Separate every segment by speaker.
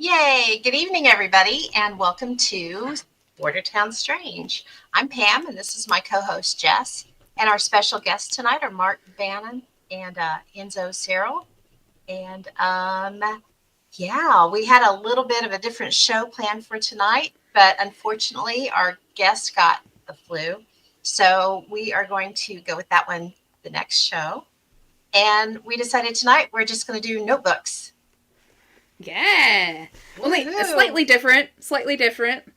Speaker 1: Yay! Good evening, everybody, and welcome to Bordertown Strange. I'm Pam, and this is my co-host Jess. And our special guests tonight are Mark Bannon and Enzo Cyril. And we had a little bit of a different show planned for tonight, but unfortunately, our guest got the flu, so we are going to go with that one the next show. And we decided tonight we're just going to do notebooks.
Speaker 2: Yeah. Only slightly different.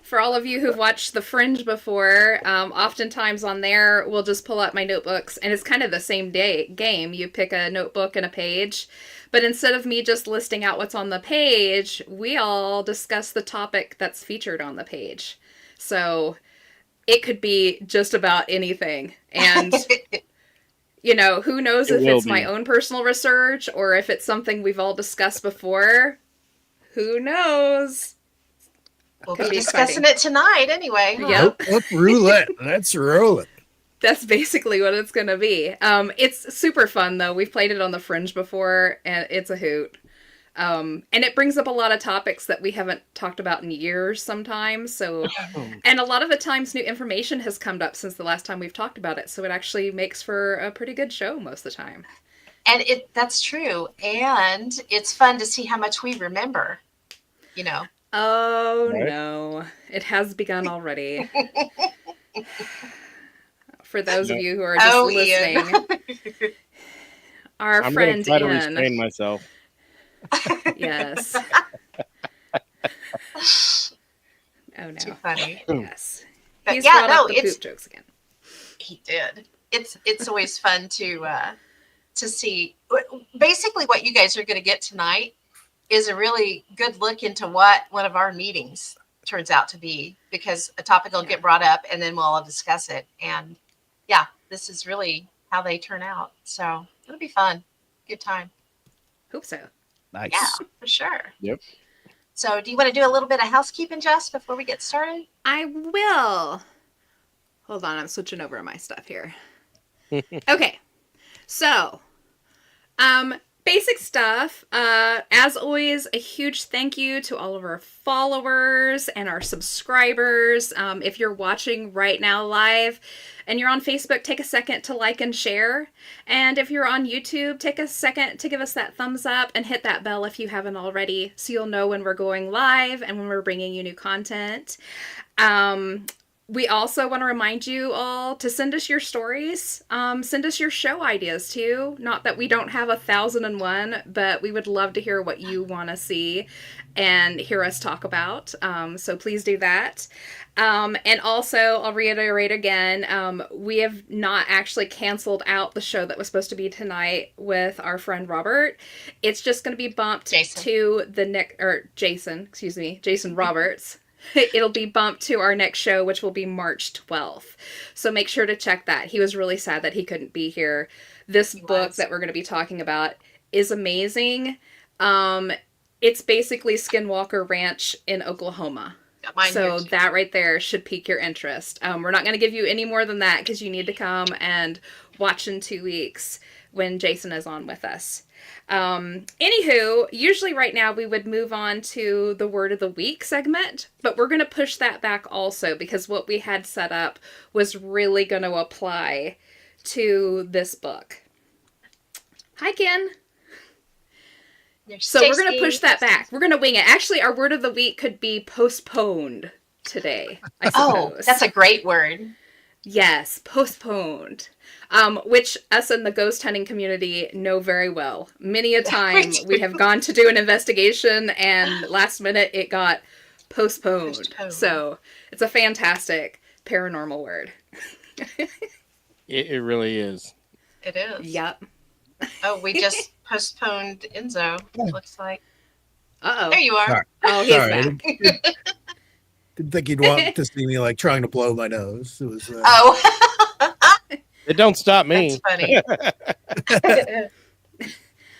Speaker 2: For all of you who've watched The Fringe before, oftentimes on there, we'll just pull out my notebooks, and it's kind of the same game. You pick a notebook and a page, but instead of me just listing out what's on the page, we all discuss the topic that's featured on the page. So it could be just about anything. And... You know, who knows if it's my own personal research or if it's something we've all discussed before. Who knows?
Speaker 1: We'll be discussing it tonight anyway.
Speaker 2: Huh?
Speaker 3: Yep. Roulette. Let's roll it.
Speaker 2: That's basically what it's going to be. It's super fun, though. We've played it on The Fringe before, and it's a hoot. And it brings up a lot of topics that we haven't talked about in years sometimes. So, and a lot of the times new information has come up since the last time we've talked about it. So it actually makes for a pretty good show most of the time.
Speaker 1: And that's true. And it's fun to see how much we remember, you know.
Speaker 2: Oh, right? No. It has begun already. For those of you who are just listening. Our friend
Speaker 4: Ian. I'm going to try to restrain myself.
Speaker 2: Yes. Oh no.
Speaker 1: Too funny.
Speaker 2: Yes. He's brought up the poop jokes again.
Speaker 1: He did. It's always fun to see. Basically, what you guys are going to get tonight is a really good look into what one of our meetings turns out to be, because a topic will get brought up and then we'll all discuss it. And yeah, this is really how they turn out. So it'll be fun. Good time.
Speaker 2: Hope so.
Speaker 3: Nice.
Speaker 1: Yeah, for sure.
Speaker 4: Yep.
Speaker 1: So do you want to do a little bit of housekeeping, Jess, before we get started?
Speaker 2: I will. Hold on, I'm switching over my stuff here. Okay. So, basic stuff. As always, a huge thank you to all of our followers and our subscribers. If you're watching right now live and you're on Facebook, take a second to like and share. And if you're on YouTube, take a second to give us that thumbs up and hit that bell if you haven't already, so you'll know when we're going live and when we're bringing you new content. We also want to remind you all to send us your stories. Send us your show ideas too. Not that we don't have 1,001, but we would love to hear what you want to see and hear us talk about. So please do that. And also, I'll reiterate again, we have not actually canceled out the show that was supposed to be tonight with our friend Robert. It's just going to be bumped to Jason Roberts. It'll be bumped to our next show, which will be March 12th. So make sure to check that. He was really sad that he couldn't be here. This book that we're going to be talking about is amazing. It's basically Skinwalker Ranch in Oklahoma. So that right there should pique your interest. We're not going to give you any more than that because you need to come and watch in 2 weeks when Jason is on with us. Anywho, usually right now we would move on to the Word of the Week segment, but we're going to push that back also because what we had set up was really going to apply to this book. Hi, Ken. So we're going to push that back. We're going to wing it. Actually, our Word of the Week could be postponed today, I suppose.
Speaker 1: Oh, that's a great word.
Speaker 2: Yes, postponed. Which us in the ghost hunting community know very well. Many a time we have gone to do an investigation and last minute it got postponed. So it's a fantastic paranormal word.
Speaker 4: It really is.
Speaker 1: It is.
Speaker 2: Yep.
Speaker 1: Oh, we just postponed Enzo, it looks like.
Speaker 2: Uh-oh.
Speaker 1: There you are.
Speaker 3: Sorry.
Speaker 2: Oh, he's back.
Speaker 3: Didn't think you'd want to see me like trying to blow my nose. It was.
Speaker 4: It don't stop me.
Speaker 1: That's funny.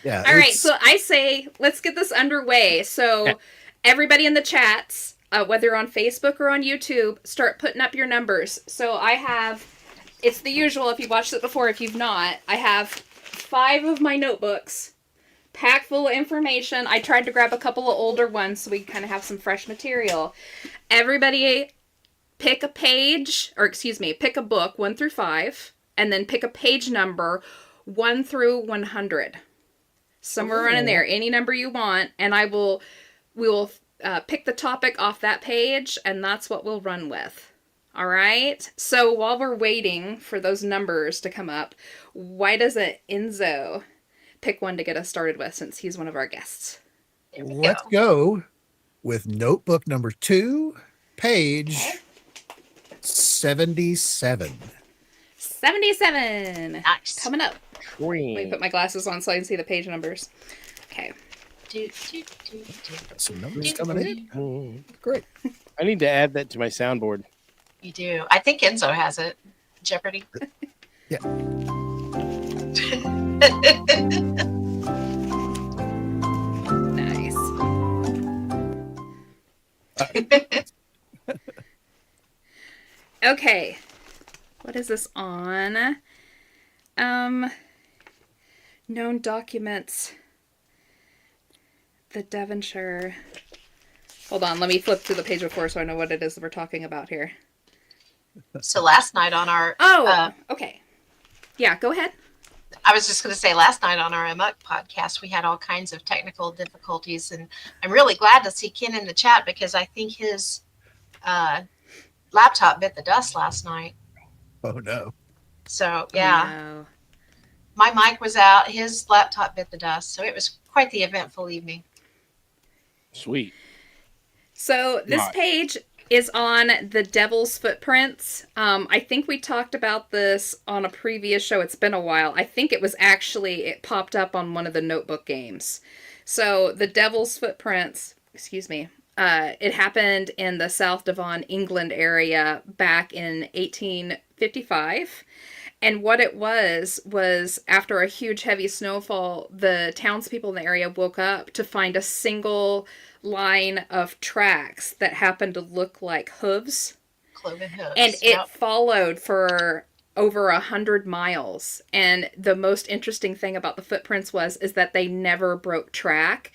Speaker 3: Yeah.
Speaker 2: All right. So I say, let's get this underway. So everybody in the chats, whether on Facebook or on YouTube, start putting up your numbers. So I have, it's the usual if you've watched it before. If you've not, I have 5 of my notebooks packed full of information. I tried to grab a couple of older ones so we kind of have some fresh material. Everybody pick a page, or excuse me, pick a book 1 through 5, and then pick a page number 1 through 100. Somewhere around in there, any number you want, and we will pick the topic off that page, and that's what we'll run with. All right? So while we're waiting for those numbers to come up, why doesn't Enzo pick one to get us started with, since he's one of our guests?
Speaker 1: There we
Speaker 3: Let's go with notebook number 2, page 77.
Speaker 2: 77.
Speaker 1: Nice.
Speaker 2: Coming up. Let me
Speaker 4: Green.
Speaker 2: put my glasses on so I can see the page numbers. Okay.
Speaker 3: Got some numbers coming in.
Speaker 4: Mm.
Speaker 3: Great.
Speaker 4: I need to add that to my soundboard.
Speaker 1: You do. I think Enzo has it. Jeopardy.
Speaker 3: Yeah.
Speaker 2: Nice. Okay. What is this on? Known documents. The Devonshire. Hold on, let me flip to the page before so I know what it is that we're talking about here.
Speaker 1: So last night on our
Speaker 2: Okay. Yeah, go ahead.
Speaker 1: I was just going to say last night on our Amok podcast, we had all kinds of technical difficulties, and I'm really glad to see Ken in the chat because I think his laptop bit the dust last night.
Speaker 3: Oh no.
Speaker 1: So yeah,
Speaker 2: No.
Speaker 1: my mic was out, his laptop bit the dust, so it was quite the eventful evening.
Speaker 4: Sweet.
Speaker 2: So this
Speaker 4: Right.
Speaker 2: page is on the Devil's Footprints. I think we talked about this on a previous show. It's been a while. I think it popped up on one of the notebook games. So the Devil's Footprints, excuse me, it happened in the South Devon, England area back in 1855. And what it was after a huge heavy snowfall, the townspeople in the area woke up to find a single line of tracks that happened to look like hooves.
Speaker 1: Cloven hooves.
Speaker 2: And it
Speaker 1: Yep.
Speaker 2: followed for over 100 miles. And the most interesting thing about the footprints is that they never broke track.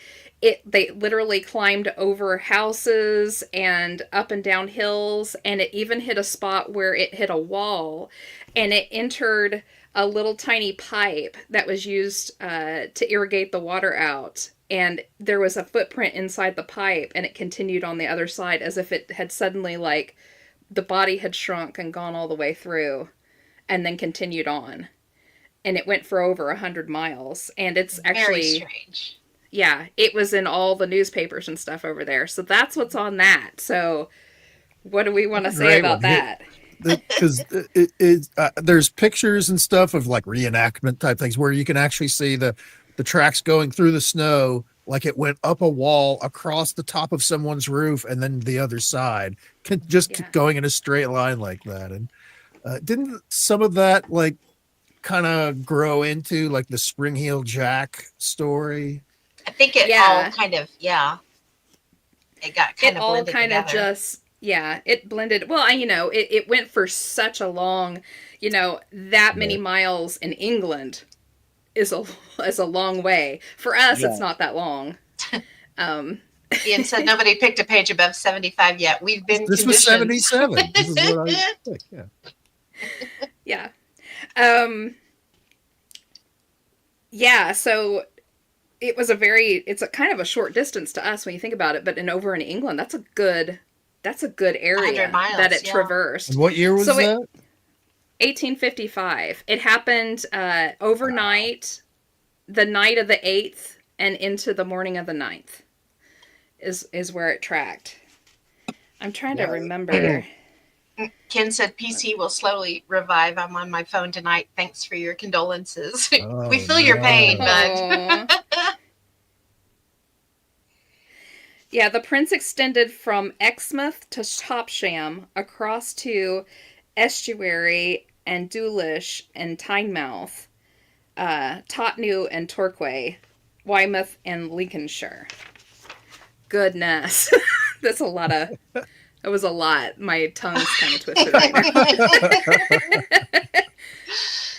Speaker 2: They literally climbed over houses and up and down hills, and it even hit a spot where it hit a wall, and it entered a little tiny pipe that was used to irrigate the water out. And there was a footprint inside the pipe, and it continued on the other side as if it had suddenly, like, the body had shrunk and gone all the way through, and then continued on. And it went for over 100 miles. And it's
Speaker 1: Very
Speaker 2: actually,
Speaker 1: strange.
Speaker 2: yeah, it was in all the newspapers and stuff over there. So that's what's on that. So what do we want to say
Speaker 3: Great
Speaker 2: about
Speaker 3: one.
Speaker 2: that?
Speaker 3: Because there's pictures and stuff of like reenactment type things where you can actually see the tracks going through the snow, like it went up a wall across the top of someone's roof and then the other side, just
Speaker 2: Yeah.
Speaker 3: going in a straight line like that. And didn't some of that like kind of grow into like the Spring Heel Jack story?
Speaker 1: I think it
Speaker 2: Yeah.
Speaker 1: all kind of, yeah. It got kind
Speaker 2: It
Speaker 1: of
Speaker 2: all
Speaker 1: blended
Speaker 2: kind of
Speaker 1: together.
Speaker 2: just, yeah, it blended. Well, it went for such a long, that many miles in England is a long way. For us,
Speaker 4: Yeah.
Speaker 2: it's not that long.
Speaker 1: Ian said nobody picked a page above 75 yet. We've been
Speaker 3: This was
Speaker 1: conditioned.
Speaker 3: 77. This is what I think. Yeah.
Speaker 2: Yeah. Yeah, so it's a kind of a short distance to us when you think about it, but over in England, that's a good area
Speaker 1: 100 miles,
Speaker 2: that it
Speaker 1: yeah.
Speaker 2: traversed.
Speaker 3: And what year was
Speaker 2: So it-
Speaker 3: that?
Speaker 2: 1855. It happened overnight, the night of the 8th, and into the morning of the 9th is where it tracked. I'm trying to
Speaker 3: Yeah.
Speaker 2: remember.
Speaker 1: Ken said PC will slowly revive. I'm on my phone tonight. Thanks for your condolences.
Speaker 3: Oh,
Speaker 1: We feel your pain,
Speaker 3: no.
Speaker 1: bud.
Speaker 2: Aw. Yeah, the prince extended from Exmouth to Topsham, across to Estuary and Dawlish and Tynemouth, Totnew and Torquay, Weymouth and Lincolnshire. Goodness. That's a lot of... That was a lot. My tongue's kind of twisted right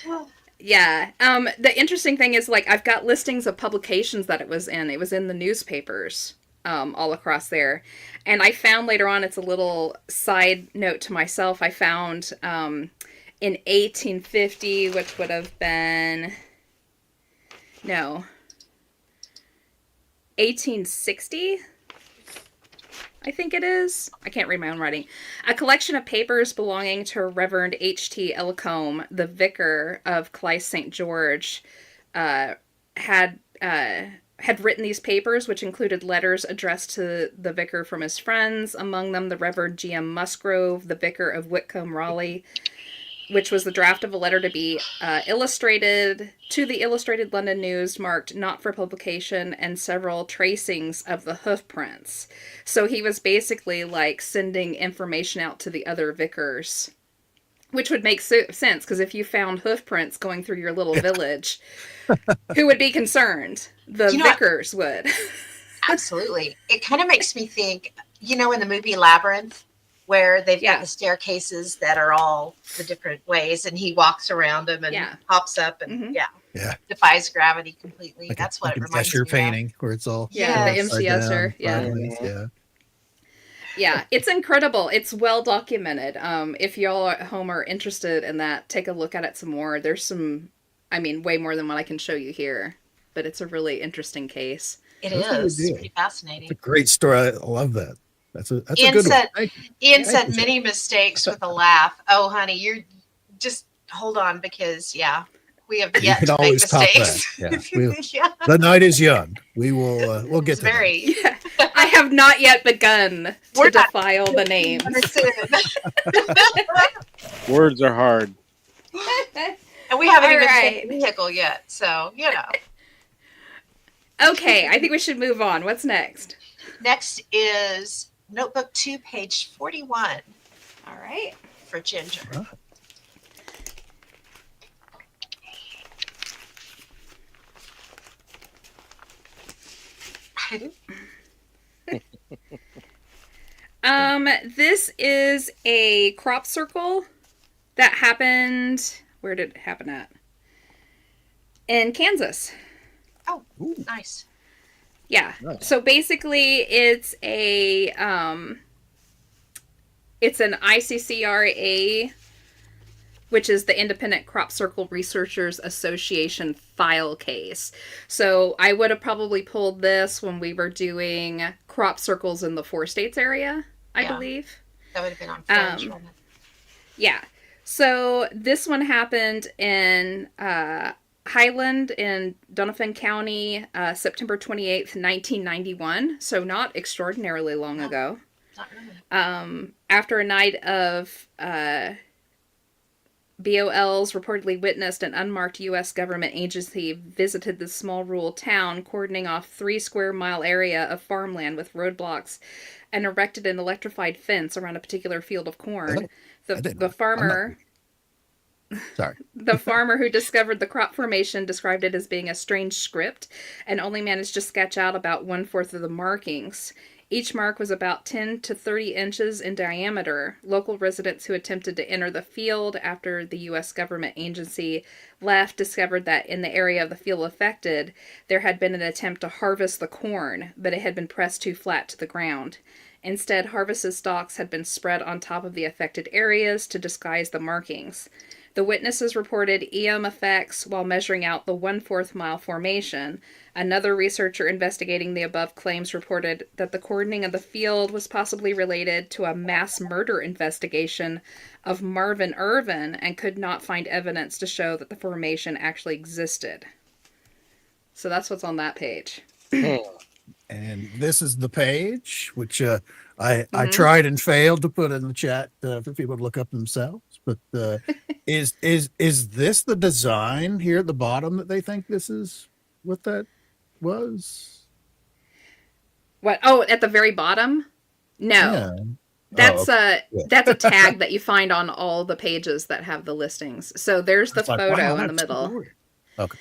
Speaker 2: now. Yeah. The interesting thing is, like, I've got listings of publications that it was in. It was in the newspapers, all across there. And I found later on, it's a little side note to myself, I found in 1850, which would have been, no, 1860? I think it is. I can't read my own writing. A collection of papers belonging to Reverend H.T. Ellacombe, the vicar of Clyst St. George, had written these papers, which included letters addressed to the vicar from his friends, among them the Reverend G.M. Musgrove, the vicar of Whitcomb Raleigh, which was the draft of a letter to be illustrated to the Illustrated London News, marked not for publication, and several tracings of the hoof prints. So he was basically like sending information out to the other vicars, which would make sense, because if you found hoof prints going through your little village, who would be concerned? The vicars would.
Speaker 1: Absolutely. It kind of makes me think, in the movie Labyrinth, where they've got the staircases that are all the different ways, and he walks around them and hops up and defies gravity completely.
Speaker 3: Like
Speaker 1: That's what it
Speaker 3: an
Speaker 1: reminds
Speaker 3: Escher
Speaker 1: me
Speaker 3: painting where it's all
Speaker 2: the MC Escher. Yeah, it's incredible. It's well documented. If y'all at home are interested in that, take a look at it some more. There's some, way more than what I can show you here, but it's a really interesting case.
Speaker 1: It's pretty fascinating.
Speaker 3: It's a great story. I love that. That's a
Speaker 1: Ian
Speaker 3: good one.
Speaker 1: Ian said many mistakes with a laugh. Oh, honey, you're just hold on, because we have yet to make mistakes.
Speaker 3: The night is young. We'll get to
Speaker 2: that. I have not yet begun to defile the names.
Speaker 4: Words are hard.
Speaker 1: And we haven't even seen the vehicle yet, so
Speaker 2: Okay, I think we should move on. What's next?
Speaker 1: Next is Notebook 2, page 41.
Speaker 2: All right.
Speaker 1: For Ginger.
Speaker 2: This is a crop circle that happened. Where did it happen at? In Kansas.
Speaker 1: Oh, nice.
Speaker 2: Yeah. So basically, it's an ICCRA, which is the Independent Crop Circle Researchers Association file case. So I would have probably pulled this when we were doing crop circles in the 4 states area, I believe.
Speaker 1: That would have been on French.
Speaker 2: Yeah. So this one happened in Highland in Donovan County, September 28th, 1991. So not extraordinarily long ago.
Speaker 1: Not really.
Speaker 2: After a night of BOLs reportedly witnessed an unmarked U.S. government agency visited this small rural town, cordoning off 3 square mile area of farmland with roadblocks and erected an electrified fence around a particular field of corn. The farmer...
Speaker 3: Sorry.
Speaker 2: The farmer who discovered the crop formation described it as being a strange script and only managed to sketch out about 1/4 of the markings. Each mark was about 10 to 30 inches in diameter. Local residents who attempted to enter the field after the U.S. government agency left discovered that in the area of the field affected, there had been an attempt to harvest the corn, but it had been pressed too flat to the ground. Instead, harvested stalks had been spread on top of the affected areas to disguise the markings. The witnesses reported EM effects while measuring out the 1/4 mile formation. Another researcher investigating the above claims reported that the cordoning of the field was possibly related to a mass murder investigation of Marvin Irvin and could not find evidence to show that the formation actually existed. So that's what's on that page.
Speaker 3: And this is the page, which I tried and failed to put in the chat for people to look up themselves. But is this the design here at the bottom that they think this is what that was?
Speaker 2: What? Oh, at the very bottom? No.
Speaker 3: Yeah.
Speaker 2: That's that's a tag that you find on all the pages that have the listings. So there's the photo in the middle.
Speaker 3: Cool. Okay.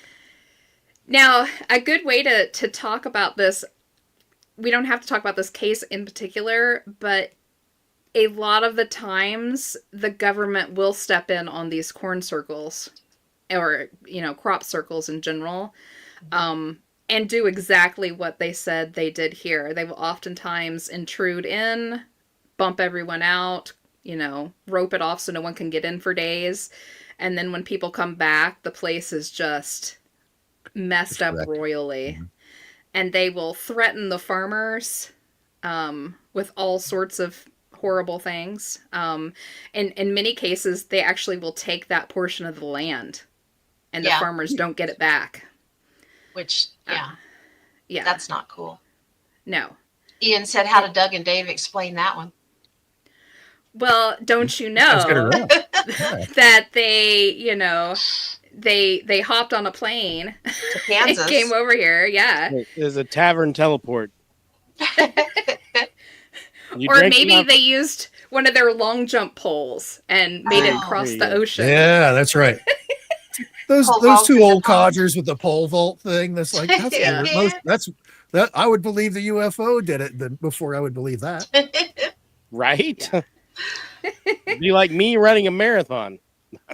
Speaker 2: Now, a good way to talk about this, we don't have to talk about this case in particular, but a lot of the times the government will step in on these corn circles or, crop circles in general, and do exactly what they said they did here. They will oftentimes intrude in, bump everyone out, rope it off so no one can get in for days. And then when people come back, the place is just messed up royally. Mm-hmm. And they will threaten the farmers with all sorts of horrible things. In many cases, they actually will take that portion of the land, and the farmers don't get it back.
Speaker 1: Which,
Speaker 2: yeah,
Speaker 1: that's not cool.
Speaker 2: No.
Speaker 1: Ian said, how did Doug and Dave explain that one?
Speaker 2: Well, don't you know that they, they hopped on a plane
Speaker 1: to Kansas
Speaker 2: and came over here. Yeah.
Speaker 4: There's a tavern teleport.
Speaker 2: Or maybe they used one of their long jump poles and made it cross the ocean.
Speaker 3: Yeah, that's right. Those two old codgers with the pole vault thing. That's like, that I would believe the UFO did it before I would believe that.
Speaker 4: Right? Yeah. It'd be like me running a marathon.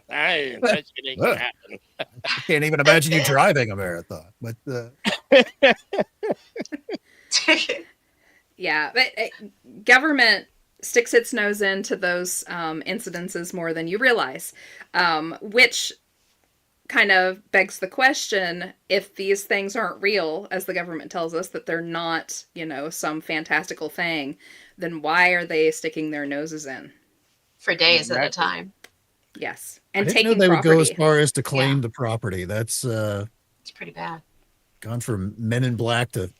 Speaker 4: That shit ain't gonna happen.
Speaker 3: I can't even imagine you driving a marathon, but
Speaker 2: yeah, but government sticks its nose into those incidences more than you realize, which kind of begs the question, if these things aren't real, as the government tells us that they're not, some fantastical thing, then why are they sticking their noses in?
Speaker 1: For days at a time.
Speaker 2: Yes.
Speaker 3: And taking they property. Would go as far as to claim the property. That's
Speaker 1: it's pretty bad. Gone
Speaker 3: from Men in Black to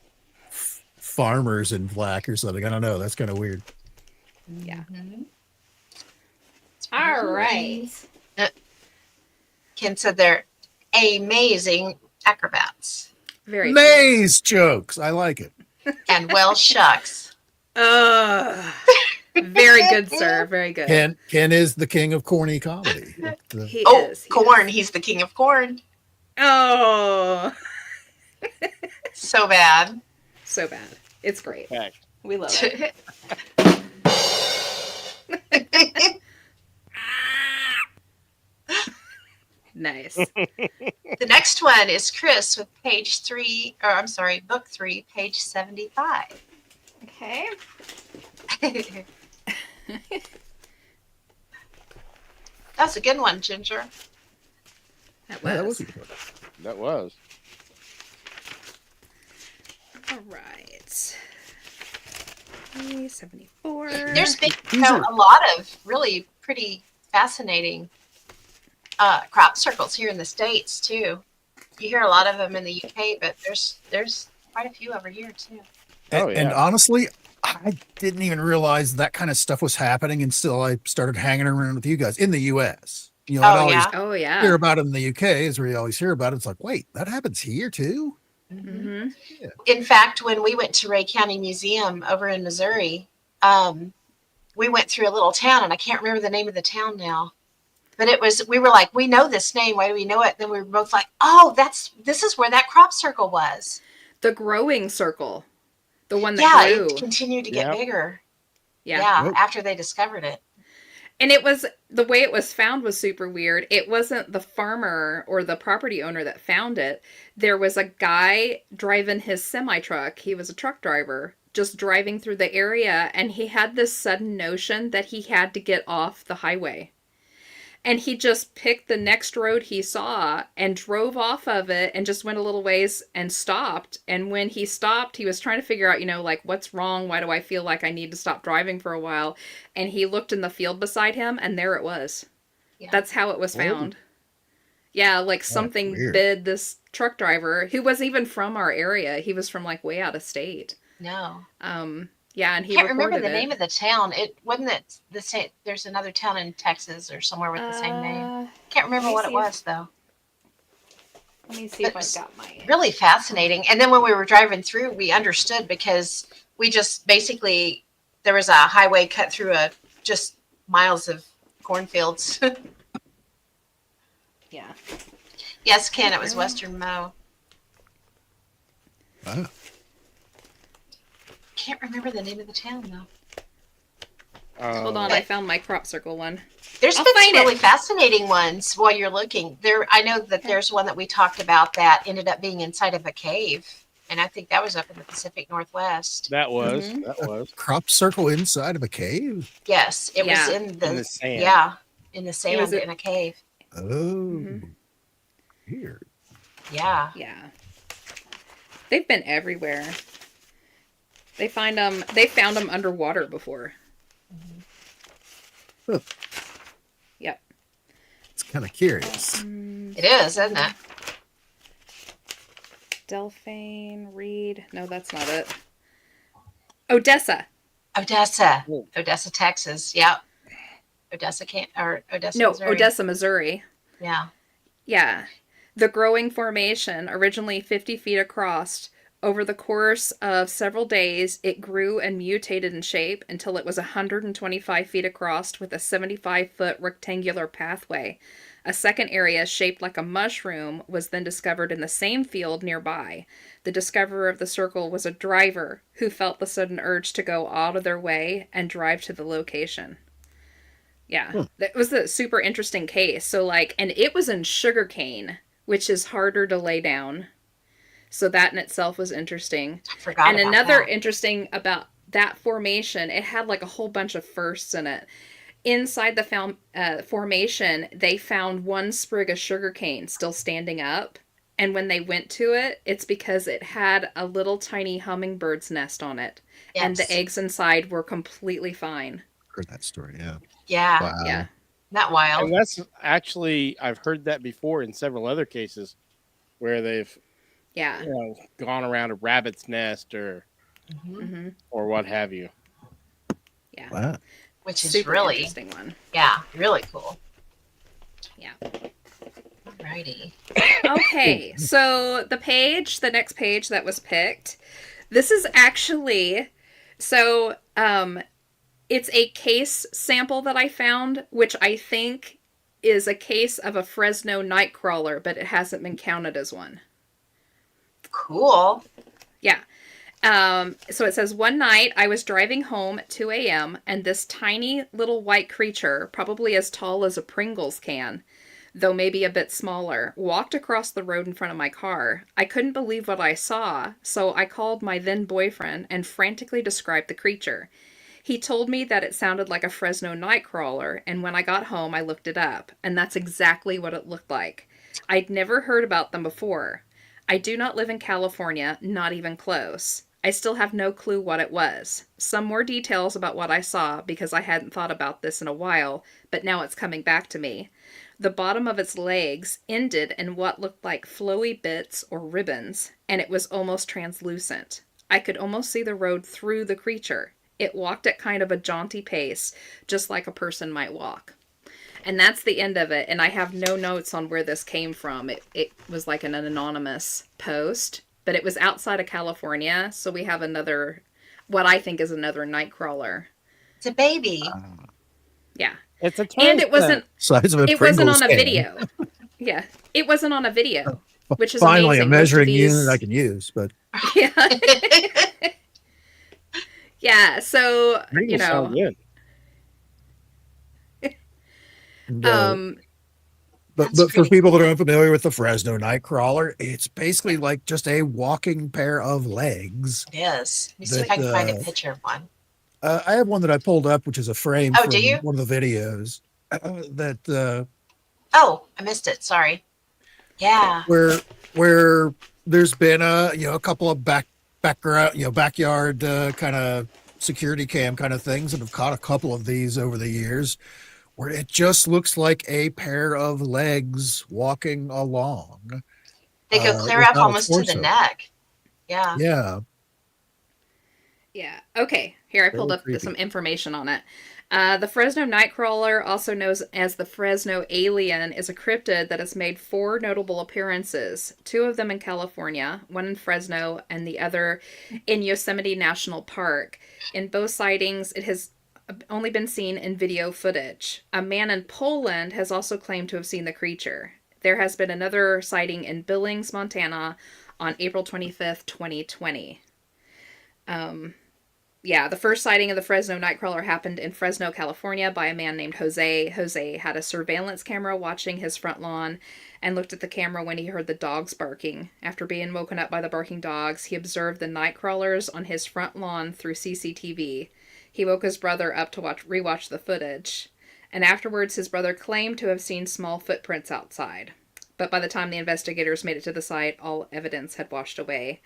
Speaker 3: farmers in black or something. I don't know. That's kind of weird.
Speaker 2: Yeah.
Speaker 1: Mm-hmm.
Speaker 2: All right.
Speaker 1: Ken said they're amazing acrobats.
Speaker 2: Very
Speaker 3: maze jokes. I like it.
Speaker 1: And well, shucks.
Speaker 2: Very good, sir. Very good.
Speaker 3: Ken is the king of corny comedy.
Speaker 2: He is.
Speaker 1: Corn. He's the king of corn.
Speaker 2: Oh.
Speaker 1: So bad.
Speaker 2: So bad. It's great.
Speaker 4: Heck.
Speaker 2: We love it. Nice.
Speaker 1: The next one is Chris with book 3, page 75.
Speaker 2: Okay.
Speaker 1: That's a good one, Ginger.
Speaker 2: That was.
Speaker 4: That was.
Speaker 2: All right. 74.
Speaker 1: There's been a lot of really pretty fascinating crop circles here in the States too. You hear a lot of them in the UK, but there's quite a few over here too.
Speaker 3: And honestly, I didn't even realize that kind of stuff was happening until I started hanging around with you guys in the US. I'd always hear about it in the UK, is where you always hear about it. It's like, wait, that happens here too?
Speaker 2: Mm-hmm.
Speaker 1: Yeah. In fact, when we went to Ray County Museum over in Missouri, we went through a little town, and I can't remember the name of the town now. But we were like, we know this name. Why do we know it? Then we were both like, oh, this is where that crop circle was.
Speaker 2: The growing circle. The one that grew.
Speaker 1: It continued to get bigger.
Speaker 2: Yeah.
Speaker 1: After they discovered it.
Speaker 2: And the way it was found was super weird. It wasn't the farmer or the property owner that found it. There was a guy driving his semi-truck. He was a truck driver, just driving through the area. And he had this sudden notion that he had to get off the highway. And he just picked the next road he saw and drove off of it and just went a little ways and stopped. And when he stopped, he was trying to figure out, what's wrong? Why do I feel like I need to stop driving for a while? And he looked in the field beside him, and there it was. Yeah. That's how it was found. Yeah, something bid this truck driver, who wasn't even from our area. He was from way out of state.
Speaker 1: No.
Speaker 2: Yeah, and he
Speaker 1: can't remember the name of the town. It wasn't it the same. There's another town in Texas or somewhere with the same name. Can't remember what it was though.
Speaker 2: Let me see if I've got my.
Speaker 1: Really fascinating. And then when we were driving through, we understood because we just basically there was a highway cut through just miles of cornfields.
Speaker 2: Yeah.
Speaker 1: Yes, Ken. It was Western Mo. Can't remember the name of the town though.
Speaker 2: Hold on, I found my crop circle one.
Speaker 1: There's
Speaker 2: I'll
Speaker 1: been some
Speaker 2: find it.
Speaker 1: really fascinating ones while you're looking. I know that
Speaker 2: Okay.
Speaker 1: there's one that we talked about that ended up being inside of a cave, and I think that was up in the Pacific Northwest.
Speaker 4: That was.
Speaker 2: Mhm.
Speaker 4: That was.
Speaker 3: Crop circle inside of a cave.
Speaker 1: Yes, it was
Speaker 2: Yeah.
Speaker 1: in the,
Speaker 4: In the sand.
Speaker 1: yeah, in the
Speaker 2: was
Speaker 1: sand
Speaker 2: a-
Speaker 1: in a cave.
Speaker 3: Oh,
Speaker 2: Mhm.
Speaker 3: weird.
Speaker 1: Yeah.
Speaker 2: Yeah. They've been everywhere. They found them underwater before.
Speaker 3: Huh.
Speaker 2: Yep.
Speaker 3: It's kind of curious.
Speaker 1: It is, isn't it?
Speaker 2: Delphine, Reed. No, that's not it. Odessa.
Speaker 1: Odessa,
Speaker 4: Whoa.
Speaker 1: Odessa, Texas. Yeah. Odessa,
Speaker 2: No,
Speaker 1: Missouri.
Speaker 2: Odessa, Missouri.
Speaker 1: Yeah.
Speaker 2: Yeah. The growing formation, originally 50 feet across, over the course of several days, it grew and mutated in shape until it was 125 feet across with a 75-foot rectangular pathway. A second area shaped like a mushroom was then discovered in the same field nearby. The discoverer of the circle was a driver who felt the sudden urge to go out of their way and drive to the location. Yeah, that was a super interesting case. So, and it was in sugarcane, which is harder to lay down. So that in itself was interesting.
Speaker 1: I forgot
Speaker 2: And
Speaker 1: about
Speaker 2: another
Speaker 1: that.
Speaker 2: interesting about that formation, it had a whole bunch of firsts in it. Inside the formation, they found one sprig of sugarcane still standing up. And when they went to it, it's because it had a little tiny hummingbird's nest on it.
Speaker 1: Yes.
Speaker 2: And the eggs inside were completely fine.
Speaker 3: Heard that story. Yeah.
Speaker 1: Yeah.
Speaker 3: Wow.
Speaker 2: Yeah.
Speaker 1: Not wild.
Speaker 4: And that's actually, I've heard that before in several other cases where they've
Speaker 2: Yeah.
Speaker 4: gone around a rabbit's nest or
Speaker 2: Mm-hmm.
Speaker 4: what have you.
Speaker 2: Yeah.
Speaker 3: Wow.
Speaker 1: Which is
Speaker 2: Super
Speaker 1: really,
Speaker 2: interesting one.
Speaker 1: yeah, really cool.
Speaker 2: Yeah.
Speaker 1: Alrighty.
Speaker 2: Okay, so the next page that was picked, this is actually, it's a case sample that I found, which I think is a case of a Fresno nightcrawler, but it hasn't been counted as one.
Speaker 1: Cool.
Speaker 2: Yeah. So it says, one night I was driving home at 2 a.m. and this tiny little white creature, probably as tall as a Pringles can, though maybe a bit smaller, walked across the road in front of my car. I couldn't believe what I saw, so I called my then boyfriend and frantically described the creature. He told me that it sounded like a Fresno nightcrawler, and when I got home I looked it up, and that's exactly what it looked like. I'd never heard about them before. I do not live in California, not even close. I still have no clue what it was. Some more details about what I saw, because I hadn't thought about this in a while, but now it's coming back to me. The bottom of its legs ended in what looked like flowy bits or ribbons, and it was almost translucent. I could almost see the road through the creature. It walked at kind of a jaunty pace, just like a person might walk. And that's the end of it, and I have no notes on where this came from. It was like an anonymous post, but it was outside of California, so we have what I think is another nightcrawler.
Speaker 1: It's a baby.
Speaker 2: Yeah.
Speaker 4: It's a
Speaker 2: And it wasn't
Speaker 3: Size of a
Speaker 2: it wasn't
Speaker 3: Pringles
Speaker 2: on a
Speaker 3: can.
Speaker 2: video. Yeah. It wasn't on a video, which is
Speaker 3: Finally
Speaker 2: amazing.
Speaker 3: a measuring unit I can use, but
Speaker 2: Yeah. Yeah, so,
Speaker 4: Pringles sound good.
Speaker 3: and, but
Speaker 1: That's
Speaker 3: for
Speaker 1: pretty
Speaker 3: people that are unfamiliar with the Fresno Nightcrawler, it's basically like just a walking pair of legs.
Speaker 1: It is. Let me see if
Speaker 3: That,
Speaker 1: I can find a picture of one.
Speaker 3: I have one that I pulled up, which is a frame
Speaker 1: Oh,
Speaker 3: from
Speaker 1: do you?
Speaker 3: one of the videos
Speaker 1: Oh, I missed it. Sorry. Yeah.
Speaker 3: where there's been a couple of background backyard kind of security cam kind of things that have caught a couple of these over the years, where it just looks like a pair of legs walking along.
Speaker 1: They go clear up
Speaker 3: without a
Speaker 1: almost to the
Speaker 3: torso.
Speaker 1: neck. Yeah.
Speaker 3: Yeah.
Speaker 2: Yeah. Okay. Here, I pulled
Speaker 3: Very
Speaker 2: up
Speaker 3: creepy.
Speaker 2: some information on it. The Fresno Nightcrawler, also known as the Fresno Alien, is a cryptid that has made 4 notable appearances, 2 of them in California, one in Fresno, and the other in Yosemite National Park. In both sightings, it has only been seen in video footage. A man in Poland has also claimed to have seen the creature. There has been another sighting in Billings, Montana, on April 25th, 2020. yeah, the first sighting of the Fresno Nightcrawler happened in Fresno, California by a man named Jose. Jose had a surveillance camera watching his front lawn and looked at the camera when he heard the dogs barking. After being woken up by the barking dogs, he observed the Nightcrawlers on his front lawn through CCTV. He woke his brother up to rewatch the footage. And afterwards, his brother claimed to have seen small footprints outside. But by the time the investigators made it to the site, all evidence had washed away.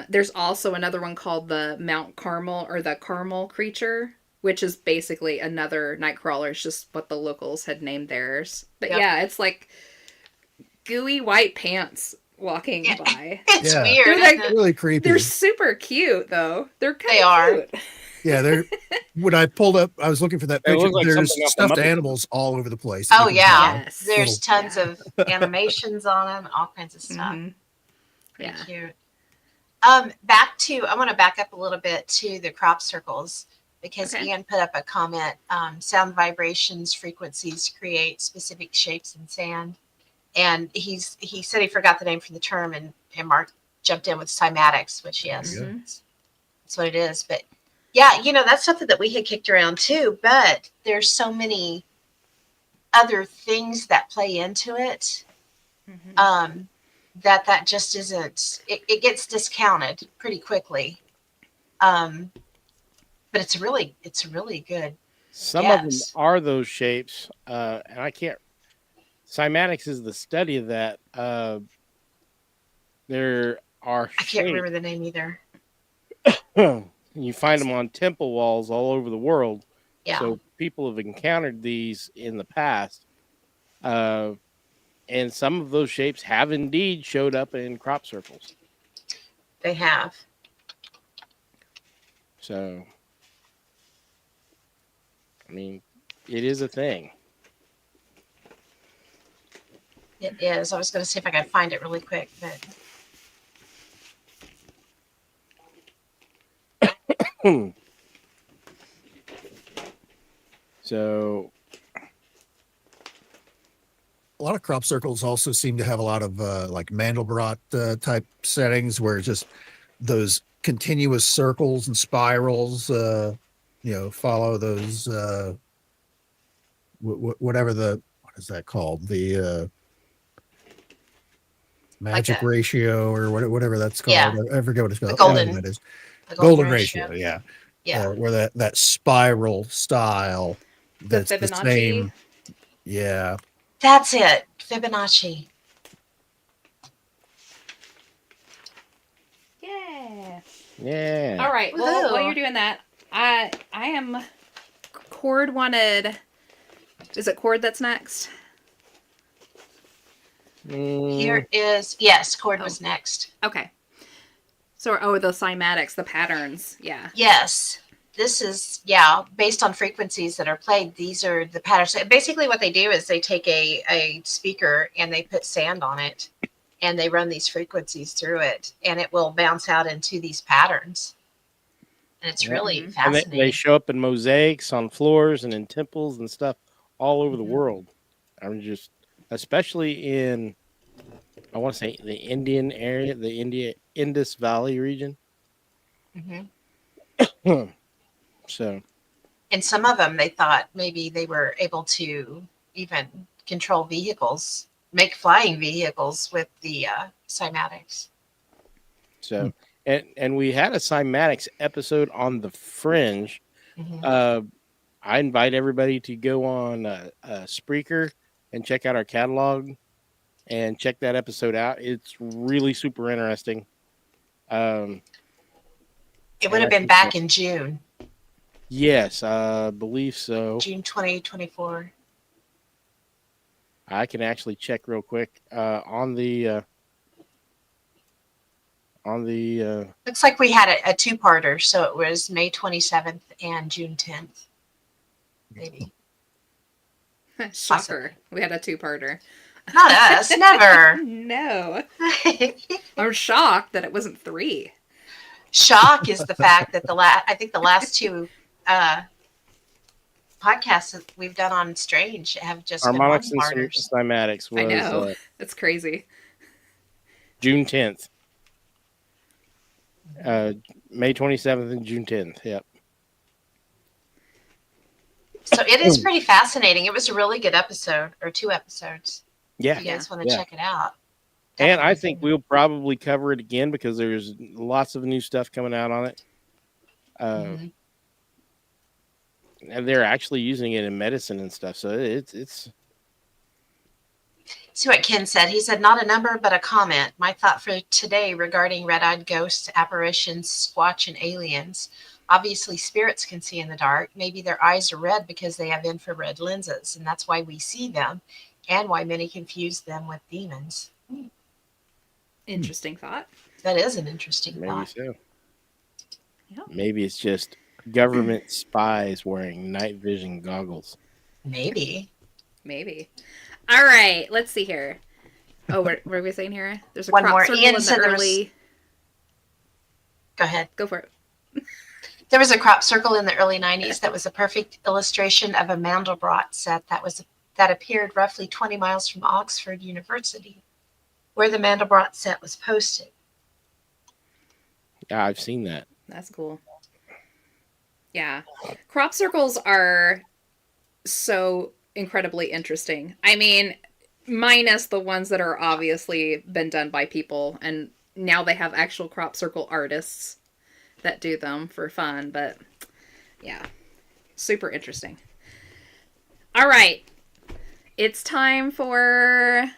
Speaker 2: There's also another one called the Mount Carmel, or the Carmel creature, which is basically another Nightcrawler. It's just what the locals had named theirs. But
Speaker 1: Yep.
Speaker 2: yeah, it's like gooey white pants walking
Speaker 1: Yeah.
Speaker 2: by.
Speaker 1: It's
Speaker 3: Yeah.
Speaker 1: weird.
Speaker 2: They're like-
Speaker 1: isn't it?
Speaker 3: Really creepy.
Speaker 2: They're super cute, though. They're kind
Speaker 1: They
Speaker 2: of
Speaker 1: are.
Speaker 2: cute.
Speaker 3: Yeah, they're when I pulled up, I was looking for that
Speaker 4: They
Speaker 3: picture.
Speaker 4: look like
Speaker 3: There's
Speaker 4: something off the
Speaker 3: stuffed
Speaker 4: Muppet
Speaker 3: animals all over the place.
Speaker 1: Oh,
Speaker 3: You can
Speaker 1: yeah.
Speaker 3: tell.
Speaker 2: Yes.
Speaker 1: There's tons
Speaker 2: Yeah.
Speaker 1: of animations on them, all kinds of stuff.
Speaker 2: Mhm.
Speaker 1: Pretty
Speaker 2: Yeah.
Speaker 1: cute. I want to back up a little bit to the crop circles because
Speaker 2: Okay.
Speaker 1: Ian put up a comment. Sound vibrations, frequencies create specific shapes in sand, and he said he forgot the name for the term, and Mark jumped in with cymatics, which yes,
Speaker 3: There
Speaker 2: you
Speaker 1: that's what it is. But yeah, that's something that we had kicked around too. But there's so many other things that play into it.
Speaker 2: Mhm.
Speaker 1: That just isn't, it gets discounted pretty quickly. But it's really good.
Speaker 4: Some of them
Speaker 1: Yes.
Speaker 4: are those shapes, and I can't. Cymatics is the study of that. There are
Speaker 1: I can't remember the name either.
Speaker 4: you find them on temple walls all over the world.
Speaker 1: Yeah.
Speaker 4: So people have encountered these in the past. And some of those shapes have indeed showed up in crop circles.
Speaker 1: They have.
Speaker 4: So, I mean, it is a thing.
Speaker 1: It is. I was going to see if I could find it really quick, but
Speaker 4: So,
Speaker 3: A lot of crop circles also seem to have a lot of like Mandelbrot type settings where it's just those continuous circles and spirals, follow those, whatever what is that called? The magic
Speaker 1: a-
Speaker 3: ratio or whatever that's called.
Speaker 1: Yeah.
Speaker 3: I forget what it's called.
Speaker 1: golden-
Speaker 3: That is.
Speaker 1: the
Speaker 3: Golden ratio. Yeah.
Speaker 1: Yeah.
Speaker 3: Where that spiral style
Speaker 2: The
Speaker 3: that's the
Speaker 2: Fibonacci.
Speaker 3: same. Yeah.
Speaker 1: That's it. Fibonacci.
Speaker 2: Yeah.
Speaker 4: yeah.
Speaker 2: All right. Well, while
Speaker 1: Woohoo.
Speaker 2: you're doing that, I am. Cord wanted. Is it Cord that's next?
Speaker 1: Here is, yes, Cord was next.
Speaker 2: Okay. So, the cymatics, the patterns. Yeah.
Speaker 1: Yes. This is, based on frequencies that are played. These are the patterns. Basically, what they do is they take a speaker and they put sand on it and they run these frequencies through it and it will bounce out into these patterns. And it's
Speaker 4: Yeah.
Speaker 1: really
Speaker 2: Mhm.
Speaker 4: And
Speaker 1: fascinating.
Speaker 4: they show up in mosaics on floors and in temples and stuff all over the
Speaker 1: Mhm.
Speaker 4: world. I'm just, especially in, I want to say the Indian area, the Indus Valley region.
Speaker 1: Mhm.
Speaker 4: So,
Speaker 1: And some of them, they thought maybe they were able to even control vehicles, make flying vehicles with the cymatics.
Speaker 4: so, and we had a cymatics episode on the Fringe.
Speaker 1: Mhm.
Speaker 4: I invite everybody to go on Spreaker and check out our catalog and check that episode out. It's really super interesting.
Speaker 1: It would
Speaker 4: and I
Speaker 1: have been
Speaker 4: think
Speaker 1: back in June,
Speaker 4: Yes, I believe so.
Speaker 1: June 2024.
Speaker 4: I can actually check real quick on the
Speaker 1: Looks like we had a two-parter, so it was May 27th and June 10th. Maybe.
Speaker 2: Shocker. We had a two-parter.
Speaker 1: Not us, never.
Speaker 2: No. I'm shocked that it wasn't 3.
Speaker 1: Shock is the fact that I think the last two podcasts that we've done on Strange have just
Speaker 4: harmonics
Speaker 1: been
Speaker 4: and
Speaker 1: one-parters.
Speaker 4: cymatics was
Speaker 2: I know. That's crazy.
Speaker 4: June 10th. May 27th and June 10th. Yep.
Speaker 1: So it is pretty fascinating. It was a really good episode, or 2 episodes.
Speaker 4: Yeah.
Speaker 1: If you guys want to
Speaker 4: Yeah.
Speaker 1: check it out.
Speaker 4: And I
Speaker 1: Definitely.
Speaker 4: think we'll probably cover it again because there's lots of new stuff coming out on it.
Speaker 1: Mhm.
Speaker 4: And they're actually using it in medicine and stuff. So it's
Speaker 1: See what Ken said. He said, not a number, but a comment. My thought for today regarding red-eyed ghosts, apparitions, squatch, and aliens. Obviously, spirits can see in the dark. Maybe their eyes are red because they have infrared lenses, and that's why we see them, and why many confuse them with demons.
Speaker 2: Interesting thought.
Speaker 1: That is an interesting
Speaker 4: maybe
Speaker 1: thought.
Speaker 4: so.
Speaker 2: Yep.
Speaker 4: Maybe it's just government spies wearing night vision goggles.
Speaker 1: Maybe.
Speaker 2: Maybe. All right, let's see here. Oh, what are we saying here? There's a
Speaker 1: One
Speaker 2: crop
Speaker 1: more.
Speaker 2: circle
Speaker 1: Ian
Speaker 2: in
Speaker 1: said
Speaker 2: the
Speaker 1: there was-
Speaker 2: early.
Speaker 1: Go ahead.
Speaker 2: Go for it.
Speaker 1: There was a crop circle in the early 90s that was a perfect illustration of a Mandelbrot set that appeared roughly 20 miles from Oxford University, where the Mandelbrot set was posted.
Speaker 4: Yeah, I've seen that.
Speaker 2: That's cool. Yeah. Crop circles are so incredibly interesting. I mean, minus the ones that are obviously been done by people, and now they have actual crop circle artists that do them for fun, but yeah. Super interesting. All right. It's time for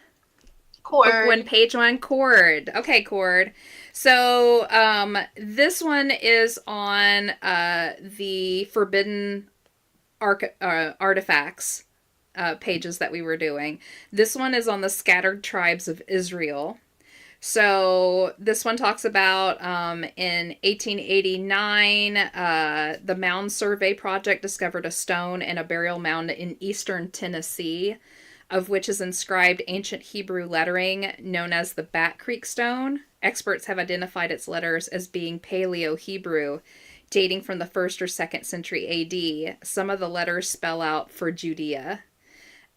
Speaker 1: Cord.
Speaker 2: Book 1, page 1, Cord. Okay, Cord. So, this one is on the Forbidden Artifacts pages that we were doing. This one is on the Scattered Tribes of Israel. So, this one talks about in 1889, the Mound Survey Project discovered a stone and a burial mound in eastern Tennessee, of which is inscribed ancient Hebrew lettering known as the Bat Creek Stone. Experts have identified its letters as being Paleo-Hebrew, dating from the 1st or 2nd century AD. Some of the letters spell out for Judea.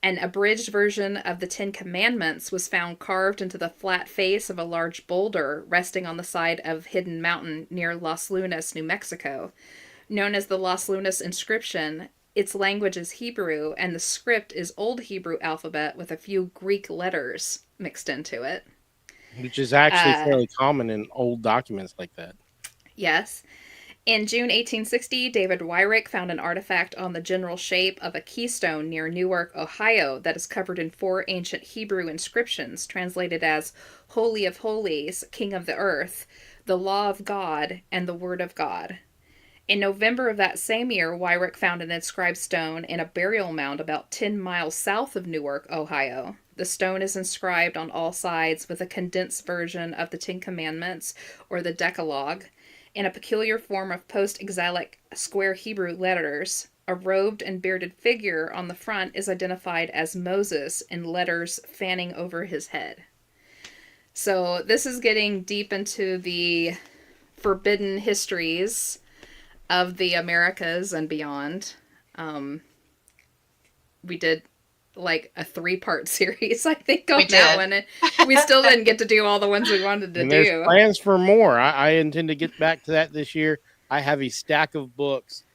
Speaker 2: An abridged version of the Ten Commandments was found carved into the flat face of a large boulder resting on the side of Hidden Mountain near Las Lunas, New Mexico. Known as the Las Lunas inscription, its language is Hebrew, and the script is Old Hebrew alphabet with a few Greek letters mixed into it.
Speaker 4: Which is actually fairly common in old documents like that.
Speaker 2: Yes. In June 1860, David Wyrick found an artifact on the general shape of a keystone near Newark, Ohio, that is covered in 4 ancient Hebrew inscriptions, translated as Holy of Holies, King of the Earth, the Law of God, and the Word of God. In November of that same year, Wyrick found an inscribed stone in a burial mound about 10 miles south of Newark, Ohio. The stone is inscribed on all sides with a condensed version of the Ten Commandments, or the Decalogue, in a peculiar form of post-exilic square Hebrew letters. A robed and bearded figure on the front is identified as Moses in letters fanning over his head. So this is getting deep into the forbidden histories of the Americas and beyond. We did like a 3-part series, I think, on that one. And we still didn't get to do all the ones we wanted to
Speaker 4: And
Speaker 2: do.
Speaker 4: there's plans for more. I intend to get back to that this year. I have a stack of books.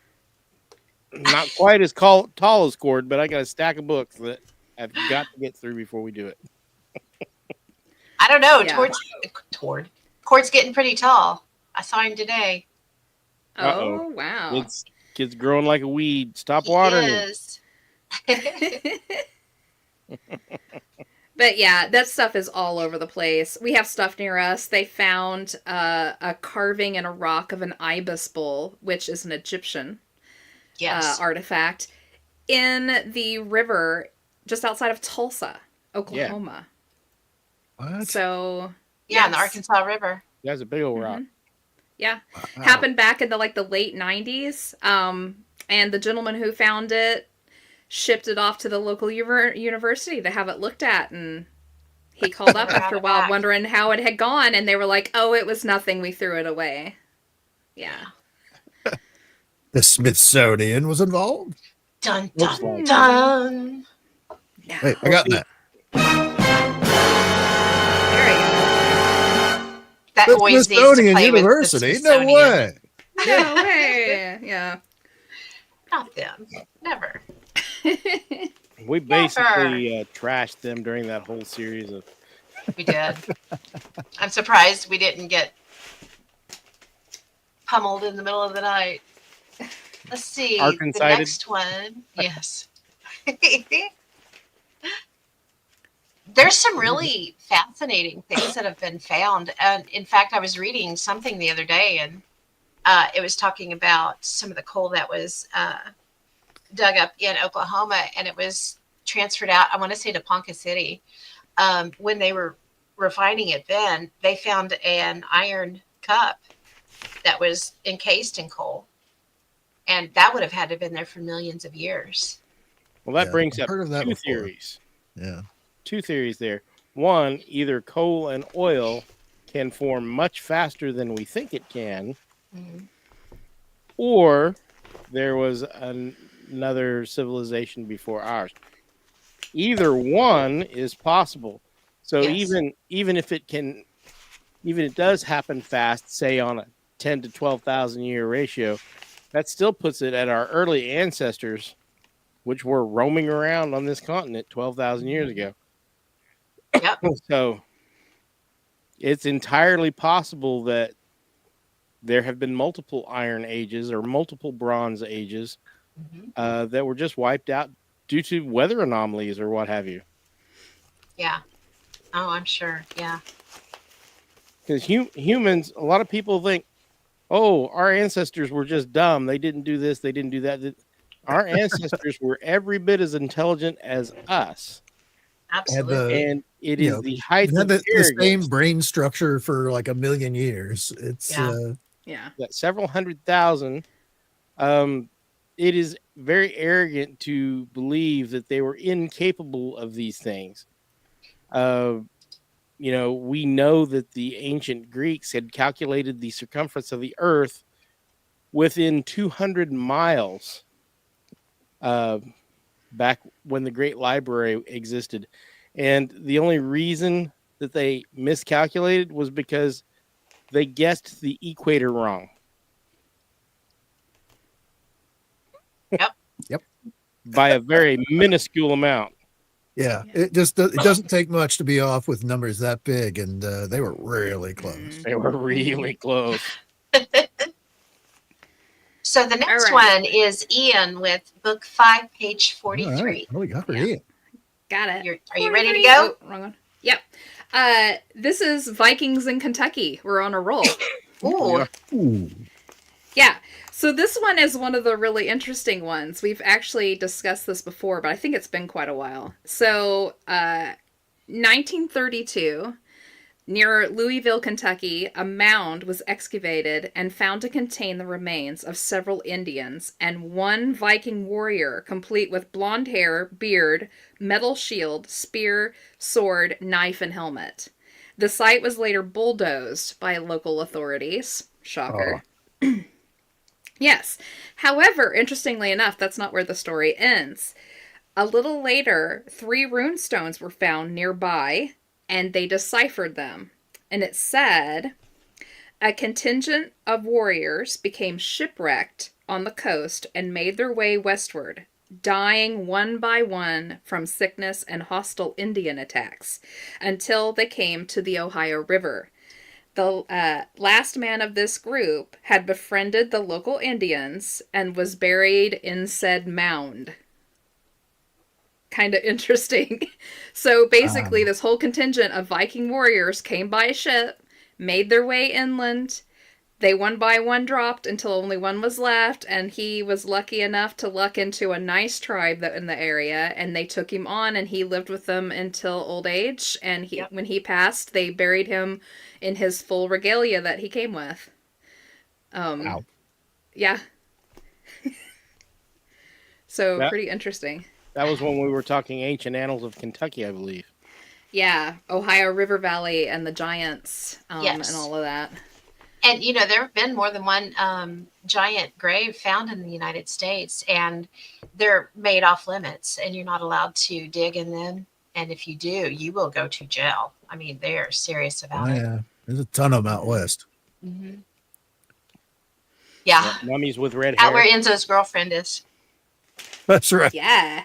Speaker 4: Not quite as tall as Cord, but I got a stack of books that I've got to get through before we do it.
Speaker 1: I don't know.
Speaker 2: Yeah.
Speaker 1: Cord's getting pretty tall. I saw him today.
Speaker 2: Oh, wow.
Speaker 4: Kid's growing like a weed. Stop
Speaker 1: He
Speaker 4: watering him.
Speaker 1: is.
Speaker 2: But yeah, that stuff is all over the place. We have stuff near us. They found a carving in a rock of an ibis bull, which is an Egyptian artifact, in the river just outside of Tulsa, Oklahoma.
Speaker 3: What?
Speaker 2: So
Speaker 1: Yeah, in the Arkansas River.
Speaker 4: That's a big old rock.
Speaker 2: Yeah.
Speaker 3: Wow.
Speaker 2: Happened back in the late 90s. And the gentleman who found it shipped it off to the local university to have it looked at, and he called up after a while wondering how it had gone, and they were like, "Oh, it was nothing. We threw it away." Yeah.
Speaker 3: The Smithsonian was involved.
Speaker 1: Dun
Speaker 4: Looks
Speaker 1: dun
Speaker 4: like it.
Speaker 1: dun.
Speaker 2: Yeah.
Speaker 3: Hey, I got that.
Speaker 2: There you go.
Speaker 1: That
Speaker 3: The
Speaker 1: always needs to
Speaker 3: Smithsonian
Speaker 1: play with the
Speaker 3: University? No
Speaker 1: Smithsonian.
Speaker 3: way.
Speaker 2: No way. Yeah.
Speaker 1: Not them. Never.
Speaker 4: We basically trashed them during that whole series of.
Speaker 1: We did. I'm surprised we didn't get pummeled in the middle of the night. Let's see. The
Speaker 4: Arkancided?
Speaker 1: next one. Yes. There's some really fascinating things that have been found. And in fact, I was reading something the other day, and it was talking about some of the coal that was dug up in Oklahoma, and it was transferred out, I want to say, to Ponca City. When they were refining it then, they found an iron cup that was encased in coal. And that would have had to have been there for millions of years.
Speaker 4: Well, that
Speaker 3: Yeah,
Speaker 4: brings
Speaker 3: I've
Speaker 4: up
Speaker 3: heard of that
Speaker 4: two
Speaker 3: before.
Speaker 4: theories.
Speaker 3: Yeah.
Speaker 4: Two theories there. One, either coal and oil can form much faster than we think it can,
Speaker 1: Mhm.
Speaker 4: or there was another civilization before ours. Either one is possible. So
Speaker 1: Yes.
Speaker 4: even if it does happen fast, say on a 10 to 12,000 year ratio, that still puts it at our early ancestors, which were roaming around on this continent 12,000 years ago.
Speaker 1: Yep.
Speaker 4: So it's entirely possible that there have been multiple iron ages or multiple bronze ages
Speaker 1: Mhm.
Speaker 4: that were just wiped out due to weather anomalies or what have you.
Speaker 1: Yeah. Oh, I'm sure. Yeah.
Speaker 4: Because humans, a lot of people think, oh, our ancestors were just dumb. They didn't do this. They didn't do that. Our ancestors were every bit as intelligent as us.
Speaker 3: Had
Speaker 1: Absolutely.
Speaker 3: the
Speaker 4: And it
Speaker 3: you
Speaker 4: is
Speaker 3: know
Speaker 4: the height
Speaker 3: had
Speaker 4: of
Speaker 3: the same
Speaker 4: arrogance
Speaker 3: brain structure for like a million years. It's
Speaker 1: Yeah.
Speaker 2: Yeah.
Speaker 4: that several 100,000. It is very arrogant to believe that they were incapable of these things. We know that the ancient Greeks had calculated the circumference of the earth within 200 miles back when the Great Library existed. And the only reason that they miscalculated was because they guessed the equator wrong.
Speaker 3: Yep.
Speaker 4: By a very minuscule amount.
Speaker 3: Yeah,
Speaker 2: Yeah.
Speaker 3: it doesn't take much to be off with numbers that big, and they were really close.
Speaker 4: They were really close.
Speaker 1: So the next
Speaker 2: All right.
Speaker 1: one is Ian with book 5, page
Speaker 3: All right,
Speaker 1: 43.
Speaker 3: what do we got for
Speaker 2: Yeah.
Speaker 3: Ian?
Speaker 2: Got it.
Speaker 1: Are you ready to
Speaker 2: 43.
Speaker 1: go?
Speaker 2: Oh, wrong one. Yep. This is Vikings in Kentucky. We're on a roll.
Speaker 1: Ooh.
Speaker 3: Ooh,
Speaker 2: Yeah. So this one is one of the really interesting ones. We've actually discussed this before, but I think it's been quite a while. So, 1932, near Louisville, Kentucky, a mound was excavated and found to contain the remains of several Indians and one Viking warrior, complete with blonde hair, beard, metal shield, spear, sword, knife, and helmet. The site was later bulldozed by local authorities. Shocker. Yes. However, interestingly enough, that's not where the story ends. A little later, 3 rune stones were found nearby, and they deciphered them. And it said, a contingent of warriors became shipwrecked on the coast and made their way westward, dying one by one from sickness and hostile Indian attacks, until they came to the Ohio River. The last man of this group had befriended the local Indians and was buried in said mound. Kind of interesting. So basically, this whole contingent of Viking warriors came by a ship, made their way inland. They one by one dropped until only one was left, and he was lucky enough to luck into a nice tribe that in the area, and they took him on, and he lived with them until old age. And when he passed, they buried him in his full regalia that he came with.
Speaker 3: wow.
Speaker 2: Yeah. So
Speaker 4: That-
Speaker 2: pretty interesting.
Speaker 4: That was when we were talking ancient annals of Kentucky, I believe.
Speaker 2: Yeah, Ohio River Valley and the Giants,
Speaker 1: Yes.
Speaker 2: and all of that.
Speaker 1: And there have been more than one giant grave found in the United States, and they're made off limits, and you're not allowed to dig in them. And if you do, you will go to jail. I mean, they're serious about it.
Speaker 3: Yeah, There's a ton of them out west.
Speaker 1: Mm-hmm. Yeah,
Speaker 4: Mummies with red
Speaker 1: out
Speaker 4: hair.
Speaker 1: where Enzo's girlfriend is.
Speaker 3: That's right.
Speaker 2: Yeah.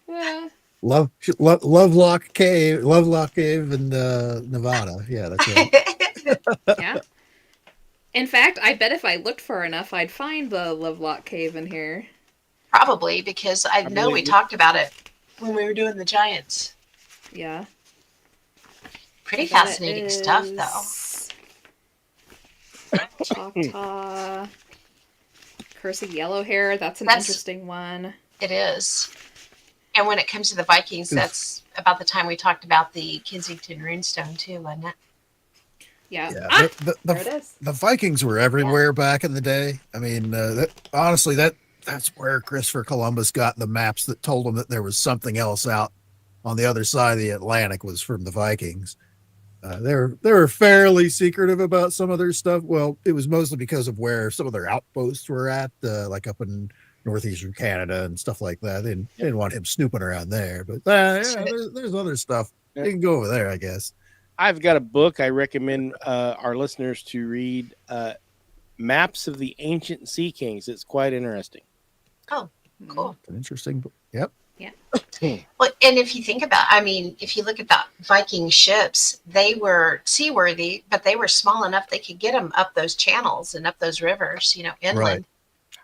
Speaker 2: Yeah.
Speaker 3: Lovelock Cave in Nevada. Yeah, that's right.
Speaker 2: Yeah. In fact, I bet if I looked far enough, I'd find the Lovelock Cave in here.
Speaker 1: Probably because I know we
Speaker 4: believe it.
Speaker 1: talked about it when we were doing the Giants.
Speaker 2: Yeah.
Speaker 1: Pretty
Speaker 2: I bet it
Speaker 1: fascinating stuff, though.
Speaker 2: is. Choctaw. Curse of Yellow Hair. That's
Speaker 1: That's-
Speaker 2: interesting one.
Speaker 1: It is. And when it comes to the Vikings, that's about the time we talked about the Kensington runestone too, wasn't it?
Speaker 2: Yeah.
Speaker 3: Yeah,
Speaker 2: Ah,
Speaker 3: the
Speaker 2: there it is.
Speaker 3: the Vikings were everywhere back in the day. I mean, honestly, that's where Christopher Columbus got the maps that told him that there was something else out on the other side of the Atlantic was from the Vikings. They were fairly secretive about some of their stuff. Well, it was mostly because of where some of their outposts were at, like up in northeastern Canada and stuff like that. They didn't want him snooping around there. But yeah, there's other stuff.
Speaker 4: Yeah.
Speaker 3: You can go over there, I guess.
Speaker 4: I've got a book I recommend our listeners to read. Maps of the Ancient Sea Kings. It's quite interesting.
Speaker 1: Oh, cool.
Speaker 3: An interesting book. Yep.
Speaker 1: Well, and if you think about, I mean, if you look at the Viking ships, they were seaworthy, but they were small enough they could get them up those channels and up those rivers, inland.
Speaker 3: Right.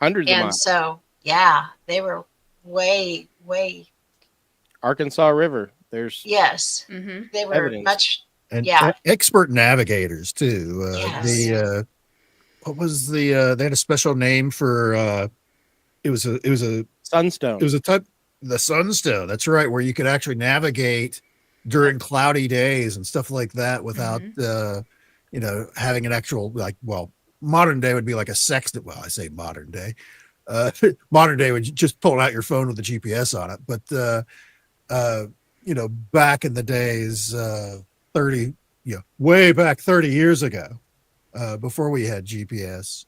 Speaker 4: Hundreds of
Speaker 1: And
Speaker 4: miles.
Speaker 1: so, yeah, they were way,
Speaker 4: Arkansas River. There's
Speaker 1: yes,
Speaker 2: Mm-hmm.
Speaker 1: they were
Speaker 4: Evidence.
Speaker 1: much.
Speaker 3: And
Speaker 1: Yeah.
Speaker 3: expert navigators too.
Speaker 1: Yes.
Speaker 3: What was they had a special name for it was a
Speaker 4: Sunstone.
Speaker 3: type, the sunstone. That's right, where you could actually navigate during cloudy days and stuff like that without having an actual, like, well, modern day would be like a sextant. Well, I say modern day. Modern day would just pull out your phone with the GPS on it. But back in the days, 30, way back 30 years ago, before we had GPS,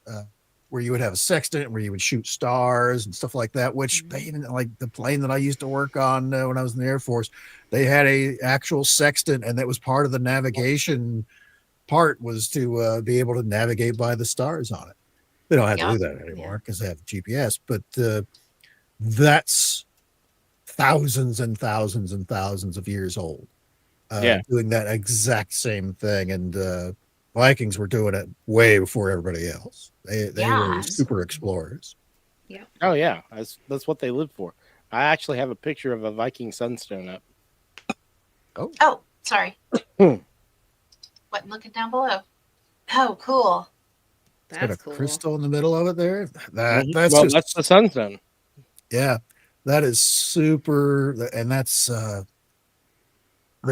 Speaker 3: where you would have a sextant where you would shoot stars and stuff like that, which like the plane that I used to work on when I was in the Air Force, they had a actual sextant, and that was part of the navigation part, was to be able to navigate by the stars on it. They don't have to do that anymore because they have GPS, but that's thousands and thousands and thousands of years old. Doing that exact same thing. And Vikings were doing it way before everybody else. They were super explorers.
Speaker 2: Yeah.
Speaker 4: Oh yeah, that's what they lived for. I actually have a picture of a Viking sunstone up.
Speaker 1: Oh, sorry. What? Looking down below. Oh, cool.
Speaker 3: It's got
Speaker 2: That's
Speaker 3: a
Speaker 2: cool.
Speaker 3: crystal in the middle of it there.
Speaker 4: That's the sunstone.
Speaker 3: Yeah, that is super. And that's the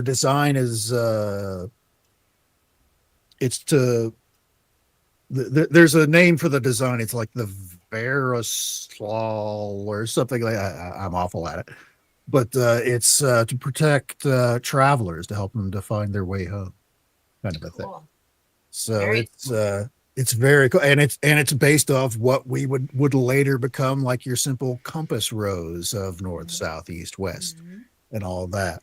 Speaker 3: design is it's to there's a name for the design. It's like the Verisol or something like that. I'm awful at it, but it's to protect travelers, to help them to find their way home, kind of a thing. So it's very cool, and it's based off what we would later become like your simple compass rose of north, south, east, west, and all that.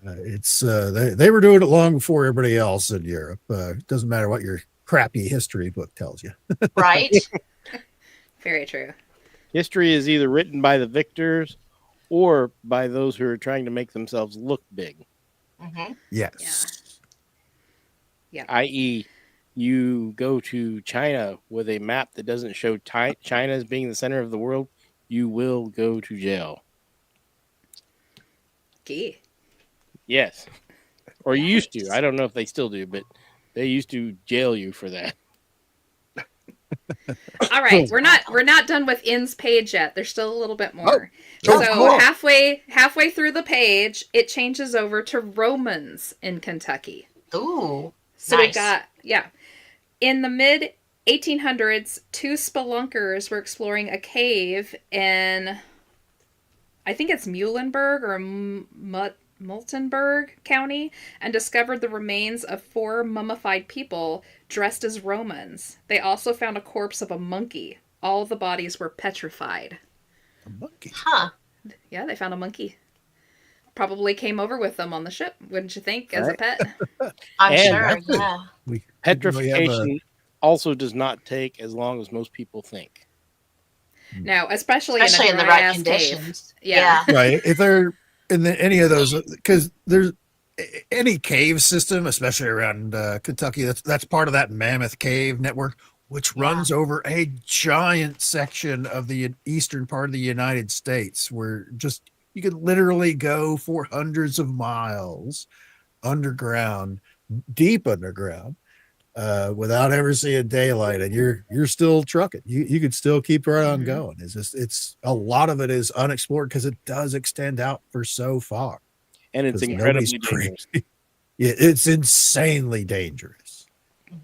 Speaker 3: They were doing it long before everybody else in Europe. It doesn't matter what your crappy history book tells you.
Speaker 1: Right.
Speaker 2: Very true.
Speaker 4: History is either written by the victors or by those who are trying to make themselves look big.
Speaker 1: Mm-hmm.
Speaker 3: Yes.
Speaker 2: Yeah.
Speaker 4: I.e., you go to China with a map that doesn't show China as being the center of the world, you will go to jail.
Speaker 2: Gee.
Speaker 4: Yes. Or you used to. I don't know if they still do, but they used to jail you for that.
Speaker 2: All right, we're not done with In's page yet. There's still a little bit more.
Speaker 3: Oh,
Speaker 2: So
Speaker 3: cool.
Speaker 2: halfway through the page, it changes over to Romans in Kentucky.
Speaker 1: Ooh.
Speaker 2: So
Speaker 1: nice.
Speaker 2: we've got in the mid 1800s, two spelunkers were exploring a cave in, I think it's Muhlenberg or Multenberg County, and discovered the remains of 4 mummified people dressed as Romans. They also found a corpse of a monkey. All the bodies were petrified.
Speaker 3: A monkey.
Speaker 1: Huh.
Speaker 2: Yeah, they found a monkey. probably came over with them on the ship, wouldn't you think, as a
Speaker 4: Right.
Speaker 2: pet?
Speaker 1: I'm
Speaker 4: And
Speaker 1: sure.
Speaker 3: That's it.
Speaker 1: Yeah.
Speaker 3: We really have
Speaker 4: Petrification also does not take as long as most people think.
Speaker 2: No, especially
Speaker 1: Especially
Speaker 2: in
Speaker 1: in
Speaker 2: a
Speaker 1: the
Speaker 2: dry
Speaker 1: right
Speaker 2: ass cave.
Speaker 1: conditions.
Speaker 2: Yeah.
Speaker 3: right. If they're in any of those, because there's any cave system, especially around Kentucky, that's part of that Mammoth Cave network, which
Speaker 1: Yeah.
Speaker 3: runs over a giant section of the eastern part of the United States, where just you could literally go for hundreds of miles underground, deep underground, without ever seeing daylight, and you're still trucking. You could still keep right on
Speaker 2: Mhm.
Speaker 3: going. It's a lot of it is unexplored because it does extend out for so far.
Speaker 4: And it's
Speaker 3: 'Cause
Speaker 4: incredibly
Speaker 3: nobody's
Speaker 4: dangerous.
Speaker 3: Yeah, it's insanely dangerous.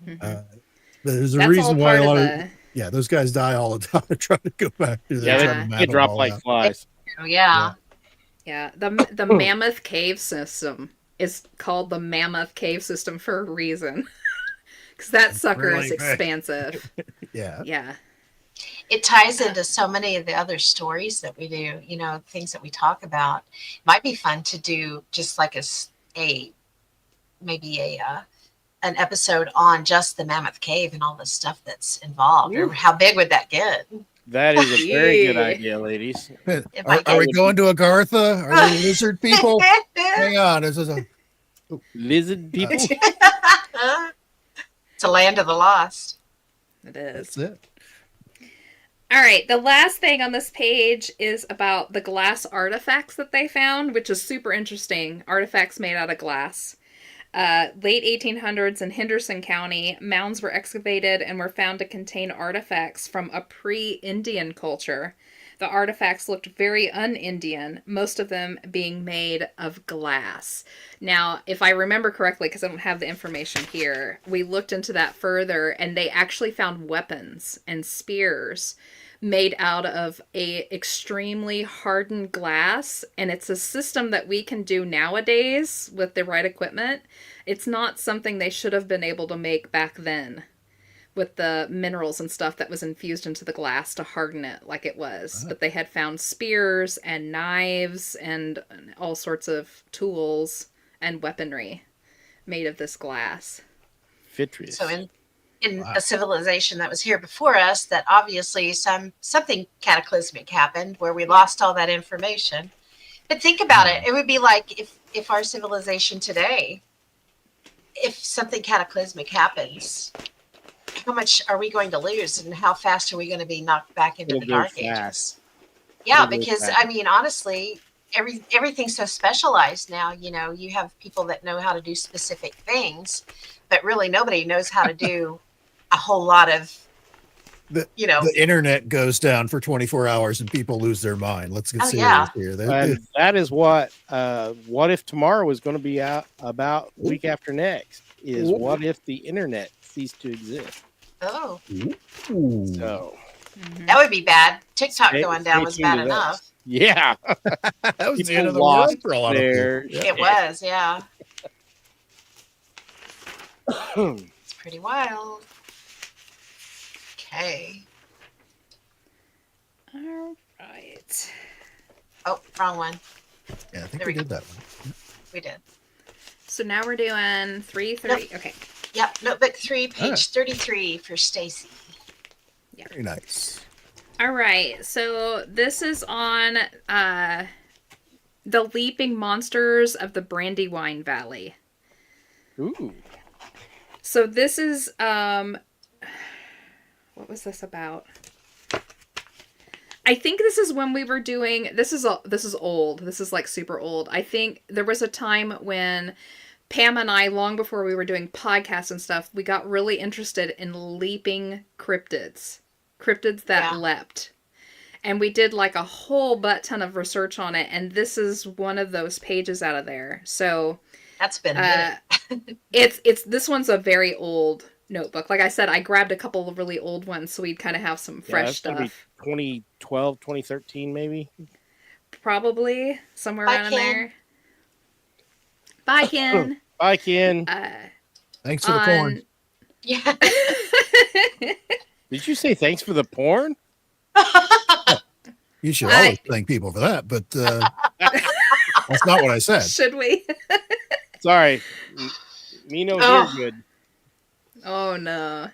Speaker 2: Mhm.
Speaker 3: There's a
Speaker 2: That's all
Speaker 3: reason why
Speaker 2: part
Speaker 3: a
Speaker 2: of
Speaker 3: lot of
Speaker 2: the.
Speaker 3: those guys die all the time trying to go back to
Speaker 4: Yeah,
Speaker 3: trying to
Speaker 2: Yeah.
Speaker 3: map
Speaker 4: they
Speaker 3: it
Speaker 4: drop
Speaker 3: all
Speaker 4: like
Speaker 3: out.
Speaker 4: flies.
Speaker 1: Oh, yeah.
Speaker 2: Yeah, the Mammoth Cave system is called the Mammoth Cave system for a reason. Because that sucker
Speaker 3: Really
Speaker 2: is
Speaker 3: big.
Speaker 2: expansive.
Speaker 3: Yeah.
Speaker 2: Yeah.
Speaker 1: It ties into so many of the other stories that we do, things that we talk about. Might be fun to do just like maybe an episode on just the Mammoth Cave and all the stuff that's involved, or
Speaker 2: Ooh.
Speaker 1: how big would that get?
Speaker 4: That is a very good
Speaker 2: Yeah.
Speaker 4: idea, ladies.
Speaker 1: It
Speaker 3: Are,
Speaker 1: might
Speaker 3: are we
Speaker 4: get-
Speaker 3: going to Agartha? Are there lizard people? Hang on. This is a
Speaker 4: Lizard people.
Speaker 1: It's a land of the lost.
Speaker 2: It is.
Speaker 3: that's it.
Speaker 2: All right, the last thing on this page is about the glass artifacts that they found, which is super interesting. Artifacts made out of glass. Late 1800s in Henderson County, mounds were excavated and were found to contain artifacts from a pre-Indian culture. The artifacts looked very un-Indian, most of them being made of glass. Now, if I remember correctly, because I don't have the information here, we looked into that further, and they actually found weapons and spears made out of a extremely hardened glass, and it's a system that we can do nowadays with the right equipment. It's not something they should have been able to make back then with the minerals and stuff that was infused into the glass to harden it like it was. But they had found spears and knives and all sorts of tools and weaponry made of this glass.
Speaker 4: Vitreous.
Speaker 1: So in a civilization that was here before us, that obviously something cataclysmic happened where we lost all that information. But think about it. It would be like if our civilization today, if something cataclysmic happens, how much are we going to lose, and how fast are we going to be knocked back into
Speaker 4: It'll
Speaker 1: the
Speaker 4: go
Speaker 1: dark
Speaker 4: fast.
Speaker 1: ages? Yeah,
Speaker 4: It'll go
Speaker 1: because
Speaker 4: fast.
Speaker 1: I mean, honestly, everything's so specialized now. You have people that know how to do specific things, but really nobody knows how to do a whole lot of,
Speaker 3: The internet goes down for 24 hours and people lose their mind. Let's get
Speaker 1: Oh,
Speaker 3: serious
Speaker 1: yeah.
Speaker 3: here.
Speaker 4: And that is what If Tomorrow is going to be out about week after next, is what if the internet ceased to exist?
Speaker 1: oh,
Speaker 3: Ooh.
Speaker 4: So,
Speaker 1: that would be bad. TikTok
Speaker 4: Stay-
Speaker 1: going down
Speaker 4: stay
Speaker 1: was
Speaker 4: tuned
Speaker 1: bad
Speaker 4: to that.
Speaker 1: enough.
Speaker 4: yeah.
Speaker 3: that was the
Speaker 4: People
Speaker 3: end of the
Speaker 4: lost
Speaker 3: world for a lot of
Speaker 4: their
Speaker 3: people.
Speaker 1: It was, yeah. It's pretty wild. Okay.
Speaker 2: All right.
Speaker 1: Oh, wrong one.
Speaker 3: Yeah, I think
Speaker 1: There
Speaker 3: we
Speaker 1: we go.
Speaker 3: did that one.
Speaker 1: We did.
Speaker 2: So now we're doing 330. Okay.
Speaker 1: Yep, notebook 3, page
Speaker 3: Alright.
Speaker 1: 33 for Stacy.
Speaker 3: Very nice.
Speaker 2: All right. So this is on the leaping monsters of the Brandywine Valley.
Speaker 4: Ooh.
Speaker 2: So this is what was this about? I think this is when we were doing this is old. This is like super old. I think there was a time when Pam and I, long before we were doing podcasts and stuff, we got really interested in leaping cryptids that
Speaker 1: Yeah.
Speaker 2: leapt. And we did like a whole butt ton of research on it, and this is one of those pages out of there. So
Speaker 1: That's been a minute.
Speaker 2: it's this one's a very old notebook. Like I said, I grabbed a couple of really old ones so we'd kind of have some fresh
Speaker 4: that's gonna be
Speaker 2: stuff.
Speaker 4: 2012, 2013, maybe.
Speaker 2: Probably somewhere
Speaker 1: Bye,
Speaker 2: around in
Speaker 1: Ken.
Speaker 2: there. Bye, Ken.
Speaker 4: Bye, Ken.
Speaker 3: Thanks for the corn.
Speaker 1: Yeah.
Speaker 4: Did you say thanks for the porn?
Speaker 3: You should
Speaker 2: I-
Speaker 3: always thank people for that, but That's not what I said.
Speaker 2: Should we?
Speaker 4: Sorry. Nino's
Speaker 1: Oh.
Speaker 4: here good.
Speaker 2: Oh no.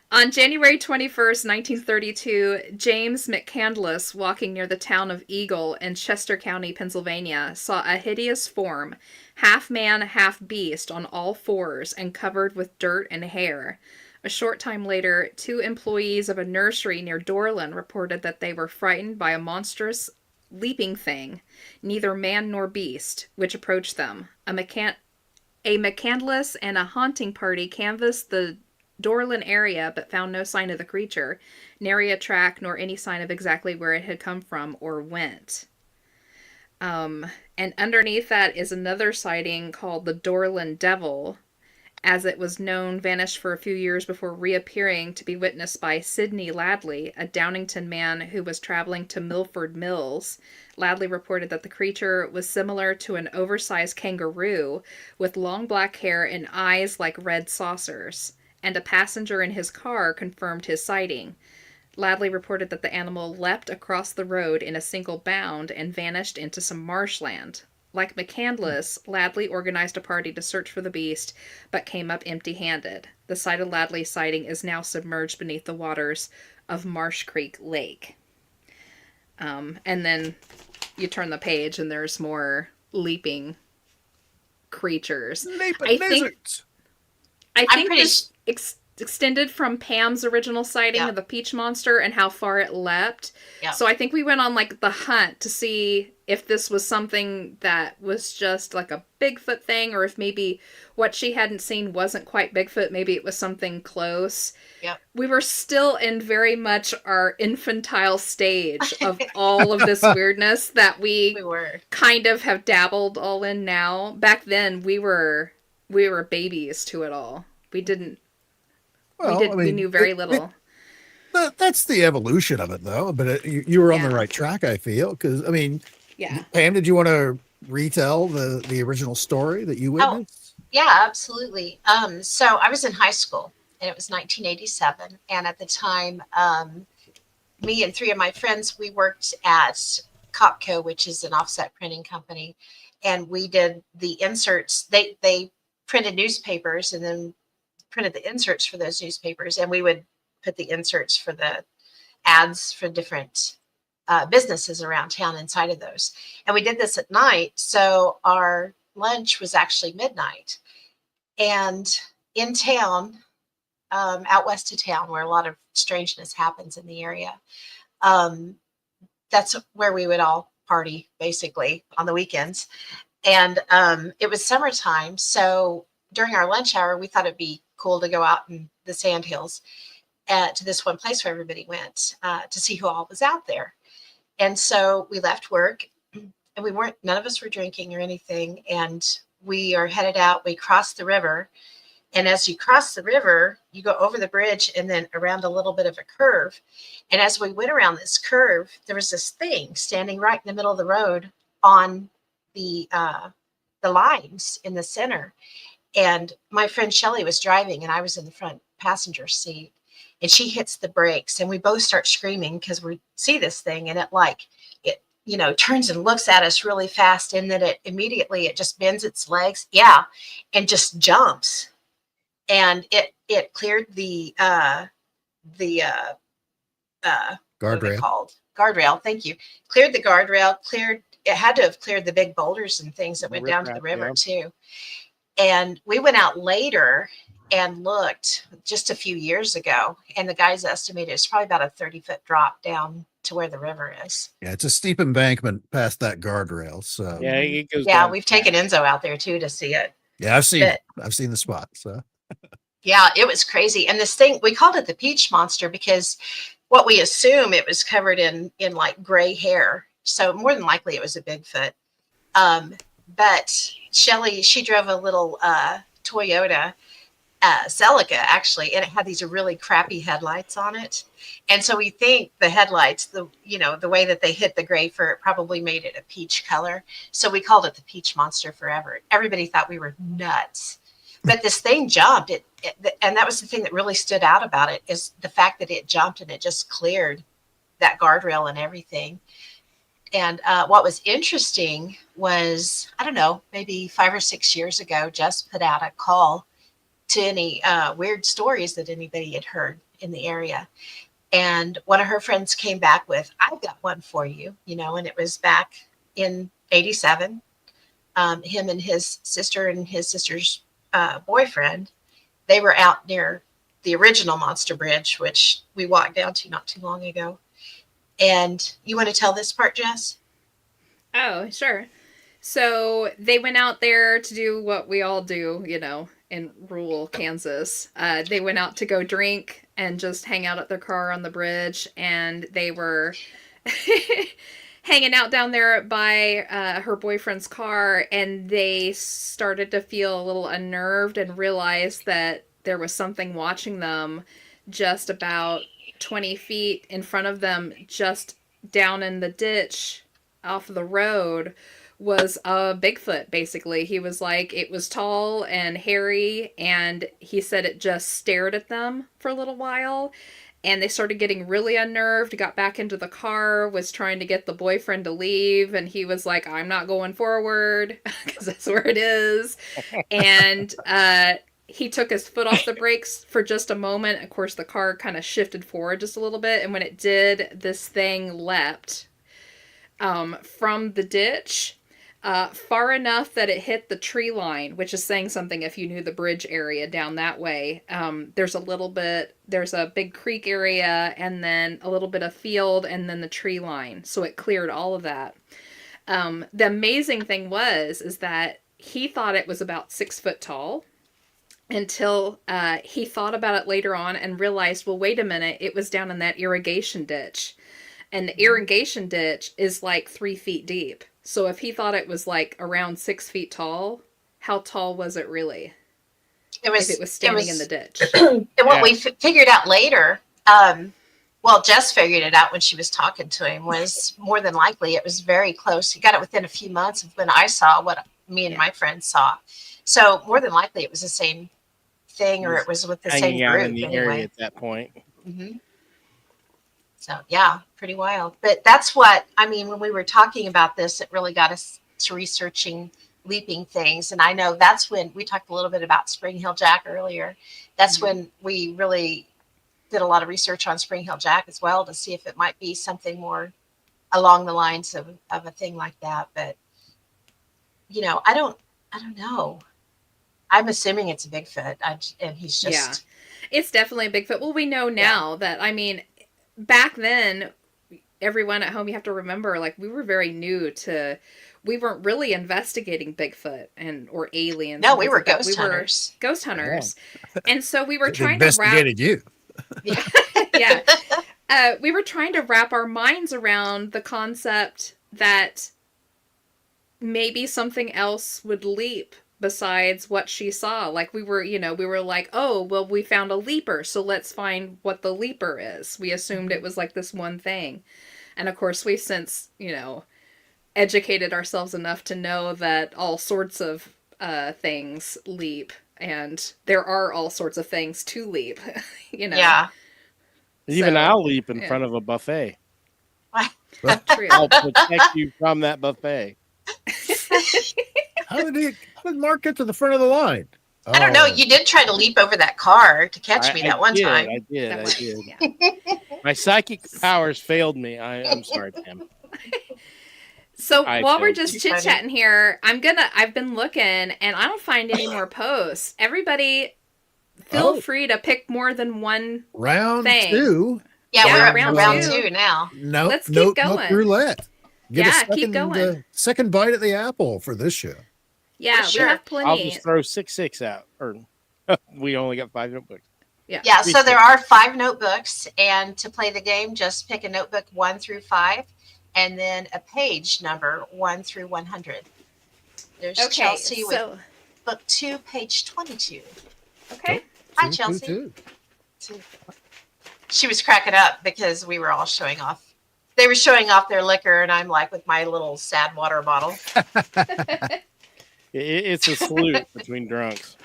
Speaker 2: On January 21st, 1932, James McCandless, walking near the town of Eagle in Chester County, Pennsylvania, saw a hideous form, half man, half beast, on all fours and covered with dirt and hair. A short time later, 2 employees of a nursery near Dorland reported that they were frightened by a monstrous leaping thing, neither man nor beast, which approached them. A McCandless and a haunting party canvassed the Dorland area but found no sign of the creature, nary a track nor any sign of exactly where it had come from or went. And underneath that is another sighting called the Dorland Devil, as it was known, vanished for a few years before reappearing to be witnessed by Sidney Ladley, a Downingtown man who was traveling to Milford Mills. Ladley reported that the creature was similar to an oversized kangaroo with long black hair and eyes like red saucers, and a passenger in his car confirmed his sighting. Ladley reported that the animal leapt across the road in a single bound and vanished into some marshland. Like McCandless, Ladley organized a party to search for the beast, but came up empty-handed. The site of Ladley's sighting is now submerged beneath the waters of Marsh Creek Lake. And then you turn the page and there's more leaping creatures.
Speaker 3: Leaping lizards.
Speaker 2: I
Speaker 1: I'm
Speaker 2: think
Speaker 1: pretty
Speaker 2: this extended from Pam's original sighting
Speaker 1: Yeah.
Speaker 2: of the peach monster and how far it leapt.
Speaker 1: Yeah.
Speaker 2: So I think we went on like the hunt to see if this was something that was just like a Bigfoot thing, or if maybe what she hadn't seen wasn't quite Bigfoot. Maybe it was something close.
Speaker 1: Yep.
Speaker 2: We were still in very much our infantile stage of all of this weirdness that
Speaker 1: We were.
Speaker 2: kind of have dabbled all in now. Back then we were babies to it all. We didn't
Speaker 3: Well,
Speaker 2: we knew very little.
Speaker 3: That's the evolution of it, though. But you were on the
Speaker 2: Yeah.
Speaker 3: right track, I feel. Because, I mean,
Speaker 2: Yeah.
Speaker 3: Pam, did you want to retell the original story that you
Speaker 1: Oh.
Speaker 3: witnessed?
Speaker 1: Yeah, absolutely. So I was in high school and it was 1987. And at the time, me and 3 of my friends, we worked at Copco, which is an offset printing company. And we did the inserts. They printed newspapers and then printed the inserts for those newspapers. And we would put the inserts for the ads for different businesses around town inside of those. And we did this at night. So our lunch was actually midnight. And in town, out west of town, where a lot of strangeness happens in the area, that's where we would all party basically on the weekends. And it was summertime. So during our lunch hour, we thought it'd be cool to go out in the sandhills to this one place where everybody went to see who all was out there. And so we left work and none of us were drinking or anything. And we are headed out. We crossed the river. And as you cross the river, you go over the bridge and then around a little bit of a curve. And as we went around this curve, there was this thing standing right in the middle of the road on the lines in the center. And my friend Shelly was driving and I was in the front passenger seat. And she hits the brakes and we both start screaming because we see this thing and it turns and looks at us really fast. And then it immediately just bends its legs. Yeah. And just jumps. And it cleared the
Speaker 3: Guardrail.
Speaker 1: what are they called? Guardrail. Thank you. Cleared the guardrail, it had to have cleared the big boulders and things that went down to the river too. And we went out later and looked just a few years ago, and the guys estimated it's probably about a 30-foot drop down to where the river is.
Speaker 3: Yeah, it's a steep embankment past that guardrail. So
Speaker 4: Yeah, it goes
Speaker 1: Yeah,
Speaker 4: down
Speaker 1: we've
Speaker 4: fast.
Speaker 1: taken Enzo out there too to see it.
Speaker 3: yeah, I've seen
Speaker 1: But-
Speaker 3: it. I've seen the spot. So
Speaker 1: Yeah, it was crazy. And this thing, we called it the peach monster because what we assume it was covered in like gray hair. So more than likely it was a Bigfoot. But Shelly, she drove a little Toyota Celica actually, and it had these really crappy headlights on it. And so we think the headlights, the way that they hit the gray fur, it probably made it a peach color. So we called it the peach monster forever. Everybody thought we were nuts. But this thing jumped, and that was the thing that really stood out about it, is the fact that it jumped and it just cleared that guardrail and everything. And what was interesting was, I don't know, maybe 5 or 6 years ago, Jess put out a call to any weird stories that anybody had heard in the area. And one of her friends came back with, I've got one for you, and it was back in 87. Him and his sister and his sister's boyfriend, they were out near the original Monster Bridge, which we walked down to not too long ago. And you want to tell this part, Jess?
Speaker 2: Oh, sure. So they went out there to do what we all do, in rural Kansas. They went out to go drink and just hang out at their car on the bridge, and they were hanging out down there by her boyfriend's car, and they started to feel a little unnerved and realized that there was something watching them just about 20 feet in front of them, just down in the ditch off the road, was a Bigfoot, basically. He was like, it was tall and hairy, and he said it just stared at them for a little while, and they started getting really unnerved, got back into the car, was trying to get the boyfriend to leave, and he was like, I'm not going forward, because that's where it is. And he took his foot off the brakes for just a moment. Of course, the car kind of shifted forward just a little bit, and when it did, this thing leapt from the ditch far enough that it hit the tree line, which is saying something if you knew the bridge area down that way. There's a big creek area, and then a little bit of field, and then the tree line. So it cleared all of that. The amazing thing is that he thought it was about 6 foot tall until he thought about it later on and realized, well, wait a minute, it was down in that irrigation ditch. And the irrigation ditch is like 3 feet deep. So if he thought it was like around 6 feet tall, how tall was it really? If it was standing in the ditch.
Speaker 1: And what we figured out later, well, Jess figured it out when she was talking to him, was more than likely it was very close. He got it within a few months of when I saw what me and my friends saw. So more than likely it was the same thing, or it was with the same group.
Speaker 4: In the area at that point.
Speaker 1: Mm-hmm. So, yeah, pretty wild. But that's what, when we were talking about this, it really got us to researching leaping things. And I know that's when we talked a little bit about Spring Hill Jack earlier. That's when we really did a lot of research on Spring Hill Jack as well, to see if it might be something more along the lines of a thing like that. But, I don't know. I'm assuming it's a Bigfoot, and he's just...
Speaker 2: Yeah, it's definitely a Bigfoot. Well, we know now that, back then, everyone at home, you have to remember, like, we were very new to, we weren't really investigating Bigfoot or aliens.
Speaker 1: No, we were ghost hunters.
Speaker 2: We were ghost hunters. Yeah. And so we were
Speaker 3: They
Speaker 2: trying to
Speaker 3: investigated you.
Speaker 2: Yeah. We were trying to wrap our minds around the concept that maybe something else would leap besides what she saw. Like we were like, oh, well, we found a leaper, so let's find what the leaper is. We assumed it was like this one thing. And of course, we've since, educated ourselves enough to know that all sorts of things leap, and there are all sorts of things to leap,
Speaker 1: Yeah.
Speaker 4: Even I'll leap in front of a buffet.
Speaker 2: True.
Speaker 4: I'll protect you from that buffet.
Speaker 3: How did Mark get to the front of the line?
Speaker 1: I don't know. You did try to leap over that car to catch me that one time.
Speaker 4: I did. Yeah. My psychic powers failed me. I'm sorry, Tim.
Speaker 2: So while we're just chit-chatting here, I've been looking, and I don't find any more posts. Everybody, feel free to pick more than one
Speaker 3: round
Speaker 2: thing.
Speaker 3: 2.
Speaker 1: Yeah, we're at round 2 now.
Speaker 2: Let's keep going.
Speaker 3: Roulette.
Speaker 2: Keep going.
Speaker 3: Second bite at the apple for this show.
Speaker 2: Yeah,
Speaker 1: sure.
Speaker 2: We have plenty.
Speaker 4: I'll just throw 6 out. Or we only got 5 notebooks.
Speaker 1: Yeah, so there are 5 notebooks, and to play the game, just pick a notebook 1 through 5, and then a page number 1 through 100. There's Chelsea with book 2, page 22.
Speaker 2: Okay.
Speaker 1: Hi, Chelsea. She was cracking up because we were all showing off. They were showing off their liquor, and I'm like with my little sad water bottle.
Speaker 4: It's a salute between drunks.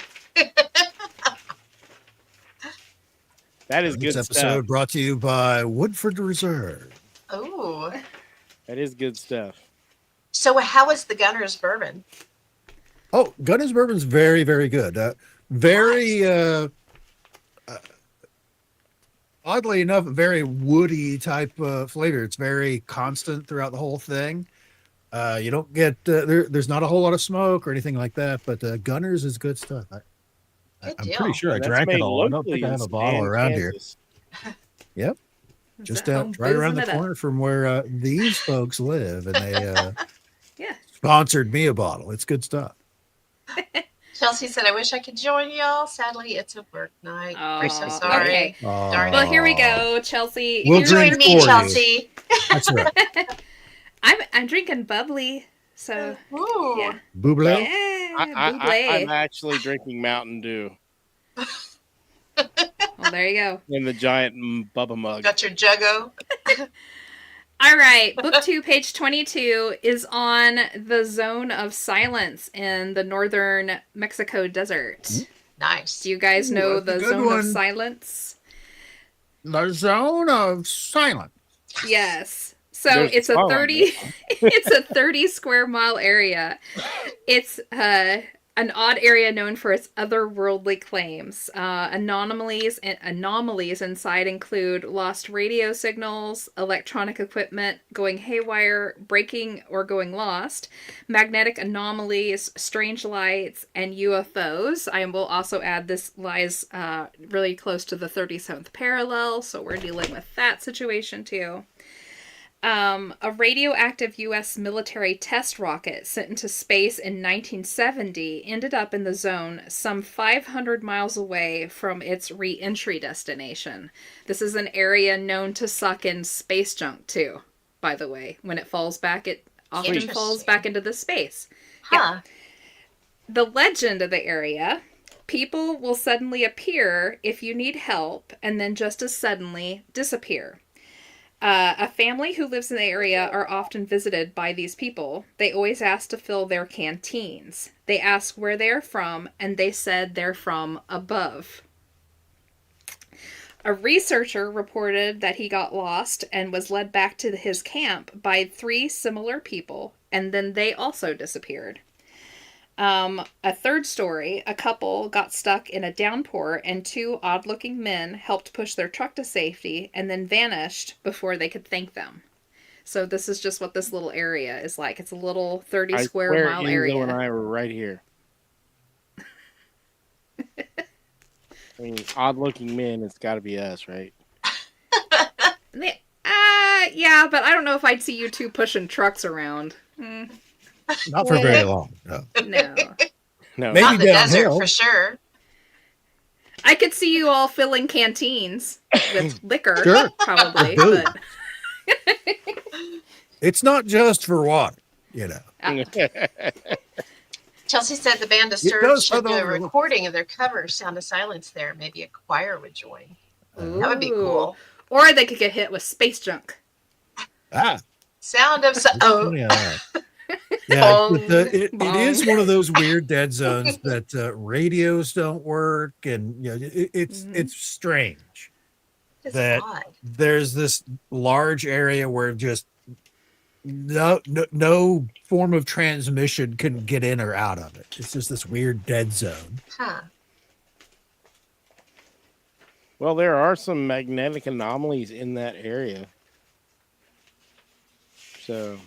Speaker 4: That is good
Speaker 3: This episode
Speaker 4: stuff.
Speaker 3: brought to you by Woodford Reserve.
Speaker 1: Ooh.
Speaker 4: That is good stuff.
Speaker 1: So how is the Gunner's bourbon?
Speaker 3: Oh, Gunner's bourbon's very, very good. Very oddly enough, very woody type flavor. It's very constant throughout the whole thing. You don't get there's not a whole lot of smoke or anything like that, but Gunners is good stuff.
Speaker 1: Good
Speaker 3: I'm
Speaker 1: deal.
Speaker 3: pretty sure I
Speaker 4: And that's
Speaker 3: drank it
Speaker 4: made
Speaker 3: all. I don't think
Speaker 4: locally
Speaker 3: I
Speaker 4: in
Speaker 3: have a bottle
Speaker 4: Sedan,
Speaker 3: around
Speaker 4: Kansas.
Speaker 3: here.
Speaker 2: Is
Speaker 3: Just
Speaker 2: that home
Speaker 3: right around
Speaker 2: boozing
Speaker 3: the
Speaker 2: it up?
Speaker 3: corner from where these folks live, and they
Speaker 2: Yeah.
Speaker 3: sponsored me a bottle. It's good stuff.
Speaker 1: Chelsea said, I wish I could join y'all. Sadly, it's a work night. We're so
Speaker 2: Aw,
Speaker 1: sorry.
Speaker 2: okay.
Speaker 1: Darn
Speaker 2: Well,
Speaker 1: it.
Speaker 2: here we go, Chelsea.
Speaker 3: We'll
Speaker 2: Here's
Speaker 3: drink
Speaker 2: your-
Speaker 1: Join me,
Speaker 3: for you.
Speaker 1: Chelsea.
Speaker 3: That's right.
Speaker 2: I'm drinking bubbly, so
Speaker 1: Ooh.
Speaker 2: yeah.
Speaker 3: Buble.
Speaker 2: Yeah,
Speaker 4: I'm
Speaker 2: buble.
Speaker 4: actually drinking Mountain Dew
Speaker 2: Well, there you go.
Speaker 4: in the giant Bubba mug.
Speaker 1: Got your juggo.
Speaker 2: All right, book 2, page 22 is on the zone of silence in the northern Mexico desert.
Speaker 1: Nice.
Speaker 2: Do you guys
Speaker 3: Ooh,
Speaker 2: know
Speaker 3: that's a
Speaker 2: the
Speaker 3: good
Speaker 2: zone
Speaker 3: one.
Speaker 2: of silence?
Speaker 3: The zone of silence.
Speaker 2: Yes. So
Speaker 4: There's
Speaker 2: it's
Speaker 4: a
Speaker 2: a
Speaker 4: song on
Speaker 2: 30 it's a 30 square mile area. It's an odd area known for its otherworldly claims. Anomalies inside include lost radio signals, electronic equipment going haywire, breaking or going lost, magnetic anomalies, strange lights, and UFOs. I will also add this lies really close to the 37th parallel, so we're dealing with that situation too. A radioactive U.S. military test rocket sent into space in 1970 ended up in the zone some 500 miles away from its re-entry destination. This is an area known to suck in space junk, too, by the way. When it falls back, it often
Speaker 1: Interesting.
Speaker 2: falls back into the space.
Speaker 1: Huh.
Speaker 2: The legend of the area: people will suddenly appear if you need help, and then just as suddenly disappear. A family who lives in the area are often visited by these people. They always ask to fill their canteens. They ask where they are from, and they said they're from above. A researcher reported that he got lost and was led back to his camp by 3 similar people, and then they also disappeared. A third story, a couple got stuck in a downpour and 2 odd-looking men helped push their truck to safety and then vanished before they could thank them. So this is just what this little area is like. It's a little 30
Speaker 4: I
Speaker 2: square
Speaker 4: swear
Speaker 2: mile
Speaker 4: Enzo
Speaker 2: area.
Speaker 4: and I were right here. I mean, odd-looking men. It's got to be us, right?
Speaker 2: Yeah, but I don't know if I'd see you 2 pushing trucks around.
Speaker 3: Not for very long. No.
Speaker 2: No.
Speaker 4: No,
Speaker 3: Maybe
Speaker 1: Not in the desert
Speaker 3: downhill.
Speaker 1: for sure.
Speaker 2: I could see you all filling canteens with liquor,
Speaker 3: Sure.
Speaker 2: probably.
Speaker 3: Booze.
Speaker 2: But
Speaker 3: It's not just for water, you know.
Speaker 1: Chelsea said the band
Speaker 3: does
Speaker 1: Disturbed should
Speaker 3: have
Speaker 1: do a
Speaker 3: overlook.
Speaker 1: recording of their cover, Sound of Silence, there. Maybe a choir would join. That would be
Speaker 2: Ooh.
Speaker 1: cool.
Speaker 2: Or they could get hit with space junk.
Speaker 1: Sound of
Speaker 3: Oh, yeah. Yeah,
Speaker 1: Bong.
Speaker 3: it is one of those weird dead zones that radios don't work, and you know it's strange.
Speaker 1: It's
Speaker 3: that-
Speaker 1: odd.
Speaker 3: There's this large area where just no form of transmission can get in or out of it. It's just this weird dead zone.
Speaker 1: Huh.
Speaker 4: well, there are some magnetic anomalies in that area. So,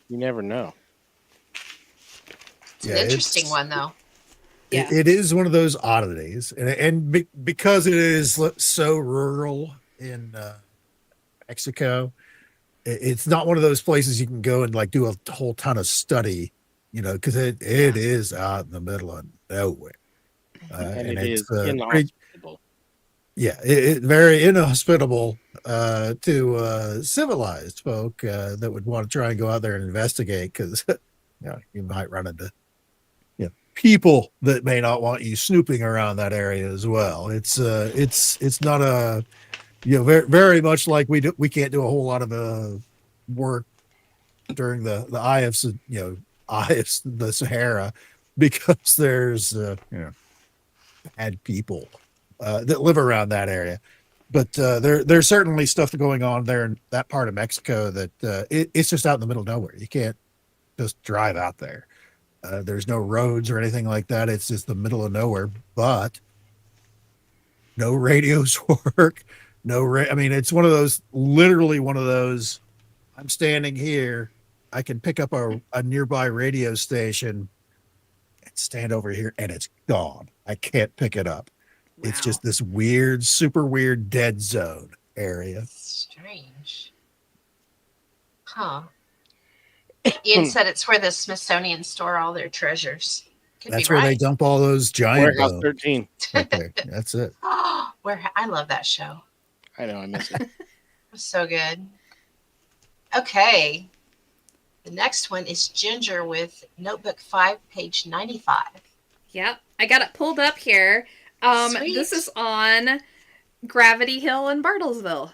Speaker 4: you never know.
Speaker 1: It's an interesting one, though.
Speaker 2: Yeah.
Speaker 3: It is one of those oddities, and because it is so rural in Mexico, it's not one of those places you can go and like do a whole ton of study, you know, because it is out in the middle of nowhere,
Speaker 4: And it
Speaker 3: it's
Speaker 4: is
Speaker 3: pretty,
Speaker 4: inhospitable.
Speaker 3: yeah, it very inhospitable to civilized folk that would want to try and go out there and investigate, because you know you might run into people that may not want you snooping around that area as well. It's not a very, very much like we can't do a whole lot of work during the eye of the Sahara, because there's bad people that live around that area. But there's certainly stuff going on there in that part of Mexico that it's just out in the middle of nowhere. You can't just drive out there. There's no roads or anything like that. It's just the middle of nowhere. But no radios work. I mean, it's one of those. Literally one of those. I'm standing here. I can pick up a nearby radio station and stand over here, and it's gone. I can't pick it up. It's
Speaker 2: Wow.
Speaker 3: just this weird, super weird dead zone area.
Speaker 1: Strange. Huh. Ian said it's where the Smithsonian store all their treasures. Could
Speaker 3: That's
Speaker 1: be
Speaker 3: where they
Speaker 1: right.
Speaker 3: dump all those giant
Speaker 4: Warehouse
Speaker 3: bones.
Speaker 4: 13.
Speaker 3: Right there. That's it.
Speaker 1: I love that show.
Speaker 4: I know, I miss it.
Speaker 1: It was so good. Okay. The next one is Ginger with Notebook 5, page 95.
Speaker 2: Yep, I got it pulled up here.
Speaker 1: Sweet.
Speaker 2: This is on Gravity Hill in Bartlesville.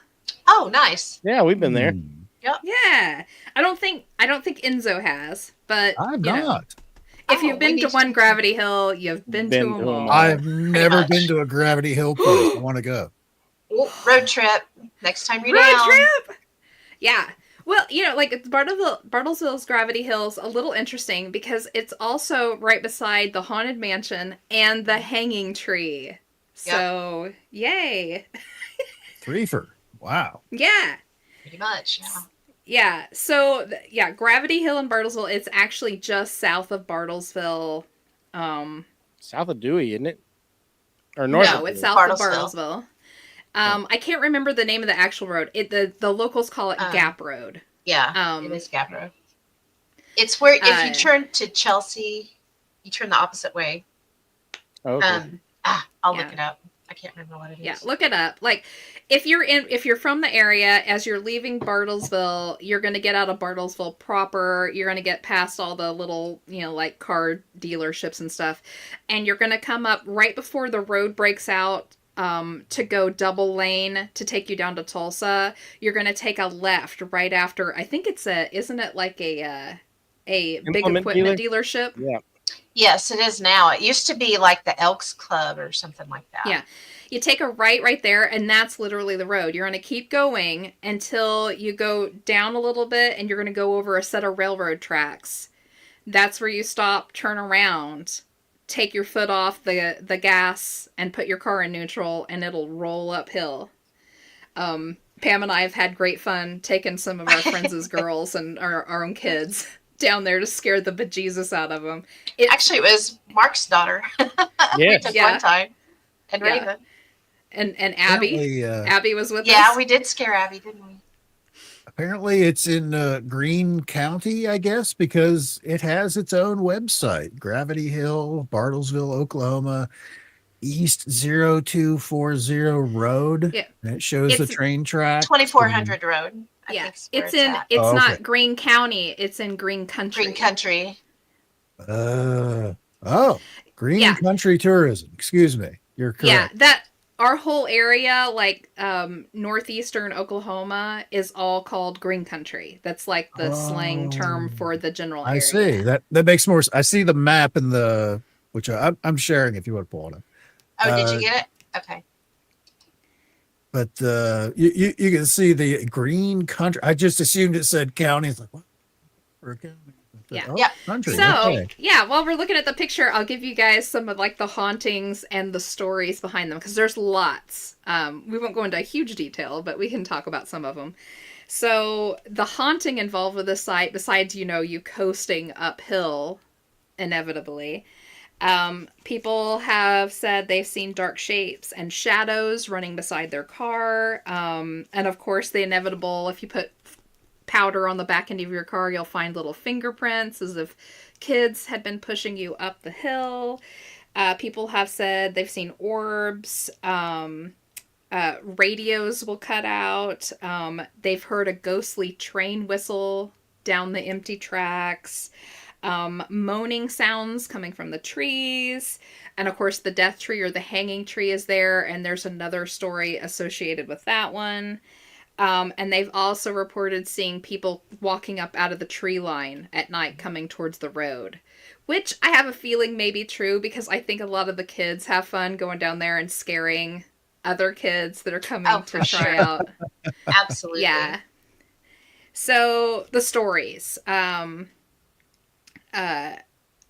Speaker 1: Oh, nice.
Speaker 4: Yeah, we've been there.
Speaker 2: Yeah, I don't think Enzo has, but
Speaker 3: I've
Speaker 2: you know,
Speaker 3: not.
Speaker 2: if
Speaker 1: Oh,
Speaker 2: you've been
Speaker 1: we
Speaker 2: to
Speaker 1: need
Speaker 2: one
Speaker 1: to-
Speaker 2: Gravity Hill, you've been to them all.
Speaker 3: I've never
Speaker 1: much.
Speaker 3: been to a Gravity Hill place. I want to go.
Speaker 1: Road trip. Next time you're
Speaker 2: Road
Speaker 1: down.
Speaker 2: trip. Yeah. Well, like Bartlesville's Gravity Hill's a little interesting because it's also right beside the Haunted Mansion and the Hanging Tree. So, yay.
Speaker 3: Threefer. Wow.
Speaker 2: Yeah.
Speaker 1: Pretty much, yeah.
Speaker 2: Yeah. So, Gravity Hill in Bartlesville, it's actually just south of Bartlesville.
Speaker 4: South of Dewey, isn't it? Or north
Speaker 2: No,
Speaker 4: of
Speaker 2: it's
Speaker 4: Dewey?
Speaker 2: south of
Speaker 1: Bartlesville.
Speaker 2: Bartlesville. I can't remember the name of the actual road. The locals call it Gap Road.
Speaker 1: Yeah, it is Gap Road. It's where if you turn to Chelsea, you turn the opposite way.
Speaker 4: Oh, okay.
Speaker 1: I'll look it up. I can't remember what it is.
Speaker 2: Yeah, look it up. Like, if you're from the area, as you're leaving Bartlesville, you're going to get out of Bartlesville proper. You're going to get past all the little, like car dealerships and stuff, and you're going to come up right before the road breaks out. To go double lane to take you down to Tulsa, you're going to take a left right after. I think isn't it like a big equipment dealership?
Speaker 4: Yeah.
Speaker 1: Yes, it is now. It used to be like the Elks Club or something like that.
Speaker 2: Yeah. You take a right there, and that's literally the road. You're going to keep going until you go down a little bit, and you're going to go over a set of railroad tracks. That's where you stop, turn around, take your foot off the gas, and put your car in neutral, and it'll roll uphill. Pam and I have had great fun taking some of our friends' girls and our own kids down there to scare the bejesus out of them.
Speaker 1: Actually, it was Mark's daughter. We took one time. And Raven.
Speaker 2: And Abby. Abby was with us.
Speaker 1: Yeah, we did scare Abby, didn't we?
Speaker 3: Apparently it's in Greene County, I guess, because it has its own website. Gravity Hill, Bartlesville, Oklahoma, East 0240 Road.
Speaker 2: Yeah.
Speaker 3: And it shows the train track.
Speaker 1: 2400 Road.
Speaker 2: It's not Greene County, it's in Greene Country.
Speaker 1: Greene Country.
Speaker 3: Greene Country Tourism. Excuse me. You're correct.
Speaker 2: Yeah, our whole area, like northeastern Oklahoma, is all called Green Country. That's like the slang term for the general area.
Speaker 3: I see. That makes more sense. I see the map in which I'm sharing if you want to pull it up.
Speaker 1: Oh, did you get it? Okay.
Speaker 3: But you can see the Green Country. I just assumed it said county. It's like, what? For a county? Country.
Speaker 2: So, while we're looking at the picture, I'll give you guys some of like the hauntings and the stories behind them, because there's lots. We won't go into huge detail, but we can talk about some of them. So the haunting involved with this site, besides, you coasting uphill, inevitably, people have said they've seen dark shapes and shadows running beside their car. And of course, the inevitable, if you put powder on the back end of your car, you'll find little fingerprints as if kids had been pushing you up the hill. People have said they've seen orbs. Radios will cut out. They've heard a ghostly train whistle down the empty tracks. Moaning sounds coming from the trees. And of course, the death tree or the hanging tree is there. And there's another story associated with that one. And they've also reported seeing people walking up out of the tree line at night coming towards the road, which I have a feeling may be true, because I think a lot of the kids have fun going down there and scaring other kids that are coming
Speaker 1: Oh,
Speaker 2: to
Speaker 1: for
Speaker 2: try
Speaker 1: sure.
Speaker 2: out.
Speaker 1: Absolutely.
Speaker 2: Yeah. So the stories.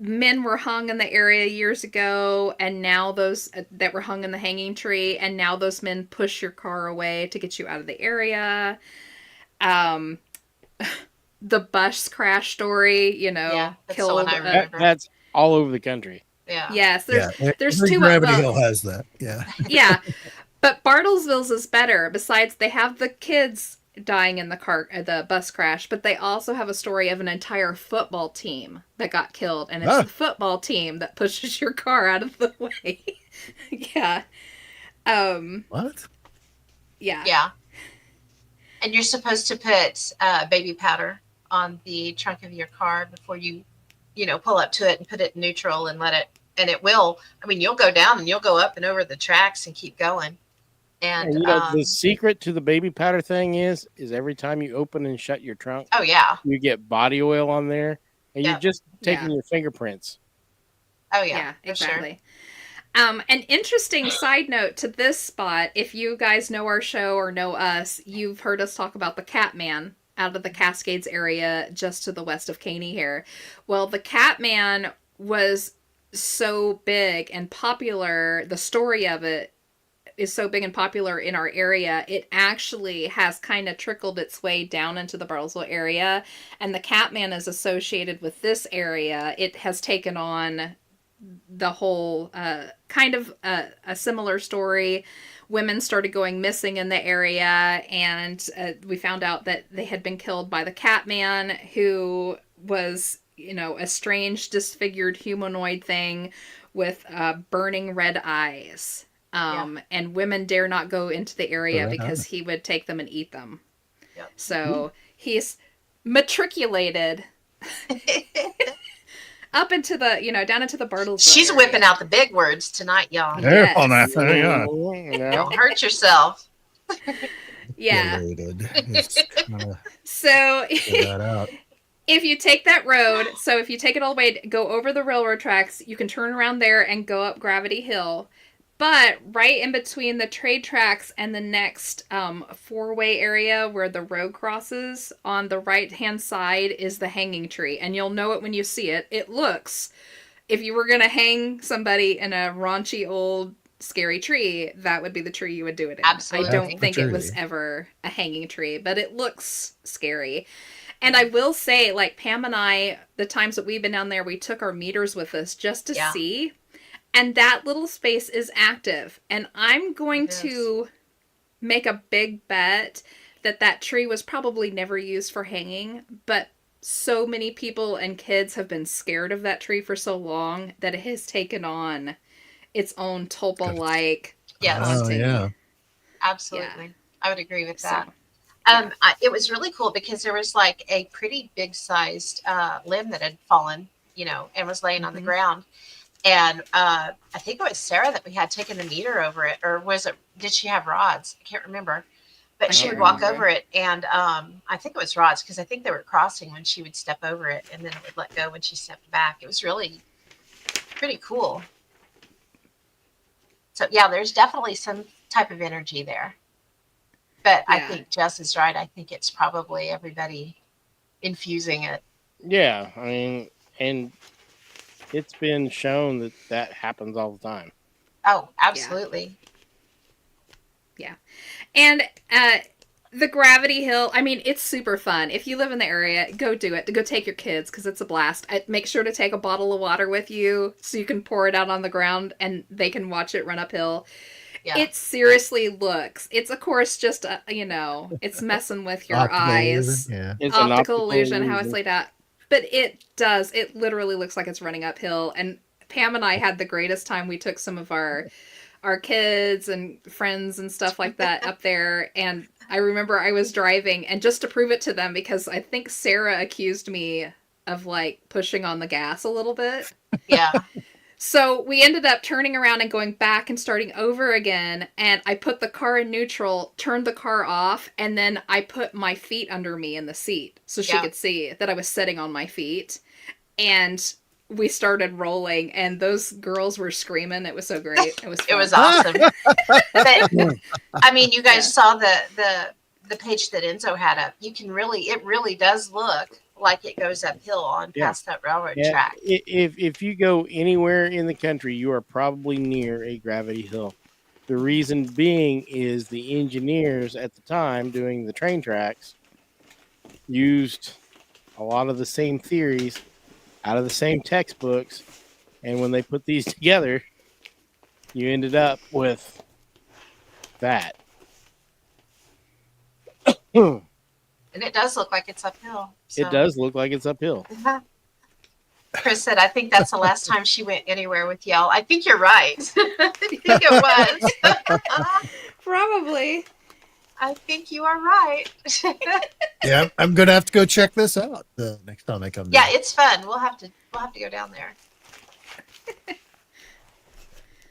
Speaker 2: Men were hung in the area years ago, and now those that were hung in the hanging tree, and now those men push your car away to get you out of the area. Um, the bus crash story,
Speaker 1: Yeah, that's the one
Speaker 2: killed.
Speaker 1: I remember.
Speaker 4: That's all over the country.
Speaker 1: Yeah.
Speaker 2: Yes,
Speaker 3: Yeah,
Speaker 2: there's
Speaker 3: every
Speaker 2: two.
Speaker 3: Gravity
Speaker 2: Well,
Speaker 3: Hill has that. Yeah.
Speaker 2: yeah, but Bartlesville's is better. Besides, they have the kids dying in the bus crash, but they also have a story of an entire football team that got killed, and it's
Speaker 3: Ah,
Speaker 2: the football team that pushes your car out of the way. Yeah.
Speaker 3: what?
Speaker 2: Yeah.
Speaker 1: Yeah. And you're supposed to put baby powder on the trunk of your car before you pull up to it and put it in neutral and let it, and it will. I mean, you'll go down and you'll go up and over the tracks and keep going. And
Speaker 4: And the secret to the baby powder thing is every time you open and shut your trunk,
Speaker 1: oh yeah,
Speaker 4: you get body oil on there, and you're
Speaker 1: Yep.
Speaker 4: just taking
Speaker 2: Yeah.
Speaker 4: your fingerprints.
Speaker 1: oh yeah,
Speaker 2: Yeah,
Speaker 1: for sure.
Speaker 2: exactly. An interesting side note to this spot, if you guys know our show or know us, you've heard us talk about the Catman out of the Cascades area just to the west of Caney here. Well, the Catman was so big and popular, the story of it is so big and popular in our area, it actually has kind of trickled its way down into the Bartlesville area, and the Catman is associated with this area. It has taken on the whole kind of a similar story. Women started going missing in the area, and we found out that they had been killed by the Catman, who was, a strange, disfigured humanoid thing with burning red eyes. And women dare not go into the area because he would take them and eat them.
Speaker 1: Yep.
Speaker 2: So he's matriculated up into the, down into the Bartlesville
Speaker 1: She's
Speaker 2: area.
Speaker 1: whipping out the big words tonight, y'all.
Speaker 2: Yes.
Speaker 3: On that thing, yeah.
Speaker 1: Don't hurt yourself.
Speaker 2: Yeah.
Speaker 3: Just trying to
Speaker 2: So
Speaker 3: figure that out.
Speaker 2: if you take that road, so if you take it all the way, go over the railroad tracks, you can turn around there and go up Gravity Hill. But right in between the trade tracks and the next four-way area where the road crosses, on the right-hand side is the hanging tree. And you'll know it when you see it. It looks, if you were going to hang somebody in a raunchy old scary tree, that would be the tree you would do it in.
Speaker 1: Absolutely.
Speaker 2: I don't think it was
Speaker 3: Tree.
Speaker 2: ever a hanging tree, but it looks scary. And I will say, like Pam and I, the times that we've been down there, we took our meters with us just to
Speaker 1: Yeah.
Speaker 2: see. And that little space is active. And I'm going
Speaker 1: It is.
Speaker 2: to make a big bet that tree was probably never used for hanging. But so many people and kids have been scared of that tree for so long that it has taken on its own tulpa-like
Speaker 1: Yes.
Speaker 3: Oh,
Speaker 2: haunting.
Speaker 3: yeah.
Speaker 1: Absolutely. I would agree with that.
Speaker 2: So,
Speaker 1: It was really cool because there was like a pretty big sized limb that had fallen, and was laying on the
Speaker 2: Mhm.
Speaker 1: ground. And I think it was Sarah that we had taken the meter over it, or did she have rods? I can't remember. But
Speaker 2: I
Speaker 1: she
Speaker 2: can't
Speaker 1: would walk
Speaker 2: remember.
Speaker 1: over it, and I think it was rods because I think they were crossing when she would step over it, and then it would let go when she stepped back. It was really pretty cool. So yeah, there's definitely some type of energy there. But I
Speaker 2: Yeah.
Speaker 1: think Jess is right. I think it's probably everybody infusing it.
Speaker 4: Yeah, I mean, and it's been shown that happens all the time.
Speaker 1: Oh, absolutely.
Speaker 2: And the Gravity Hill, I mean, it's super fun. If you live in the area, go do it. Go take your kids because it's a blast. Make sure to take a bottle of water with you so you can pour it out on the ground and they can watch it run uphill.
Speaker 1: Yeah.
Speaker 2: It seriously looks. It's, of course, just, it's messing with your
Speaker 3: Optical
Speaker 2: eyes.
Speaker 3: illusion, yeah.
Speaker 4: It's an
Speaker 2: Optical illusion, how it's laid out. But it does. It literally looks like it's running uphill. And Pam and I had the greatest time. We took some of our kids and friends and stuff like that up there, and I remember I was driving, and just to prove it to them, because I think Sarah accused me of like pushing on the gas a little bit.
Speaker 1: Yeah.
Speaker 2: So we ended up turning around and going back and starting over again, and I put the car in neutral, turned the car off, and then I put my feet under me in the seat so she
Speaker 1: Yeah.
Speaker 2: could see that I was sitting on my feet. And we started rolling, and those girls were screaming. It was so great. It was
Speaker 1: It
Speaker 2: fun.
Speaker 1: was awesome. But, I mean, you guys saw the page that Enzo had up. You can it really does look like it goes uphill on
Speaker 4: Yeah.
Speaker 1: past that railroad
Speaker 4: Yeah,
Speaker 1: track.
Speaker 4: if you go anywhere in the country, you are probably near a gravity hill. The reason being is the engineers at the time doing the train tracks used a lot of the same theories out of the same textbooks, and when they put these together, you ended up with that.
Speaker 1: And it does look like it's uphill. So.
Speaker 4: It does look like it's uphill.
Speaker 1: Chris said, I think that's the last time she went anywhere with y'all. I think you're right. I think it was.
Speaker 2: Probably.
Speaker 1: I think you are right.
Speaker 3: Yeah, I'm gonna have to go check this out the next time I come.
Speaker 1: Yeah,
Speaker 3: down.
Speaker 1: it's fun. We'll have to go down there. And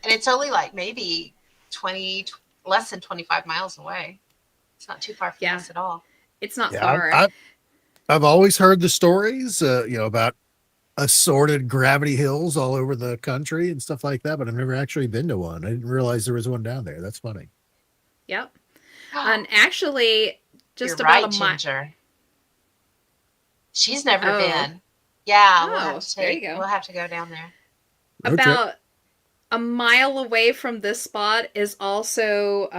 Speaker 1: it's only like maybe less than 25 miles away. It's not too far from us at all.
Speaker 2: It's not
Speaker 3: Yeah,
Speaker 2: far.
Speaker 3: I've always heard the stories, about assorted gravity hills all over the country and stuff like that, but I've never actually been to one. I didn't realize there was one down there. That's funny.
Speaker 2: Yep. And actually, just
Speaker 1: You're
Speaker 2: about
Speaker 1: right,
Speaker 2: a mile.
Speaker 1: Ginger. She's never
Speaker 2: Oh.
Speaker 1: been. Yeah,
Speaker 2: Oh, there you go.
Speaker 1: We'll have to go down there.
Speaker 3: Road trip.
Speaker 2: About a mile away from this spot is also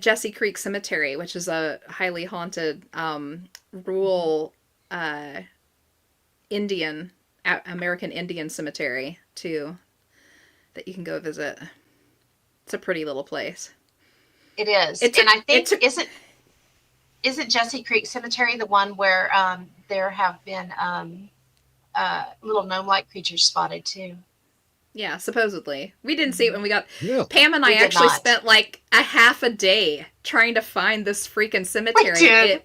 Speaker 2: Jesse Creek Cemetery, which is a highly haunted rural American Indian cemetery too, that you can go visit. It's a pretty little place.
Speaker 1: It is. And I think isn't Jesse Creek Cemetery the one where there have been little gnome-like creatures spotted too?
Speaker 2: Yeah, supposedly. We didn't see it when we got...
Speaker 3: Yeah.
Speaker 2: Pam and I
Speaker 1: We did
Speaker 2: actually
Speaker 1: not.
Speaker 2: spent like a half a day trying to find this freaking cemetery.
Speaker 1: We did.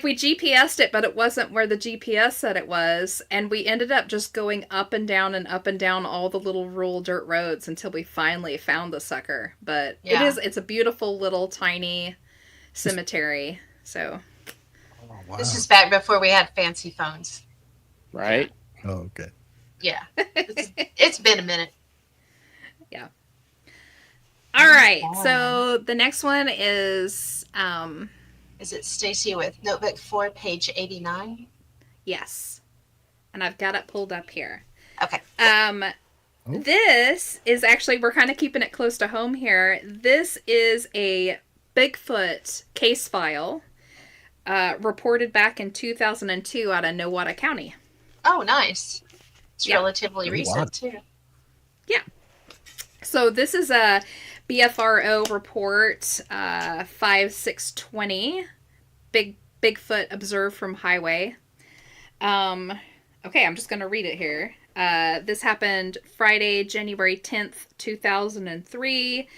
Speaker 2: We GPS'd it, but it wasn't where the GPS said it was. And we ended up just going up and down all the little rural dirt roads until we finally found the sucker. But it's a beautiful little tiny cemetery. So...
Speaker 3: Oh, wow.
Speaker 1: This is back before we had fancy phones.
Speaker 4: Right?
Speaker 3: Oh, okay.
Speaker 1: Yeah. It's been a minute.
Speaker 2: Yeah. All right. So the next one is
Speaker 1: Is it Stacy with notebook 4, page 89?
Speaker 2: yes. And I've got it pulled up here.
Speaker 1: Okay.
Speaker 2: This is actually, we're kind of keeping it close to home here. This is a Bigfoot case file reported back in 2002 out of Nowata County.
Speaker 1: Oh, nice. It's relatively
Speaker 3: Oh,
Speaker 1: recent,
Speaker 3: wow.
Speaker 1: too.
Speaker 2: Yeah. So this is a BFRO report 5620, Bigfoot observed from highway. Okay, I'm just going to read it here. This happened Friday, January 10th, 2003.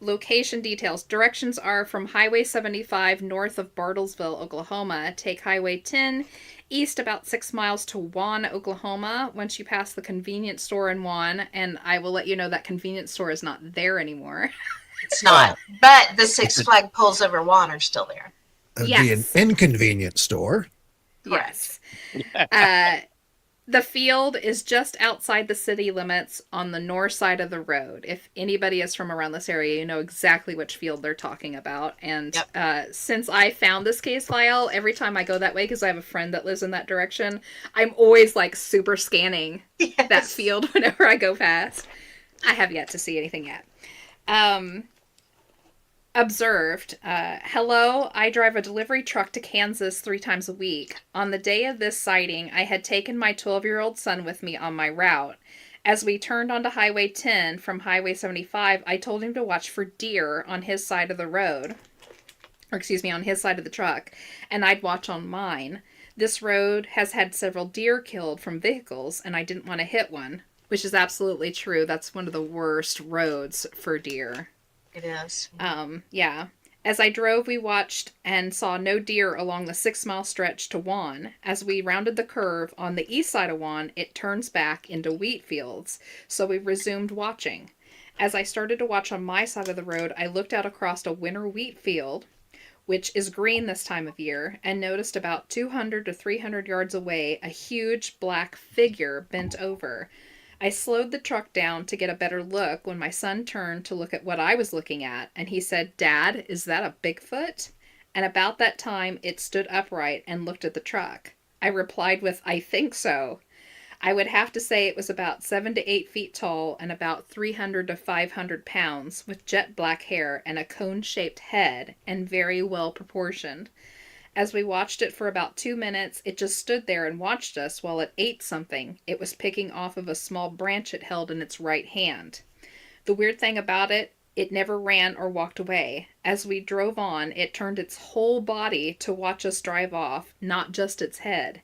Speaker 2: Location details. Directions are from Highway 75 north of Bartlesville, Oklahoma. Take Highway 10 east about 6 miles to Juan, Oklahoma. Once you pass the convenience store in Juan, and I will let you know that convenience store is not there anymore.
Speaker 1: It's not. But the Six Flag poles over Juan are still there.
Speaker 3: That'd
Speaker 2: Yes.
Speaker 3: be an inconvenient store.
Speaker 2: Yes. The field is just outside the city limits on the north side of the road. If anybody is from around this area, you know exactly which field they're talking about. And since I found this case file, every time I go that way, because I have a friend that lives in that direction, I'm always like super scanning that field whenever I go past. I have yet to see anything yet. Observed. Hello, I drive a delivery truck to Kansas 3 times a week. On the day of this sighting, I had taken my 12-year-old son with me on my route. As we turned onto Highway 10 from Highway 75, I told him to watch for deer on his side of the road. Or excuse me, on his side of the truck. And I'd watch on mine. This road has had several deer killed from vehicles, and I didn't want to hit one. Which is absolutely true. That's one of the worst roads for deer.
Speaker 1: It is.
Speaker 2: Yeah. As I drove, we watched and saw no deer along the 6-mile stretch to Juan. As we rounded the curve on the east side of Juan, it turns back into wheat fields, so we resumed watching. As I started to watch on my side of the road, I looked out across a winter wheat field which is green this time of year, and noticed about 200 to 300 yards away a huge black figure bent over. I slowed the truck down to get a better look when my son turned to look at what I was looking at, and he said, "Dad, is that a Bigfoot?" And about that time, it stood upright and looked at the truck. I replied with, "I think so." I would have to say it was about 7 to 8 feet tall and about 300 to 500 pounds, with jet black hair and a cone-shaped head, and very well proportioned. As we watched it for about 2 minutes, it just stood there and watched us while it ate something. It was picking off of a small branch it held in its right hand. The weird thing about it, it never ran or walked away. As we drove on, it turned its whole body to watch us drive off, not just its head.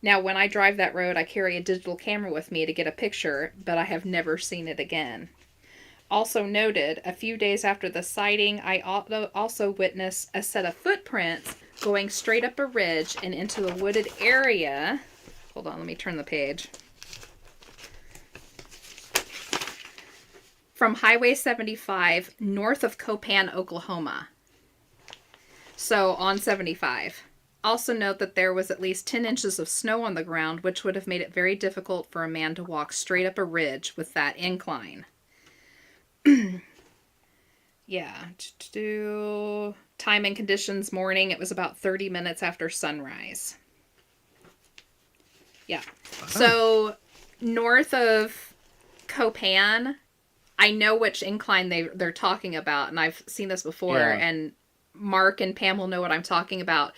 Speaker 2: Now, when I drive that road, I carry a digital camera with me to get a picture, but I have never seen it again. Also noted, a few days after the sighting, I also witnessed a set of footprints going straight up a ridge and into the wooded area. Hold on, let me turn the page. From Highway 75, north of Copan, Oklahoma. So, on 75. Also note that there was at least 10 inches of snow on the ground, which would have made it very difficult for a man to walk straight up a ridge with that incline. Yeah. Time and conditions, morning. It was about 30 minutes after sunrise. Yeah.
Speaker 3: Wow.
Speaker 2: So, north of Copan, I know which incline they're talking about, and I've seen this before,
Speaker 4: Yeah.
Speaker 2: and Mark and Pam will know what I'm talking about.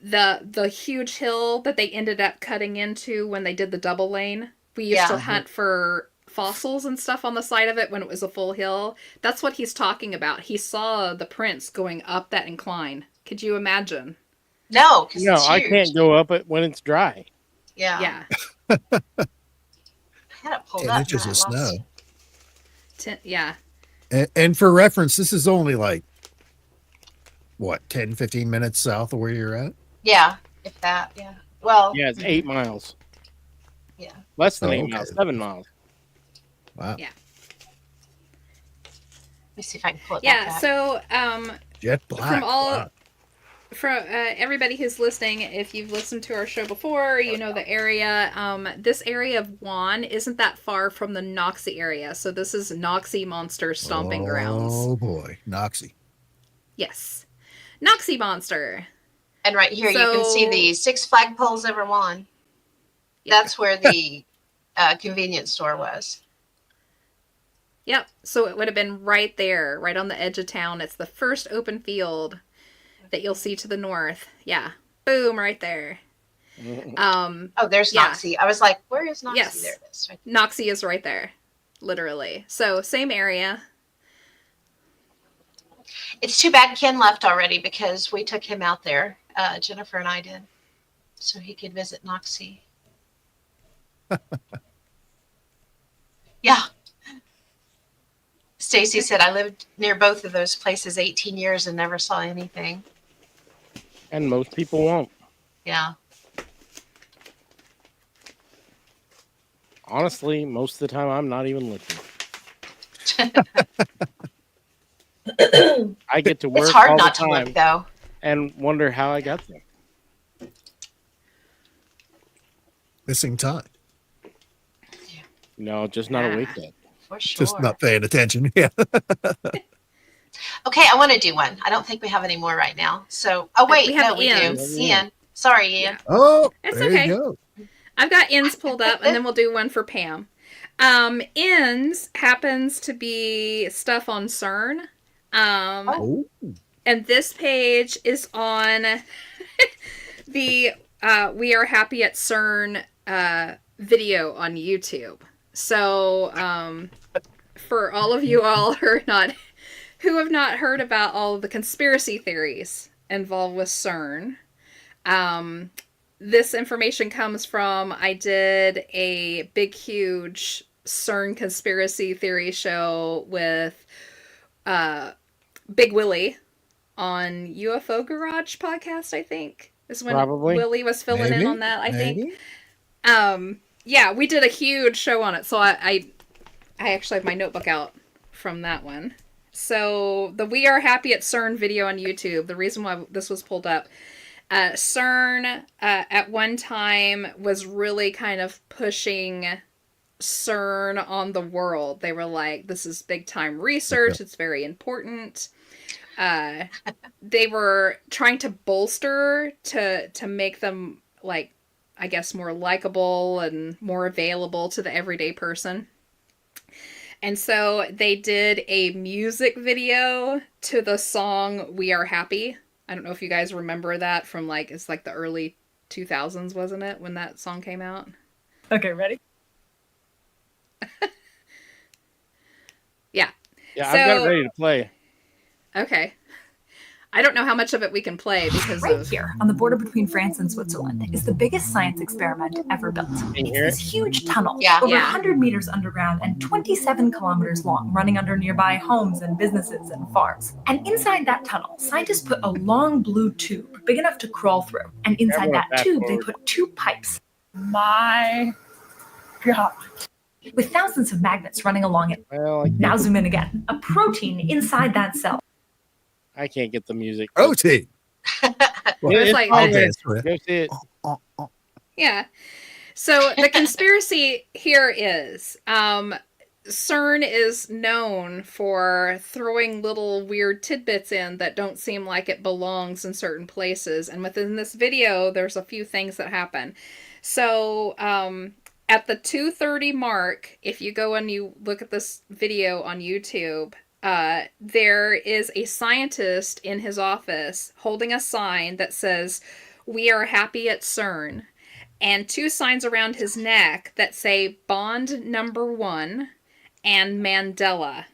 Speaker 2: The huge hill that they ended up cutting into when they did the double lane. We used to hunt for fossils and stuff on the side of it when it was a full hill. That's what he's talking about. He saw the prints going up that incline. Could you imagine?
Speaker 1: No, because
Speaker 4: No,
Speaker 1: it's
Speaker 4: I
Speaker 1: huge.
Speaker 4: can't go up it when it's dry.
Speaker 1: Yeah.
Speaker 2: Yeah.
Speaker 1: I had it pulled
Speaker 3: 10
Speaker 1: up.
Speaker 3: inches
Speaker 1: and
Speaker 3: of
Speaker 1: I lost
Speaker 3: snow.
Speaker 1: it.
Speaker 2: Yeah.
Speaker 3: And for reference, this is only like, what, 10, 15 minutes south of where you're at?
Speaker 1: Yeah, if that. Yeah. Well.
Speaker 4: Yeah, it's 8 miles.
Speaker 1: Yeah.
Speaker 4: Less than
Speaker 3: Oh,
Speaker 4: 8
Speaker 3: okay.
Speaker 4: miles, 7 miles.
Speaker 3: Wow.
Speaker 2: Yeah.
Speaker 1: Let me see if I can pull it
Speaker 2: Yeah.
Speaker 1: back up.
Speaker 2: So,
Speaker 3: Jet black.
Speaker 2: from all
Speaker 3: Wow.
Speaker 2: from everybody who's listening, if you've listened to our show before, you know the area. This area of Juan isn't that far from the Noxie area, so this is Noxie Monster stomping grounds.
Speaker 3: Oh boy, Noxie.
Speaker 2: Yes, Noxie Monster.
Speaker 1: And right here, you can see
Speaker 2: So-
Speaker 1: the 6 flagpoles over one.
Speaker 2: Yeah.
Speaker 1: That's where the convenience store was.
Speaker 2: Yep. So it would have been right there, right on the edge of town. It's the first open field that you'll see to the north. Yeah. Boom, right there.
Speaker 1: Oh, there's
Speaker 2: Yeah.
Speaker 1: Noxie. I was like, where is Noxie?
Speaker 2: Yes.
Speaker 1: There it is. Right.
Speaker 2: Noxie is right there. Literally. So same area.
Speaker 1: It's too bad Ken left already because we took him out there. Jennifer and I did. So he could visit Noxie. Yeah. Stacy said, I lived near both of those places 18 years and never saw anything.
Speaker 4: And most people won't.
Speaker 1: Yeah.
Speaker 4: Honestly, most of the time, I'm not even looking. I get to work
Speaker 1: It's hard
Speaker 4: all
Speaker 1: not
Speaker 4: the
Speaker 1: to
Speaker 4: time
Speaker 1: look, though.
Speaker 4: and wonder how I got there.
Speaker 3: Missing time.
Speaker 4: No, just not
Speaker 2: Yeah.
Speaker 4: awake yet.
Speaker 1: For sure.
Speaker 3: Just not paying attention. Yeah.
Speaker 1: Okay, I want to do one. I don't think we have any more right now. So, oh wait,
Speaker 2: We have
Speaker 1: no, we
Speaker 2: Ian's.
Speaker 1: do. Ian, sorry, Ian.
Speaker 2: Yeah.
Speaker 3: Oh,
Speaker 2: It's
Speaker 3: there
Speaker 2: okay.
Speaker 3: you go.
Speaker 2: I've got ends pulled up, and then we'll do one for Pam. Ends happens to be stuff on CERN.
Speaker 3: Oh,
Speaker 2: And this page is on the We Are Happy at CERN video on YouTube. So, for all of you all who have not heard about all of the conspiracy theories involved with CERN, this information comes from, I did a big, huge CERN conspiracy theory show with Big Willie on UFO Garage podcast, I think. Is when
Speaker 4: Probably.
Speaker 2: Willie was filling in
Speaker 3: maybe,
Speaker 2: on that, I think.
Speaker 3: maybe.
Speaker 2: Yeah, we did a huge show on it, so I actually have my notebook out from that one. So the We Are Happy at CERN video on YouTube, the reason why this was pulled up, CERN at one time was really kind of pushing CERN on the world. They were like, this is big time research, it's very important. They were trying to bolster to make them, like, I guess, more likable and more available to the everyday person. And so they did a music video to the song We Are Happy. I don't know if you guys remember that from, like, it's like the early 2000s, wasn't it, when that song came out?
Speaker 5: Okay, ready?
Speaker 2: Yeah.
Speaker 4: Yeah,
Speaker 2: So-
Speaker 4: I've got it ready to play.
Speaker 2: Okay. I don't know how much of it we can play because
Speaker 5: Right
Speaker 2: of...
Speaker 5: here, on the border between France and Switzerland, is the biggest science experiment ever built.
Speaker 4: Can you
Speaker 5: It's
Speaker 4: hear
Speaker 5: this huge tunnel,
Speaker 1: Yeah.
Speaker 5: over
Speaker 2: Yeah.
Speaker 5: 100 meters underground and 27 kilometers long, running under nearby homes and businesses and farms. And inside that tunnel, scientists put a long blue tube, big enough to crawl through. And inside
Speaker 4: Everyone
Speaker 5: that
Speaker 4: fast
Speaker 5: tube, they
Speaker 4: forward.
Speaker 5: put 2 pipes. My God. With thousands of magnets running along it.
Speaker 4: Well,
Speaker 5: Now zoom in again. A protein inside that cell.
Speaker 4: I can't get the music.
Speaker 3: Protein.
Speaker 2: It's like-
Speaker 3: I'll
Speaker 2: it-
Speaker 3: dance with it.
Speaker 4: Go see it.
Speaker 2: Yeah. So the conspiracy here is CERN is known for throwing little weird tidbits in that don't seem like it belongs in certain places. And within this video, there's a few things that happen. So at the 2:30 mark, if you go and you look at this video on YouTube, there is a scientist in his office holding a sign that says, "We are happy at CERN," and 2 signs around his neck that say Bond number 1 and Mandela.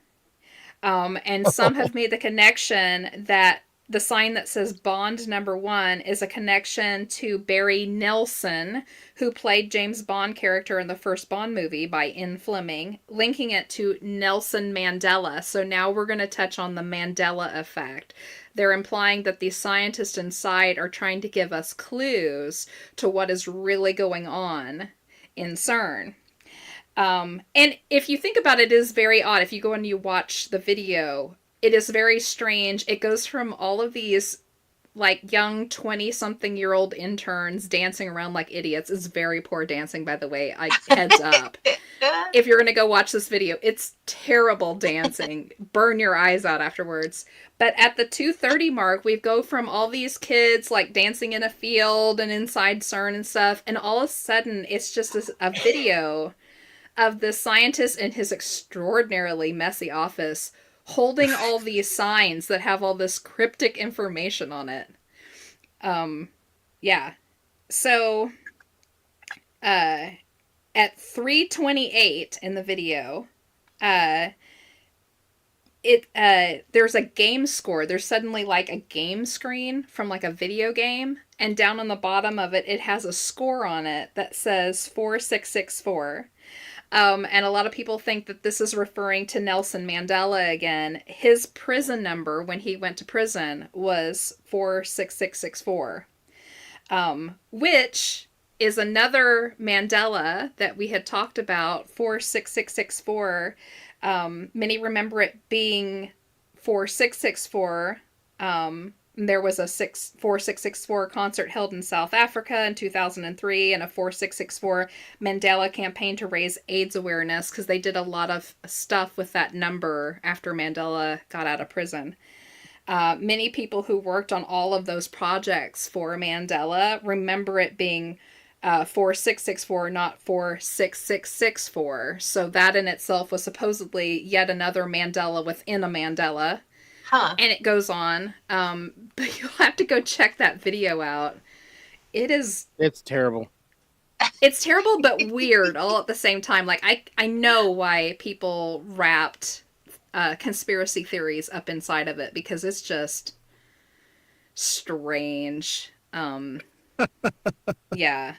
Speaker 2: And some have made the connection that the sign that says Bond number 1 is a connection to Barry Nelson, who played James Bond character in the first Bond movie by Ian Fleming, linking it to Nelson Mandela. So now we're going to touch on the Mandela effect. They're implying that these scientists inside are trying to give us clues to what is really going on in CERN. And if you think about it, it is very odd. If you go and you watch the video, it is very strange. It goes from all of these, like, young 20-something-year-old interns dancing around like idiots. It's very poor dancing, by the way. Heads up. If you're going to go watch this video, it's terrible dancing. Burn your eyes out afterwards. But at the 2:30 mark, we go from all these kids, like, dancing in a field and inside CERN and stuff, and all of a sudden, it's just a video of the scientist in his extraordinarily messy office holding all these signs that have all this cryptic information on it. Yeah. So, at 3:28 in the video, there's a game score. There's suddenly, like, a game screen from, like, a video game, and down on the bottom of it, it has a score on it that says 4664. And a lot of people think that this is referring to Nelson Mandela again. His prison number when he went to prison was 46664, which is another Mandela that we had talked about, 46664. Many remember it being 4664. There was a 4664 concert held in South Africa in 2003 and a 4664 Mandela campaign to raise AIDS awareness, because they did a lot of stuff with that number after Mandela got out of prison. Many people who worked on all of those projects for Mandela remember it being 4664, not 46664. So that in itself was supposedly yet another Mandela within a Mandela.
Speaker 1: Huh.
Speaker 2: And it goes on. But you'll have to go check that video out. It's
Speaker 4: terrible.
Speaker 2: It's terrible but weird all at the same time. Like, I know why people wrapped conspiracy theories up inside of it, because it's just strange. Yeah.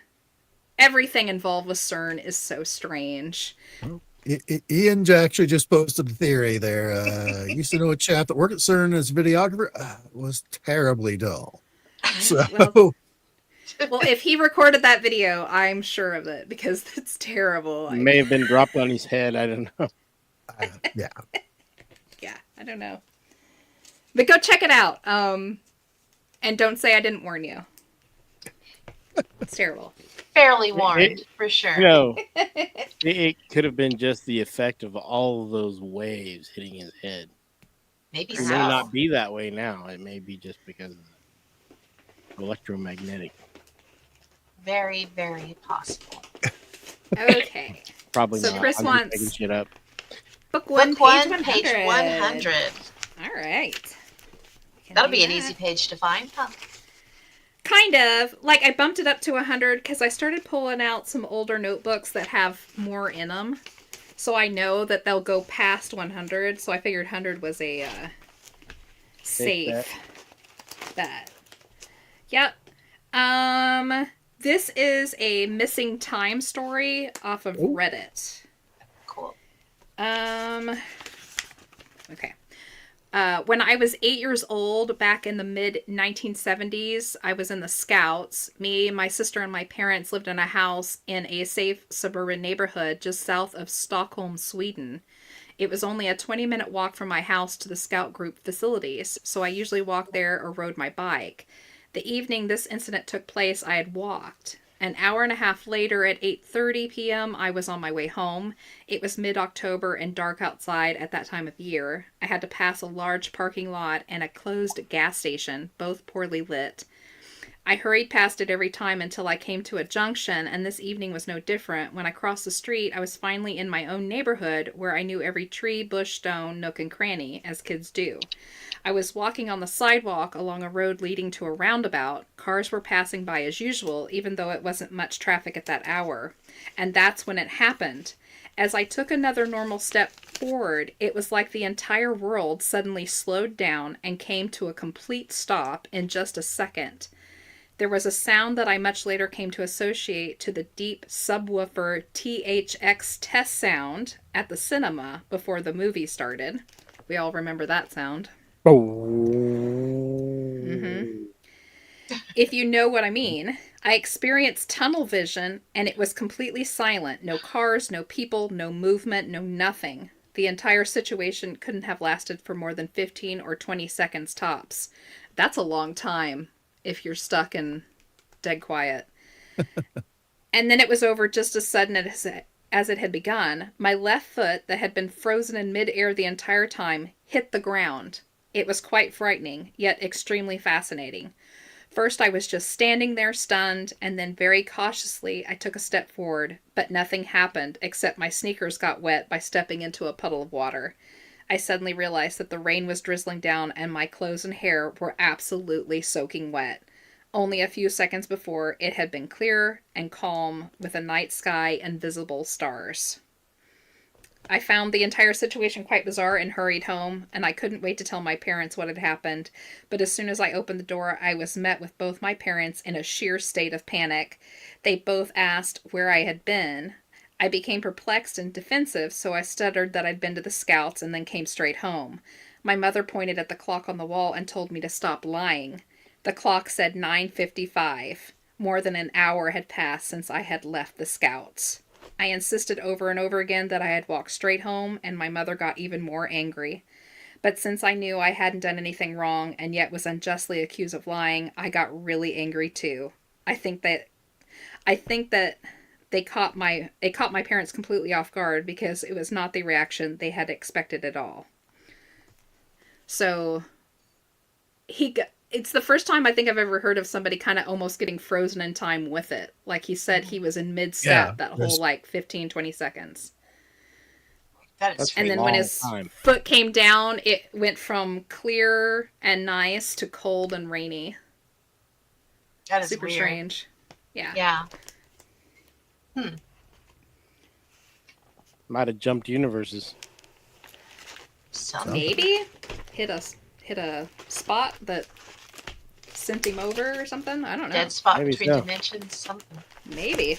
Speaker 2: Everything involved with CERN is so strange.
Speaker 3: Ian actually just posted a theory there. Used to know a chap that worked at CERN as a videographer. Was terribly dull. So,
Speaker 2: Well, if he recorded that video, I'm sure of it, because it's terrible.
Speaker 4: It may have been dropped on his head. I don't know.
Speaker 3: yeah.
Speaker 2: Yeah, I don't know. But go check it out. And don't say I didn't warn you. It's terrible.
Speaker 1: Fairly warned, for sure.
Speaker 4: You know, it could have been just the effect of all of those waves hitting his head.
Speaker 1: Maybe
Speaker 4: It
Speaker 1: so.
Speaker 4: may not be that way now. It may be just because of the electromagnetic.
Speaker 1: Very, very possible.
Speaker 2: Okay.
Speaker 4: Probably
Speaker 2: So
Speaker 4: not.
Speaker 2: Chris
Speaker 4: I'm just
Speaker 2: wants-
Speaker 4: making shit up.
Speaker 2: Book one,
Speaker 1: Book one,
Speaker 2: page 100.
Speaker 1: page 100.
Speaker 2: All right. Can
Speaker 1: That'll
Speaker 2: do
Speaker 1: be an
Speaker 2: that.
Speaker 1: easy page to find, huh?
Speaker 2: Kind of. Like, I bumped it up to 100 because I started pulling out some older notebooks that have more in them. So I know that they'll go past 100. So I figured 100 was a safe bet. Yep. This is a missing time story off of Reddit.
Speaker 1: Cool.
Speaker 2: Okay. When I was 8 years old, back in the mid-1970s, I was in the Scouts. Me, my sister, and my parents lived in a house in a safe suburban neighborhood just south of Stockholm, Sweden. It was only a 20-minute walk from my house to the Scout group facilities, so I usually walked there or rode my bike. The evening this incident took place, I had walked. An hour and a half later, at 8:30 p.m., I was on my way home. It was mid-October and dark outside at that time of year. I had to pass a large parking lot and a closed gas station, both poorly lit. I hurried past it every time until I came to a junction, and this evening was no different. When I crossed the street, I was finally in my own neighborhood, where I knew every tree, bush, stone, nook, and cranny, as kids do. I was walking on the sidewalk along a road leading to a roundabout. Cars were passing by as usual, even though it wasn't much traffic at that hour. And that's when it happened. As I took another normal step forward, it was like the entire world suddenly slowed down and came to a complete stop in just a second. There was a sound that I much later came to associate to the deep subwoofer THX test sound at the cinema before the movie started. We all remember that sound. If you know what I mean, I experienced tunnel vision, and it was completely silent. No cars, no people, no movement, no nothing. The entire situation couldn't have lasted for more than 15 or 20 seconds tops. That's a long time if you're stuck and dead quiet. And then it was over just as sudden as it had begun. My left foot, that had been frozen in midair the entire time, hit the ground. It was quite frightening, yet extremely fascinating. First, I was just standing there stunned, and then very cautiously I took a step forward, but nothing happened except my sneakers got wet by stepping into a puddle of water. I suddenly realized that the rain was drizzling down and my clothes and hair were absolutely soaking wet. Only a few seconds before, it had been clear and calm with a night sky and visible stars. I found the entire situation quite bizarre and hurried home, and I couldn't wait to tell my parents what had happened. But as soon as I opened the door, I was met with both my parents in a sheer state of panic. They both asked where I had been. I became perplexed and defensive, so I stuttered that I'd been to the Scouts and then came straight home. My mother pointed at the clock on the wall and told me to stop lying. The clock said 9:55. More than an hour had passed since I had left the Scouts. I insisted over and over again that I had walked straight home, and my mother got even more angry. But since I knew I hadn't done anything wrong and yet was unjustly accused of lying, I got really angry too. I think that it caught my parents completely off guard because it was not the reaction they had expected at all. So it's the first time I think I've ever heard of somebody kind of almost getting frozen in time with it. Like he said, he was in mid-step that whole 15, 20 seconds.
Speaker 1: That's
Speaker 2: And then when his foot came down, it went from clear and nice to cold and rainy.
Speaker 1: that is
Speaker 2: Super
Speaker 1: weird.
Speaker 2: strange. Yeah.
Speaker 1: Yeah.
Speaker 4: Might have jumped universes.
Speaker 2: Maybe hit a spot that sent him over or something. I don't know.
Speaker 1: Dead spot
Speaker 4: Maybe
Speaker 1: between
Speaker 4: so.
Speaker 1: dimensions, something.
Speaker 2: Maybe.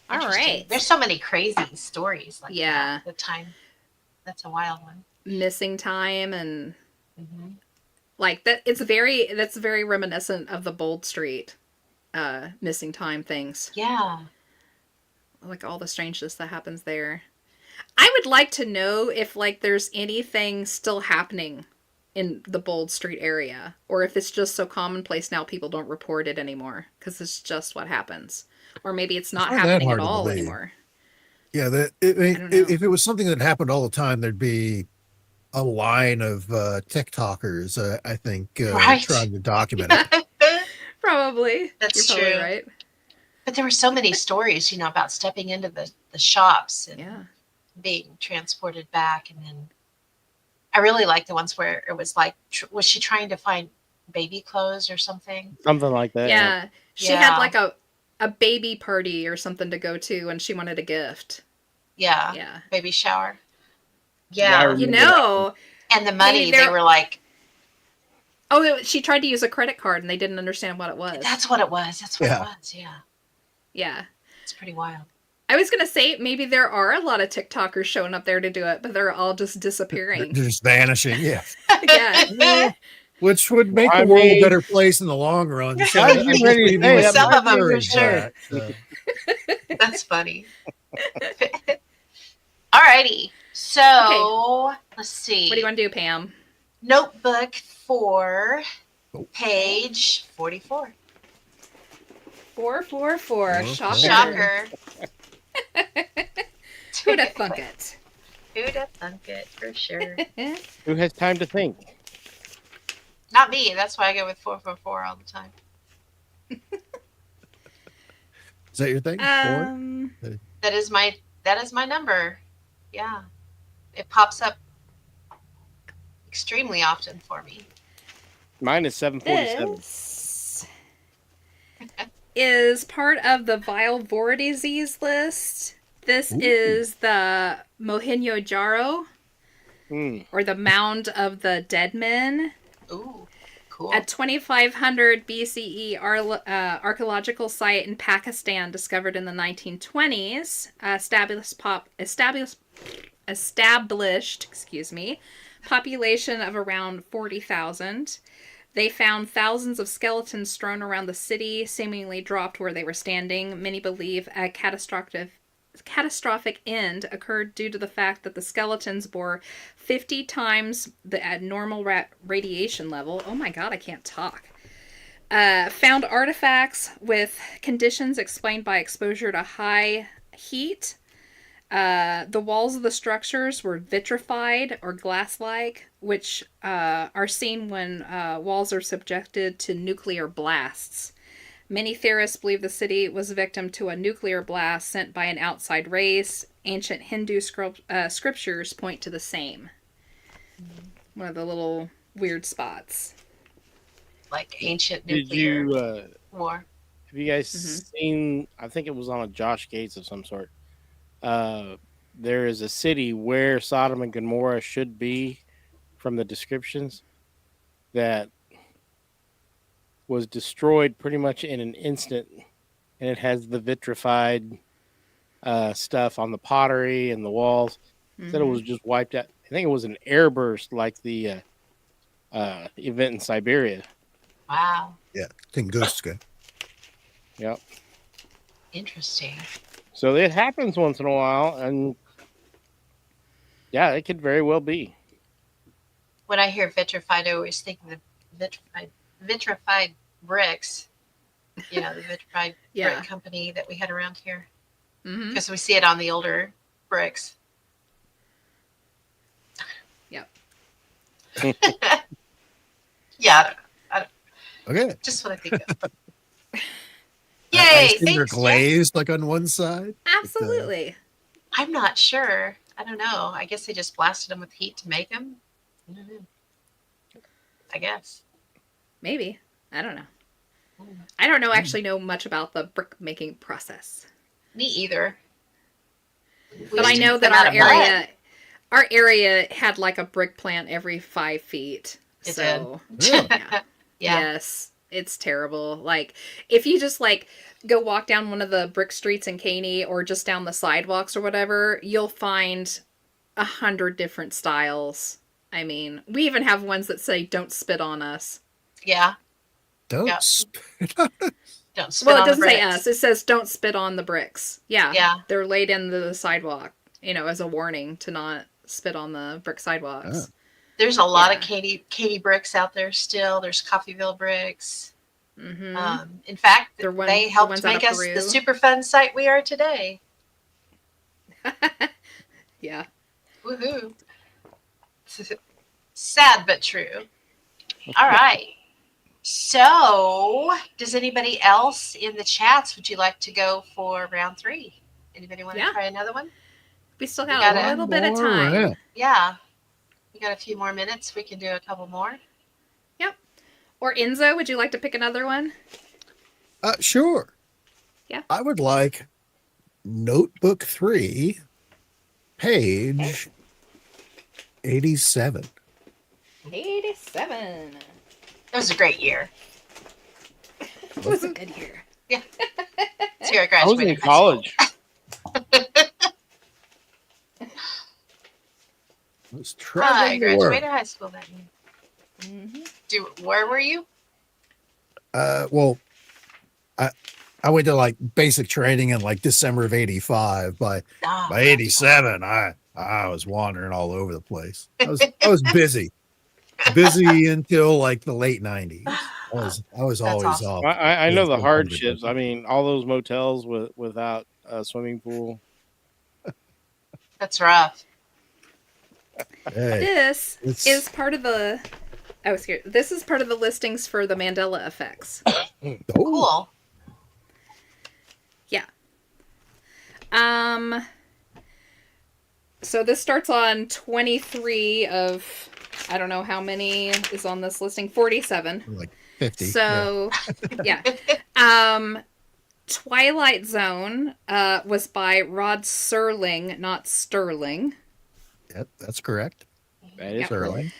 Speaker 2: All
Speaker 1: Interesting.
Speaker 2: right.
Speaker 1: There's so many crazy stories like
Speaker 2: Yeah.
Speaker 1: that. The time. That's a wild one.
Speaker 2: Missing time and
Speaker 1: Mm-hmm.
Speaker 2: like that. That's very reminiscent of the Bold Street missing time things.
Speaker 1: Yeah.
Speaker 2: Like all the strangeness that happens there. I I would like to know if like there's anything still happening in the Bold Street area, or if it's just so commonplace now people don't report it anymore because it's just what happens, or maybe it's not
Speaker 3: not that
Speaker 2: happening at
Speaker 3: hard to
Speaker 2: all
Speaker 3: believe.
Speaker 2: anymore.
Speaker 3: Yeah,
Speaker 2: don't know.
Speaker 3: if it was something that happened all the time, there'd be a line of TikTokers, I think,
Speaker 1: Right.
Speaker 3: trying to document it.
Speaker 2: Probably.
Speaker 1: That's
Speaker 2: You're probably
Speaker 1: true.
Speaker 2: right.
Speaker 1: But there were so many stories, about stepping into the shops and
Speaker 2: Yeah.
Speaker 1: being transported back. And then I really like the ones where it was like, was she trying to find baby clothes or something?
Speaker 4: Something like that.
Speaker 2: Yeah. She
Speaker 1: Yeah.
Speaker 2: had like a baby party or something to go to, and she wanted a gift.
Speaker 1: Yeah.
Speaker 2: Yeah.
Speaker 1: Baby shower.
Speaker 4: Yeah, I
Speaker 1: Yeah.
Speaker 4: remember
Speaker 1: And the money,
Speaker 2: Maybe
Speaker 1: they
Speaker 2: they're-
Speaker 1: were like,
Speaker 2: Oh, she tried to use a credit card, and they didn't understand what it was.
Speaker 1: that's what it was. That's what
Speaker 3: Yeah.
Speaker 1: it was. Yeah.
Speaker 2: Yeah.
Speaker 1: It's pretty wild.
Speaker 2: I was going to say maybe there are a lot of TikTokers showing up there to do it, but they're all just
Speaker 3: They're
Speaker 2: disappearing.
Speaker 3: just vanishing. Yeah.
Speaker 2: Yeah.
Speaker 3: Which would make
Speaker 4: I
Speaker 3: the world a
Speaker 4: mean-
Speaker 3: better place in the long run. So
Speaker 4: I was
Speaker 3: I
Speaker 4: getting
Speaker 3: guess
Speaker 4: ready to
Speaker 3: we
Speaker 4: say,
Speaker 3: must
Speaker 4: that
Speaker 1: Some
Speaker 4: might
Speaker 1: of them,
Speaker 4: be
Speaker 1: for
Speaker 4: a
Speaker 1: sure.
Speaker 3: that,
Speaker 1: That's funny. Alrighty. So let's see.
Speaker 2: What do you want to do, Pam?
Speaker 1: Notebook for
Speaker 3: Oh.
Speaker 1: page 44.
Speaker 2: 444.
Speaker 3: Oh,
Speaker 2: Shocker.
Speaker 1: Shocker.
Speaker 2: Who'da thunk it?
Speaker 1: Who'da thunk it, for sure.
Speaker 4: Who has time to think?
Speaker 1: Not me. That's why I go with 444 all the time.
Speaker 3: is that your thing?
Speaker 1: That is my number. Yeah. It pops up extremely often for me.
Speaker 4: Mine is 747.
Speaker 2: This is part of the vile vor disease list. This
Speaker 3: Ooh.
Speaker 2: is the Mohenjo-Daro,
Speaker 4: Hmm.
Speaker 2: or the Mound of the Dead Men.
Speaker 1: Ooh, cool.
Speaker 2: A 2500 BCE archaeological site in Pakistan discovered in the 1920s. Established, population of around 40,000. They found thousands of skeletons strewn around the city, seemingly dropped where they were standing. Many believe a catastrophic end occurred due to the fact that the skeletons bore 50 times the normal radiation level. Oh my god, I can't talk. Found artifacts with conditions explained by exposure to high heat. The walls of the structures were vitrified or glass-like, which are seen when walls are subjected to nuclear blasts. Many theorists believe the city was a victim to a nuclear blast sent by an outside race. Ancient Hindu scriptures point to the same. One of the little weird spots.
Speaker 1: Like ancient
Speaker 4: Did
Speaker 1: nuclear
Speaker 4: you
Speaker 1: war.
Speaker 4: have you guys
Speaker 2: Mhm.
Speaker 4: seen? I think it was on a Josh Gates of some sort. There is a city where Sodom and Gomorrah should be, from the descriptions, that was destroyed pretty much in an instant, and it has the vitrified stuff on the pottery and the walls. Said it was just wiped out. I think it was an airburst, like the event in Siberia.
Speaker 1: Wow.
Speaker 3: Yeah, Tunguska.
Speaker 4: Yep.
Speaker 1: Interesting.
Speaker 4: So it happens once in a while, and yeah, it could very well be.
Speaker 1: When I hear vitrified, I always think of the vitrified bricks. The vitrified
Speaker 2: Yeah.
Speaker 1: brick company that we had around here.
Speaker 2: Mm-hmm.
Speaker 1: Because we see it on the older bricks.
Speaker 2: Yep.
Speaker 1: Yeah,
Speaker 3: Okay.
Speaker 1: just what I think of.
Speaker 3: I
Speaker 1: Yay!
Speaker 3: assume they're
Speaker 1: Thanks, Jeff.
Speaker 3: glazed like on one side.
Speaker 2: Absolutely.
Speaker 1: I'm not sure. I don't know. I guess they just blasted them with heat to make them. I don't know. I guess.
Speaker 2: Maybe. I don't know. I don't actually know much about the brick making process.
Speaker 1: Me either. We
Speaker 2: But I
Speaker 1: used to
Speaker 2: know
Speaker 1: make
Speaker 2: that
Speaker 1: them out of mud.
Speaker 2: our area had like a brick plant every 5 feet.
Speaker 1: It
Speaker 2: So
Speaker 3: Really?
Speaker 2: yeah.
Speaker 1: Yeah.
Speaker 2: Yes. It's terrible. Like if you just like go walk down one of the brick streets in Caney or just down the sidewalks or whatever, you'll find 100 different styles. I mean, we even have ones that say "Don't spit on us."
Speaker 1: Yeah.
Speaker 3: Don't
Speaker 1: Yeah.
Speaker 3: spit.
Speaker 1: Don't spit
Speaker 2: Well, it
Speaker 1: on the
Speaker 2: doesn't say
Speaker 1: bricks.
Speaker 2: us. It says "Don't spit on the bricks." Yeah.
Speaker 1: Yeah.
Speaker 2: They're laid in the sidewalk. as a warning to not spit on the brick sidewalks.
Speaker 1: There's a lot
Speaker 2: Yeah.
Speaker 1: of Katy bricks out there still. There's Coffeyville bricks.
Speaker 2: Mm-hmm.
Speaker 1: In fact,
Speaker 2: The
Speaker 1: they
Speaker 2: ones
Speaker 1: helped
Speaker 2: out
Speaker 1: make
Speaker 2: of
Speaker 1: us the
Speaker 2: Peru.
Speaker 1: super fun site we are today.
Speaker 2: Yeah.
Speaker 1: Woohoo! Sad but true. All right. So, does anybody else in the chats, would you like to go for round 3? Anybody want to
Speaker 2: Yeah.
Speaker 1: try another one?
Speaker 2: We still
Speaker 1: We
Speaker 2: got
Speaker 1: got
Speaker 2: a
Speaker 1: it.
Speaker 2: little bit of
Speaker 3: More
Speaker 2: time.
Speaker 3: round.
Speaker 1: Yeah. We got a few more minutes. We can do a couple more.
Speaker 2: Or Enzo, would you like to pick another one?
Speaker 3: Sure.
Speaker 2: Yeah.
Speaker 3: I would like Notebook 3, page 87.
Speaker 2: 87.
Speaker 1: It was a great year.
Speaker 2: It was a good year.
Speaker 1: It's here I
Speaker 4: I was in
Speaker 1: graduated high school.
Speaker 4: college.
Speaker 3: I was
Speaker 1: I
Speaker 3: traveling the world.
Speaker 1: graduated high school that year. Where were you?
Speaker 3: Well, I went to like basic training in like December of '85. By
Speaker 1: Oh,
Speaker 3: 87, I was wandering all over the place. I was busy until like the late '90s. I was
Speaker 1: That's
Speaker 3: always
Speaker 1: awesome.
Speaker 3: off.
Speaker 4: I know the
Speaker 3: Yeah.
Speaker 4: hardships. I mean, all those motels without a swimming pool.
Speaker 1: That's rough.
Speaker 3: Hey,
Speaker 2: This
Speaker 3: it's-
Speaker 2: is part of the. I was scared. This is part of the listings for the Mandela effects.
Speaker 3: oh,
Speaker 1: Cool.
Speaker 2: So this starts on 23 of, I don't know how many is on this listing, 47.
Speaker 3: like 50.
Speaker 2: So, yeah. Twilight Zone was by Rod Serling, not Sterling.
Speaker 3: Yep, that's correct.
Speaker 4: That is
Speaker 2: Yeah.
Speaker 3: Sterling.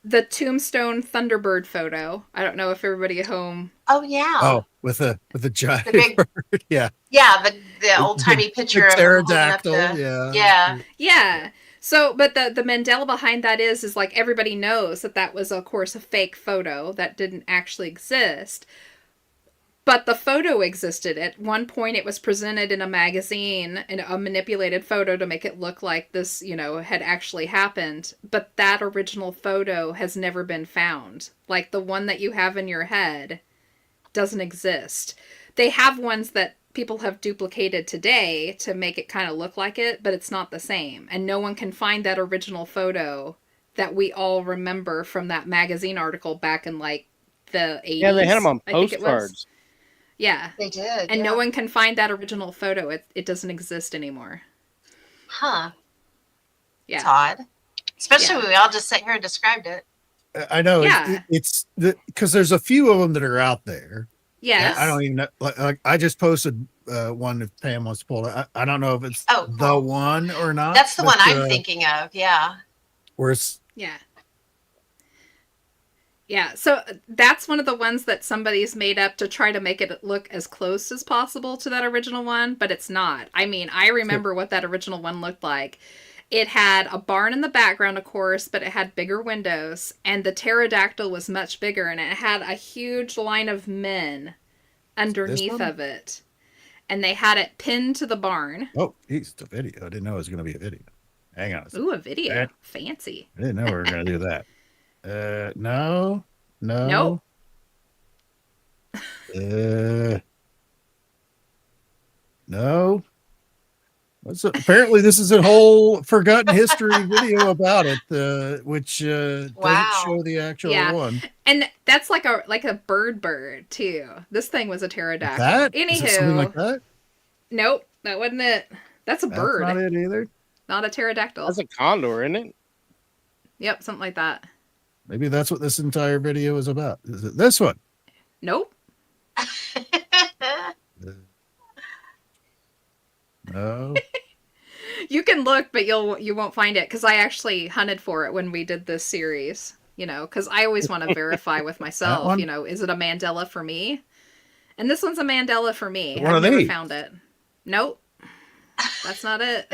Speaker 2: The Tombstone Thunderbird photo. I don't know if everybody at home.
Speaker 1: Oh yeah.
Speaker 3: Oh, with the giant
Speaker 1: The big-
Speaker 3: bird. Yeah.
Speaker 1: Yeah, the old timey picture
Speaker 3: The
Speaker 1: of him holding up
Speaker 3: pterodactyl.
Speaker 1: the-
Speaker 3: Yeah.
Speaker 1: Yeah.
Speaker 2: Yeah. So, but the Mandela behind that is like everybody knows that was, of course, a fake photo that didn't actually exist. But the photo existed. At one point, it was presented in a magazine, in a manipulated photo to make it look like this, had actually happened. But that original photo has never been found. Like the one that you have in your head doesn't exist. They have ones that people have duplicated today to make it kind of look like it, but it's not the same. And no one can find that original photo that we all remember from that magazine article back in like the 80s.
Speaker 4: Yeah, they had them on
Speaker 2: I think it was.
Speaker 4: postcards.
Speaker 2: Yeah.
Speaker 1: They did.
Speaker 2: And
Speaker 1: yeah.
Speaker 2: no one can find that original photo. It doesn't exist anymore.
Speaker 1: Huh.
Speaker 2: Yeah.
Speaker 1: It's odd. Especially
Speaker 2: Yeah.
Speaker 1: when we all just sat here and described it.
Speaker 3: I know.
Speaker 2: Yeah.
Speaker 3: It's because there's a few of them that are out there.
Speaker 2: Yes.
Speaker 3: I don't even know. Like I just posted one if Pam wants to pull it. I don't know if it's
Speaker 1: Oh,
Speaker 3: the
Speaker 1: cool.
Speaker 3: one or not.
Speaker 1: That's the
Speaker 3: but,
Speaker 1: one I'm thinking of. Yeah.
Speaker 3: Where it's
Speaker 2: Yeah. Yeah, so that's one of the ones that somebody's made up to try to make it look as close as possible to that original one, but it's not. I mean, I remember what that original one looked like. It had a barn in the background, of course, but it had bigger windows, and the pterodactyl was much bigger, and it had a huge line of men underneath
Speaker 3: one?
Speaker 2: of it. And they had it pinned to the barn.
Speaker 3: oh, geez, it's a video. I didn't know it was going to be a video. Hang on a second.
Speaker 2: Ooh, a video.
Speaker 3: That-
Speaker 2: Fancy.
Speaker 3: I didn't know we were going to do that. No.
Speaker 2: Nope.
Speaker 3: No. Apparently, this is a whole forgotten history video about it, which
Speaker 1: Wow.
Speaker 3: doesn't show the actual
Speaker 2: Yeah.
Speaker 3: one.
Speaker 2: And that's like a bird too. This thing was a pterodactyl.
Speaker 3: That is it something
Speaker 2: Anywho,
Speaker 3: like that.
Speaker 2: nope, that wasn't it. That's a
Speaker 3: That's
Speaker 2: bird,
Speaker 3: not it either.
Speaker 2: not a pterodactyl.
Speaker 4: That's a condor, isn't it?
Speaker 2: Yep, something like that.
Speaker 3: Maybe that's what this entire video is about. Is it this one?
Speaker 2: Nope.
Speaker 3: No.
Speaker 2: You can look, but you won't find it because I actually hunted for it when we did this series. Because I always want to verify with myself.
Speaker 3: one?
Speaker 2: Is it a Mandela for me? And this one's a Mandela for me.
Speaker 3: One
Speaker 2: I've
Speaker 3: of
Speaker 2: never
Speaker 3: these.
Speaker 2: found it. Nope. That's not it.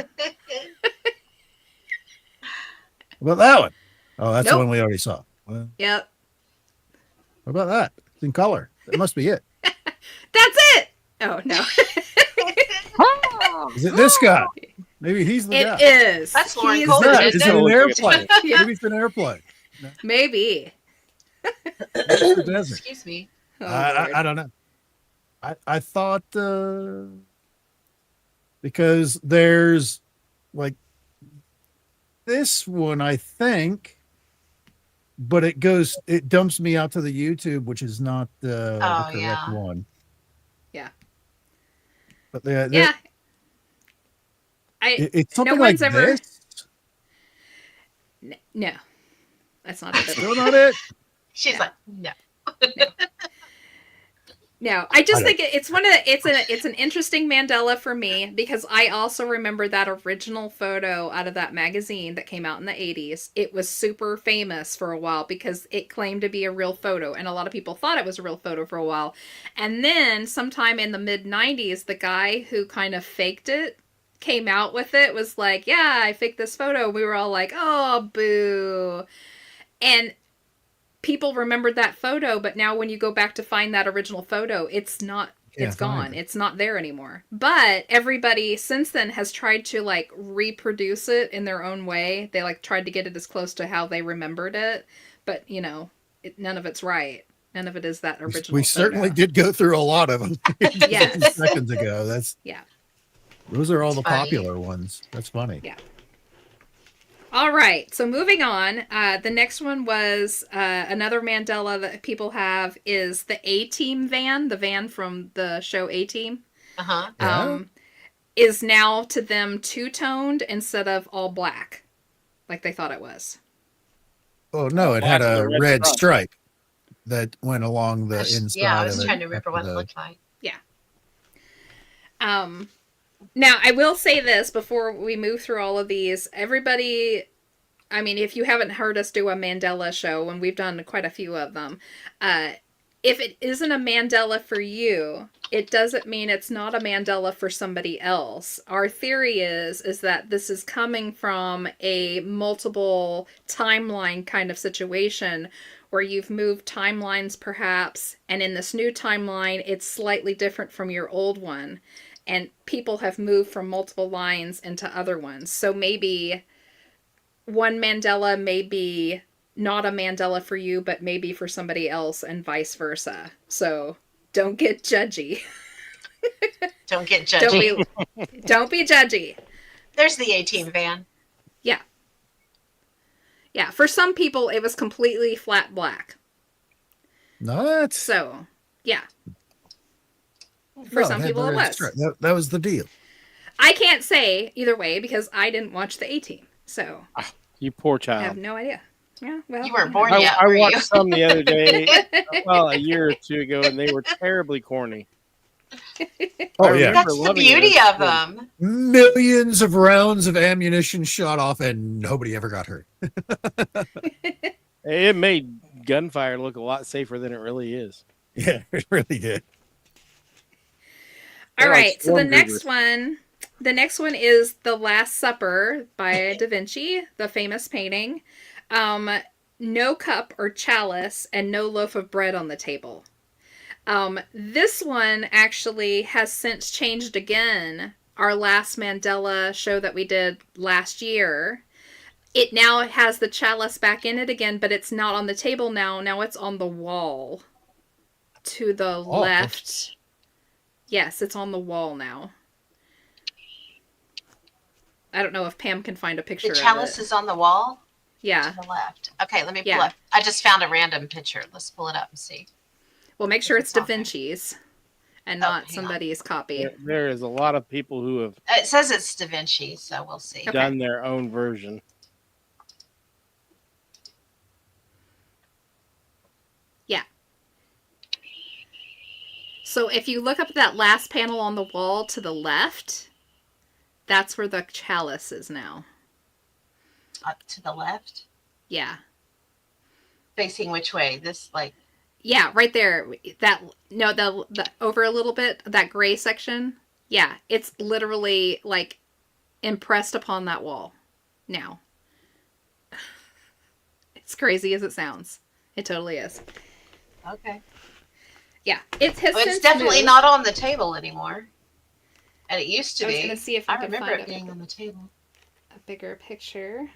Speaker 3: What about that one? Oh, that's the
Speaker 2: Nope.
Speaker 3: one we already saw. Well,
Speaker 2: Yep.
Speaker 3: what about that? It's in color. That must be it.
Speaker 2: That's it. Oh no.
Speaker 3: Is it this guy? Maybe he's the
Speaker 2: It
Speaker 3: guy.
Speaker 2: is.
Speaker 1: That's Lauren
Speaker 2: He's
Speaker 1: Colvin,
Speaker 3: Is
Speaker 2: the-
Speaker 3: it
Speaker 1: isn't
Speaker 3: an
Speaker 4: it?
Speaker 3: airplane?
Speaker 2: Yeah.
Speaker 3: Maybe it's an airplane.
Speaker 2: Maybe.
Speaker 3: It's the desert.
Speaker 1: Excuse me.
Speaker 2: Oh,
Speaker 3: I
Speaker 2: Lord.
Speaker 3: don't know. I thought because there's like this one, I think, but it dumps me out to the YouTube, which is not the correct
Speaker 1: yeah.
Speaker 3: one.
Speaker 2: Yeah.
Speaker 3: But
Speaker 2: Yeah.
Speaker 3: it's something
Speaker 2: no
Speaker 3: like
Speaker 2: one's ever.
Speaker 3: this.
Speaker 2: No, that's not it.
Speaker 3: Still not it.
Speaker 1: She's
Speaker 2: No.
Speaker 1: like, no.
Speaker 2: No, I just
Speaker 3: I
Speaker 2: think it's an interesting Mandela for me because I also remember that original photo out of that magazine that came out in the 80s. It was super famous for a while because it claimed to be a real photo, and a lot of people thought it was a real photo for a while. And then sometime in the mid 90s, the guy who kind of faked it came out with it, was like, yeah, I faked this photo. We were all like, oh, boo. And people remembered that photo, but now when you go back to find that original photo, it's not, it's gone. It's not there anymore. But everybody since then has tried to like reproduce it in their own way. They like tried to get it as close to how they remembered it, but you know, none of it's right. None of it is that original.
Speaker 3: We certainly
Speaker 2: photo.
Speaker 3: did go through a lot of them.
Speaker 2: Yes.
Speaker 3: A few seconds ago.
Speaker 2: Yeah.
Speaker 3: Those are all the
Speaker 1: It's funny.
Speaker 3: popular ones. That's funny.
Speaker 2: Yeah. All right, so moving on. The next one was another Mandela that people have is the A-Team van, the van from the show A-Team.
Speaker 1: Uh-huh.
Speaker 3: Yeah.
Speaker 2: Is now to them two-toned instead of all black, like they thought it was.
Speaker 3: Oh no, it had
Speaker 4: Black
Speaker 3: a
Speaker 4: with a red
Speaker 3: red
Speaker 4: stripe.
Speaker 3: stripe that went along the inside.
Speaker 1: Yeah, I was
Speaker 3: of it
Speaker 1: trying to remember what
Speaker 3: after
Speaker 1: it
Speaker 3: the-
Speaker 1: looked like.
Speaker 2: Now, I will say this before we move through all of these. Everybody, I mean, if you haven't heard us do a Mandela show, and we've done quite a few of them, if it isn't a Mandela for you, it doesn't mean it's not a Mandela for somebody else. Our theory is that this is coming from a multiple timeline kind of situation where you've moved timelines perhaps, and in this new timeline, it's slightly different from your old one. And people have moved from multiple lines into other ones. So maybe one Mandela may be not a Mandela for you, but maybe for somebody else, and vice versa. So don't get judgy.
Speaker 1: Don't get judgy.
Speaker 2: Don't be judgy.
Speaker 1: There's the A-Team van.
Speaker 2: Yeah, for some people, it was completely flat black.
Speaker 3: Not.
Speaker 2: So, yeah. For
Speaker 3: No,
Speaker 2: some
Speaker 3: had
Speaker 2: people,
Speaker 3: the
Speaker 2: it
Speaker 3: red
Speaker 2: was.
Speaker 3: stripe. That was the deal.
Speaker 2: I can't say either way because I didn't watch the A-Team. So,
Speaker 4: You poor
Speaker 2: I have
Speaker 4: child.
Speaker 2: no idea. Yeah, well,
Speaker 1: You weren't born
Speaker 4: I,
Speaker 1: yet,
Speaker 4: I
Speaker 1: were
Speaker 4: watched
Speaker 1: you?
Speaker 4: some the other day, well, a year or two ago, and they were terribly corny.
Speaker 3: Oh
Speaker 4: I
Speaker 3: yeah,
Speaker 4: remember
Speaker 1: That's the
Speaker 4: loving it
Speaker 1: beauty
Speaker 4: as a
Speaker 1: of
Speaker 4: kid.
Speaker 1: them.
Speaker 3: millions of rounds of ammunition shot off, and nobody ever got hurt.
Speaker 4: It made gunfire look a lot safer than it really is.
Speaker 3: Yeah, it really did.
Speaker 2: All
Speaker 4: They're like
Speaker 2: right, so the
Speaker 4: stormtroopers.
Speaker 2: next one is The Last Supper by Da Vinci, the famous painting. No cup or chalice and no loaf of bread on the table. This one actually has since changed again. Our last Mandela show that we did last year, it now has the chalice back in it again, but it's not on the table now. Now it's on the wall to the left. Yes, it's on the wall now. I don't know if Pam can find a picture
Speaker 1: The
Speaker 2: of
Speaker 1: chalice
Speaker 2: it.
Speaker 1: is on the wall
Speaker 2: Yeah.
Speaker 1: to the left. Okay, let me pull
Speaker 2: Yeah.
Speaker 1: up. I just found a random picture. Let's pull it up and see.
Speaker 2: Well, make sure it's Da
Speaker 1: on there.
Speaker 2: Vinci's and
Speaker 1: Oh,
Speaker 2: not
Speaker 1: hang on.
Speaker 2: somebody's copy.
Speaker 4: There is a lot of people who have
Speaker 1: It says it's Da Vinci, so we'll see.
Speaker 2: Okay.
Speaker 4: done their own version.
Speaker 2: So if you look up at that last panel on the wall to the left, that's where the chalice is now.
Speaker 1: Up to the left,
Speaker 2: Yeah.
Speaker 1: facing which way? This like
Speaker 2: Yeah, right there. The over a little bit, that gray section. Yeah, it's literally like impressed upon that wall now. It's crazy as it sounds. It totally is.
Speaker 1: okay.
Speaker 2: Yeah, it has
Speaker 1: Well, it's
Speaker 2: since
Speaker 1: definitely
Speaker 2: moved.
Speaker 1: not on the table anymore. And it used to
Speaker 2: I was
Speaker 1: be.
Speaker 2: gonna see if
Speaker 1: I
Speaker 2: I could
Speaker 1: remember
Speaker 2: find
Speaker 1: it being on the table.
Speaker 2: a bigger picture.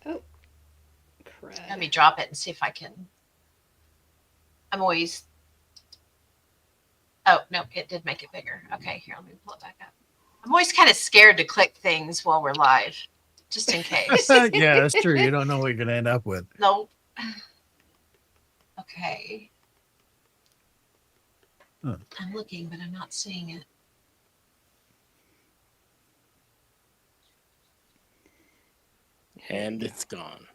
Speaker 2: Oh,
Speaker 1: Let me
Speaker 2: crud.
Speaker 1: drop it and see if I can. I'm always. Oh, no, it did make it bigger. Okay, here, let me pull it back up. I'm always kind of scared to click things while we're live, just in case.
Speaker 3: Yeah, that's true. You don't know what you're going to end up with.
Speaker 1: Nope. Okay.
Speaker 3: Huh.
Speaker 1: I'm looking, but I'm not seeing it.
Speaker 4: And it's gone.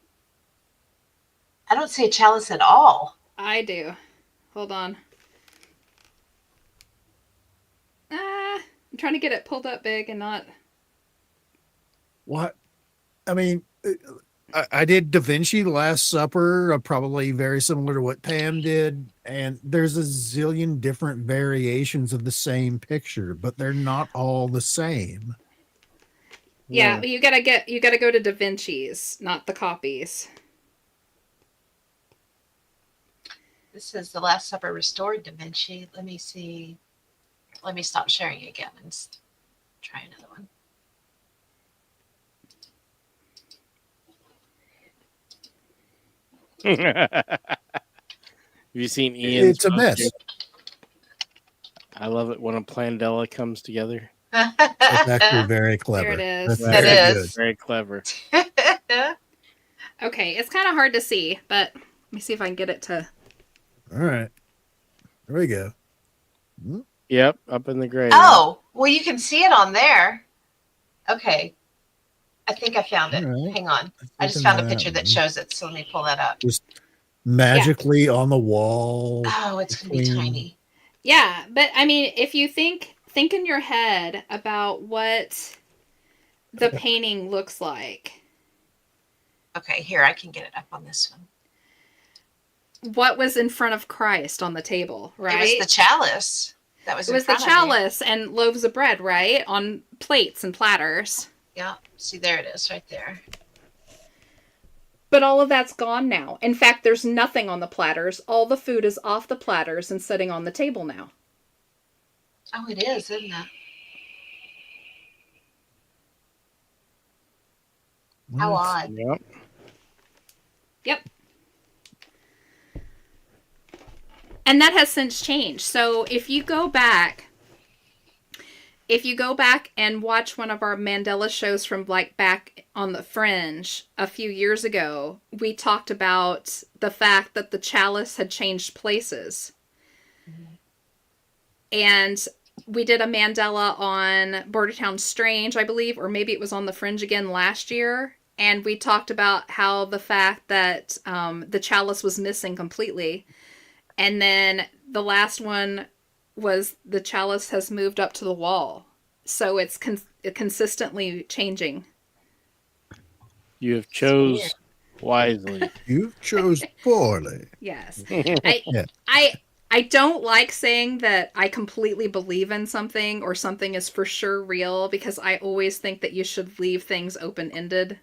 Speaker 1: I don't see a chalice at all.
Speaker 2: I do. Hold on. I'm trying to get it pulled up big and not.
Speaker 3: What? I mean, I did Da Vinci The Last Supper, probably very similar to what Pam did. And there's a zillion different variations of the same picture, but they're not all the same.
Speaker 2: Yeah,
Speaker 4: No.
Speaker 2: you gotta go to Da Vinci's, not the copies.
Speaker 1: This is The Last Supper Restored Da Vinci. Let me see. Let me stop sharing again and try another one.
Speaker 4: Have you seen Ian's?
Speaker 3: It's a mess.
Speaker 4: poster? I love it when a Plandella comes together.
Speaker 3: It's actually very clever.
Speaker 2: There it is.
Speaker 3: That's
Speaker 1: It
Speaker 3: very
Speaker 1: is.
Speaker 3: good.
Speaker 4: Very clever.
Speaker 2: Okay, it's kind of hard to see, but let me see if I can get it to.
Speaker 3: All right. There we go.
Speaker 4: Yep, up in the grave.
Speaker 1: Oh, well, you can see it on there. Okay. I think I found it.
Speaker 3: All right.
Speaker 1: Hang on. I just
Speaker 3: Open
Speaker 1: found a
Speaker 3: that
Speaker 1: picture that
Speaker 3: one.
Speaker 1: shows it. So let me pull that up.
Speaker 3: Magically on the wall.
Speaker 1: Oh, it's going to be
Speaker 3: between-
Speaker 1: tiny.
Speaker 2: Yeah, but I mean, if you think in your head about what the painting looks like,
Speaker 1: Okay, here, I can get it up on this one.
Speaker 2: what was in front of Christ on the table, right?
Speaker 1: It was the chalice that was
Speaker 2: It
Speaker 1: in
Speaker 2: was the
Speaker 1: front of you.
Speaker 2: chalice and loaves of bread, right? On plates and platters.
Speaker 1: Yeah, see, there it is right there.
Speaker 2: But all of that's gone now. In fact, there's nothing on the platters. All the food is off the platters and sitting on the table now.
Speaker 1: Oh, it is, isn't it? How odd.
Speaker 4: Yep.
Speaker 2: Yep. And that has since changed. So if you go back and watch one of our Mandela shows from like back on the Fringe a few years ago, we talked about the fact that the chalice had changed places. And we did a Mandela on Bordertown Strange, I believe, or maybe it was on the Fringe again last year. And we talked about how the fact that the chalice was missing completely. And then the last one was the chalice has moved up to the wall. So it's consistently changing.
Speaker 4: You have chose wisely.
Speaker 3: You chose poorly.
Speaker 2: Yes.
Speaker 3: Yeah.
Speaker 2: I don't like saying that I completely believe in something or something is for sure real, because I always think that you should leave things open-ended.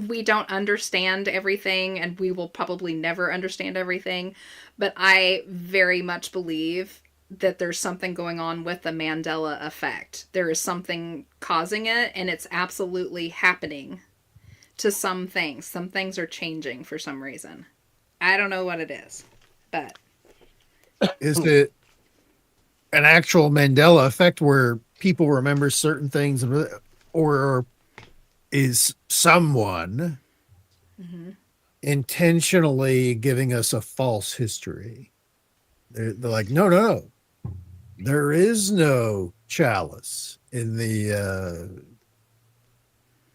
Speaker 2: We don't understand everything, and we will probably never understand everything, but I very much believe that there's something going on with the Mandela effect. There is something causing it, and it's absolutely happening to some things. Some things are changing for some reason. I don't know what it is, but...
Speaker 3: Is it an actual Mandela effect where people remember certain things, or is someone intentionally giving us a false history? They're like, no. There is no chalice in the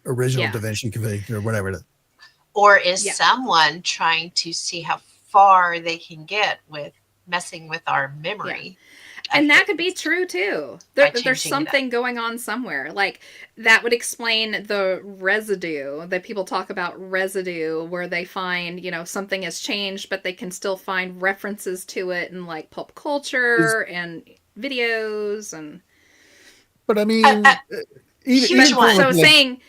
Speaker 3: original Da Vinci Convention or whatever it is.
Speaker 1: Or is someone trying to see how far they can get with messing with our memory?
Speaker 2: And that could be true too. There's something going on somewhere. Like that would explain the residue that people talk about, residue, where they find, something has changed, but they can still find references to it in like pop culture and videos and.
Speaker 3: But I mean,
Speaker 1: huge one.
Speaker 2: So saying,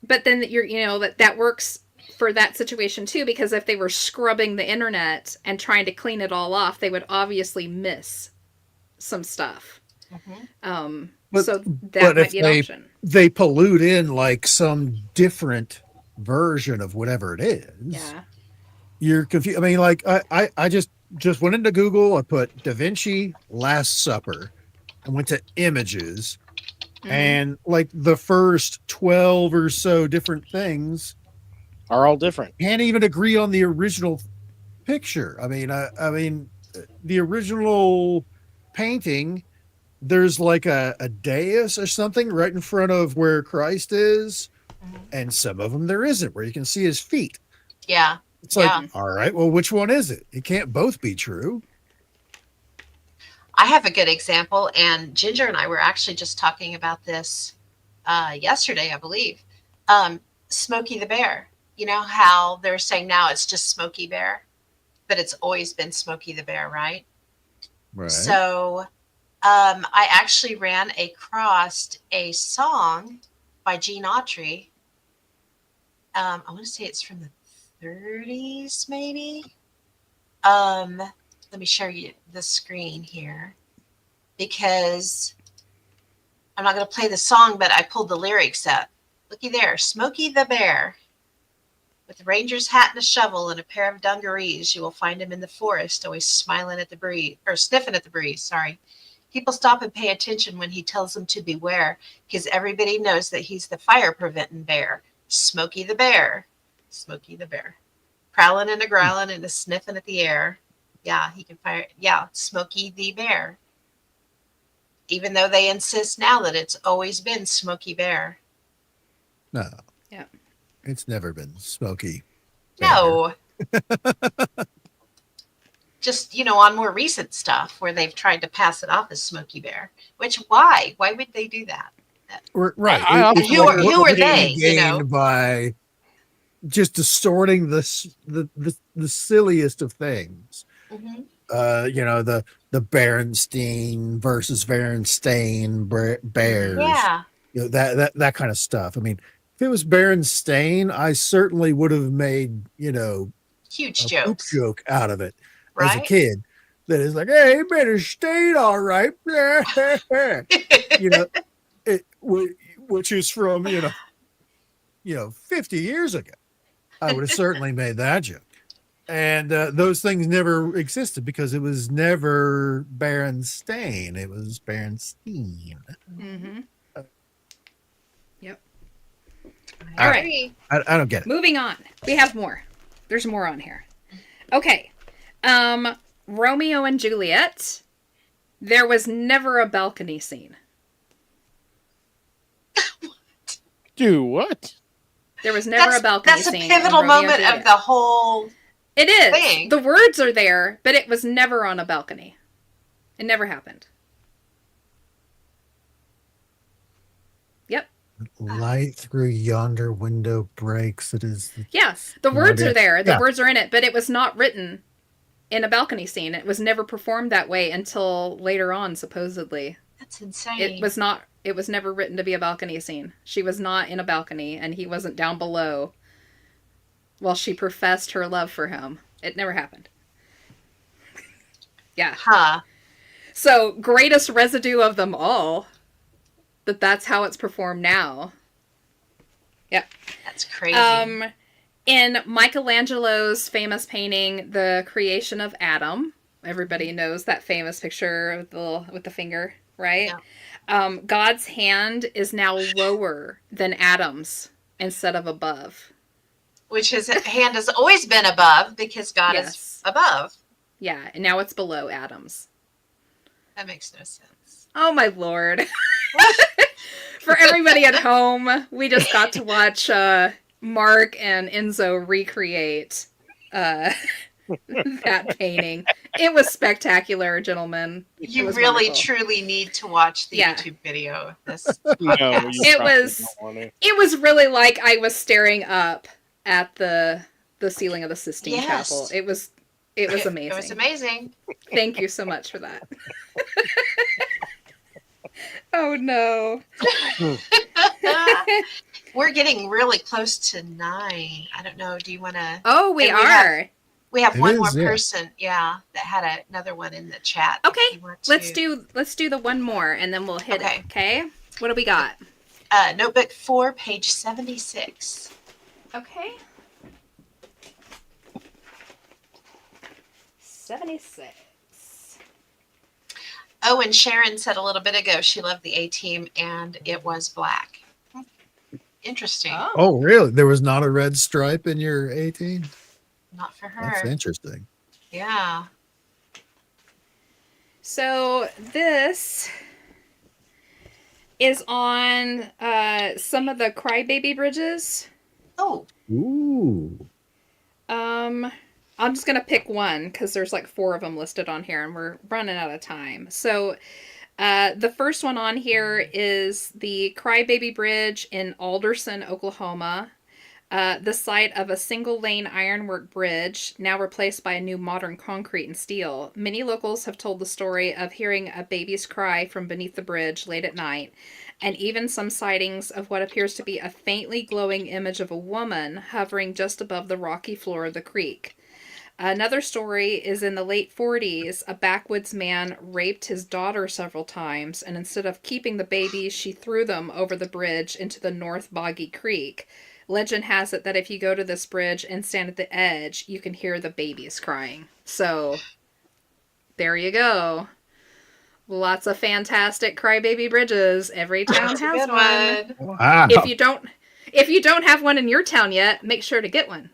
Speaker 2: but then that works for that situation too, because if they were scrubbing the internet and trying to clean it all off, they would obviously miss some stuff.
Speaker 3: But-
Speaker 2: So
Speaker 3: but
Speaker 2: that might
Speaker 3: if
Speaker 2: be an option.
Speaker 3: they pollute in like some different version of whatever it is,
Speaker 2: Yeah.
Speaker 3: you're confused. I mean, like I just went into Google. I put Da Vinci Last Supper. I went to images, and like the first 12 or so different things
Speaker 4: Are all different.
Speaker 3: can't even agree on the original picture. I mean, the original painting, there's like a dais or something right in front of where Christ is, and some of them there isn't, where you can see his feet.
Speaker 1: Yeah.
Speaker 3: It's like,
Speaker 1: Yeah.
Speaker 3: all right, well, which one is it? It can't both be true.
Speaker 1: I have a good example, and Ginger and I were actually just talking about this yesterday, I believe. Smokey the Bear. You know how they're saying now it's just Smokey Bear, but it's always been Smokey the Bear, right?
Speaker 3: Right.
Speaker 1: So I actually ran across a song by Gene Autry. I want to say it's from the 30s, maybe. Let me show you the screen here, because I'm not going to play the song, but I pulled the lyrics up. Looky there, Smokey the Bear. With a ranger's hat and a shovel and a pair of dungarees, you will find him in the forest, always smiling at the breeze, or sniffing at the breeze, sorry. People stop and pay attention when he tells them to beware, because everybody knows that he's the fire-preventing bear. Smokey the Bear. Smokey the Bear. Prowling and a growling and a sniffing at the air. Yeah, he can fire. Yeah, Smokey the Bear. Even though they insist now that it's always been Smokey Bear.
Speaker 3: No.
Speaker 2: Yeah.
Speaker 3: It's never been Smokey.
Speaker 1: No. Just, on more recent stuff where they've tried to pass it off as Smokey Bear. Which, why? Why would they do that?
Speaker 3: Right.
Speaker 4: I also
Speaker 1: Who are
Speaker 3: what
Speaker 1: they,
Speaker 3: do you gain by just distorting the silliest of things?
Speaker 1: Mhm.
Speaker 3: The Berenstein versus Berenstain bears.
Speaker 1: Yeah.
Speaker 3: That kind of stuff. I mean, if it was Berenstain, I certainly would have made
Speaker 1: Huge
Speaker 3: a poop
Speaker 1: jokes.
Speaker 3: joke out of it as a
Speaker 1: Right?
Speaker 3: kid. That is like, hey, Berenstain, all right, which is from 50 years ago. I would have certainly made that joke. And those things never existed because it was never Berenstain. It was Berenstein.
Speaker 2: Mm-hmm. Yep.
Speaker 1: I
Speaker 2: All right.
Speaker 1: agree.
Speaker 3: I don't get it.
Speaker 2: Moving on. We have more. There's more on here. Okay. Romeo and Juliet. There was never a balcony scene.
Speaker 4: Do what?
Speaker 2: There was never a balcony
Speaker 1: That's a
Speaker 2: scene. in
Speaker 1: pivotal
Speaker 2: Romeo and
Speaker 1: moment
Speaker 2: Juliet.
Speaker 1: of the whole
Speaker 2: It is.
Speaker 1: thing.
Speaker 2: The words are there, but it was never on a balcony. It never happened. Yep.
Speaker 3: Light through yonder window breaks. It is.
Speaker 2: Yes. The words are there. The
Speaker 3: Yeah.
Speaker 2: words are in it, but it was not written in a balcony scene. It was never performed that way until later on, supposedly.
Speaker 1: That's insane.
Speaker 2: It was never written to be a balcony scene. She was not in a balcony, and he wasn't down below while she professed her love for him. It never happened. Yeah.
Speaker 1: Huh.
Speaker 2: So, greatest residue of them all, that's how it's performed now. Yep.
Speaker 1: That's crazy.
Speaker 2: In Michelangelo's famous painting, The Creation of Adam, everybody knows that famous picture with the finger, right?
Speaker 1: Yeah.
Speaker 2: God's hand is now lower than Adam's instead of above.
Speaker 1: Which his hand has always been above because God
Speaker 2: Yes.
Speaker 1: is above.
Speaker 2: Yeah, and now it's below Adam's.
Speaker 1: That makes no sense.
Speaker 2: Oh my lord. For everybody at home, we just got to watch Mark and Enzo recreate that painting. It was spectacular, gentlemen.
Speaker 1: You
Speaker 2: was
Speaker 1: really,
Speaker 2: wonderful.
Speaker 1: truly need to watch the
Speaker 2: Yeah.
Speaker 1: YouTube video of this.
Speaker 4: No,
Speaker 1: podcast.
Speaker 4: you
Speaker 2: It
Speaker 4: probably
Speaker 2: was-
Speaker 4: don't want to.
Speaker 2: It was really like I was staring up at the ceiling of the Sistine
Speaker 1: Yes.
Speaker 2: Chapel. It was amazing.
Speaker 1: It was amazing.
Speaker 2: Thank you so much for that. Oh no.
Speaker 1: We're getting really close to 9. I don't know. Do you want to?
Speaker 2: Oh, we
Speaker 1: And we
Speaker 2: are.
Speaker 1: We have
Speaker 3: It
Speaker 1: one
Speaker 3: is,
Speaker 1: more
Speaker 3: yeah.
Speaker 1: person, that had another one in the chat. if
Speaker 2: Okay,
Speaker 1: you want
Speaker 2: let's
Speaker 1: to.
Speaker 2: do the one more, and then we'll hit
Speaker 1: Okay.
Speaker 2: it. Okay. What do we got?
Speaker 1: Notebook 4, page 76.
Speaker 2: Okay. 76.
Speaker 1: Oh, and Sharon said a little bit ago she loved the A-Team and it was black. Interesting.
Speaker 3: Oh, really? There was not a red stripe in your 18?
Speaker 1: Not for her.
Speaker 3: That's interesting.
Speaker 1: Yeah.
Speaker 2: So this is on some of the Crybaby bridges.
Speaker 1: Oh,
Speaker 3: Ooh.
Speaker 2: I'm just gonna pick one because there's like 4 of them listed on here, and we're running out of time. So, the first one on here is the Crybaby Bridge in Alderson, Oklahoma. The site of a single-lane ironwork bridge, now replaced by a new modern concrete and steel. Many locals have told the story of hearing a baby's cry from beneath the bridge late at night, and even some sightings of what appears to be a faintly glowing image of a woman hovering just above the rocky floor of the creek. Another story is in the late 40s, a backwoods man raped his daughter several times, and instead of keeping the babies, she threw them over the bridge into the North Boggy Creek. Legend has it that if you go to this bridge and stand at the edge, you can hear the babies crying. So, there you go. Lots of fantastic crybaby bridges. Every town
Speaker 1: that's a
Speaker 2: has
Speaker 1: good
Speaker 2: one.
Speaker 1: one.
Speaker 3: Wow.
Speaker 2: If you don't have one in your town yet, make sure to get one.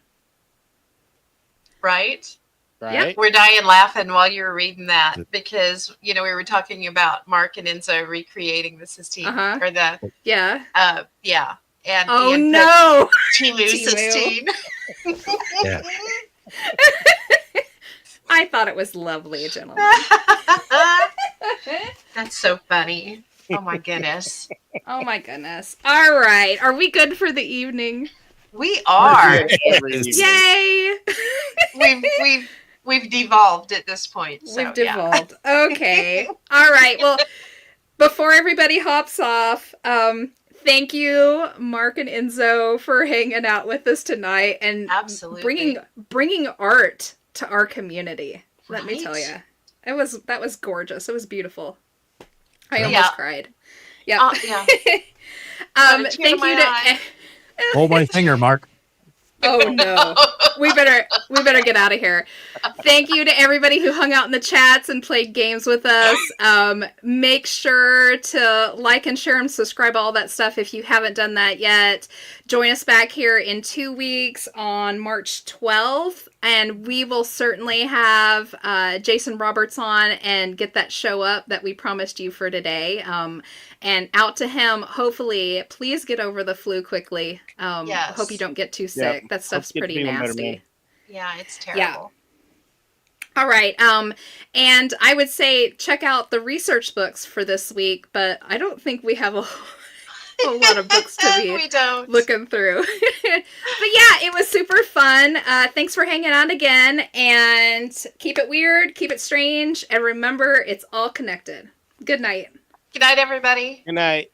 Speaker 1: Right?
Speaker 4: Right?
Speaker 1: We're dying laughing while you were reading that because, we were talking about Mark and Enzo recreating the Sistine.
Speaker 2: Uh-huh.
Speaker 1: Or the,
Speaker 2: Yeah.
Speaker 1: yeah. And
Speaker 2: Oh
Speaker 1: Ian put
Speaker 2: no!
Speaker 1: Timu
Speaker 2: Timu.
Speaker 1: Sistine.
Speaker 3: Yeah.
Speaker 2: I thought it was lovely, gentlemen.
Speaker 1: That's so funny. Oh my goodness.
Speaker 2: Oh my goodness. All right. Are we good for the evening?
Speaker 1: We are.
Speaker 4: Every evening.
Speaker 2: Yay!
Speaker 1: We've devolved at this point. So,
Speaker 2: We've devolved. Okay. All right. Well, before everybody hops off, thank you, Mark and Enzo, for hanging out with us tonight and
Speaker 1: Absolutely.
Speaker 2: bringing art to our community. Let me
Speaker 1: Right?
Speaker 2: tell you, that was gorgeous. It was beautiful. I almost
Speaker 1: Yeah.
Speaker 2: cried. Yeah.
Speaker 1: Yeah. Got a tear
Speaker 2: Thank
Speaker 1: in my
Speaker 2: you to.
Speaker 1: eye.
Speaker 3: Hold my finger, Mark.
Speaker 2: Oh no. We better get out of here. Thank you to everybody who hung out in the chats and played games with us. Make sure to like and share and subscribe, all that stuff if you haven't done that yet. Join us back here in 2 weeks on March 12th, and we will certainly have Jason Roberts on and get that show up that we promised you for today. And out to him, hopefully, please get over the flu quickly.
Speaker 1: Yes.
Speaker 2: Hope you don't get too sick. That stuff's
Speaker 4: get
Speaker 2: pretty
Speaker 4: feeling better,
Speaker 2: nasty.
Speaker 4: man.
Speaker 1: Yeah, it's terrible.
Speaker 2: All right. And I would say check out the research books for this week, but I don't think we have a lot of books to be
Speaker 1: We don't.
Speaker 2: looking through. But yeah, it was super fun. Thanks for hanging out again, and keep it weird, keep it strange, and remember, it's all connected. Good night.
Speaker 1: Good night, everybody.
Speaker 4: Good night.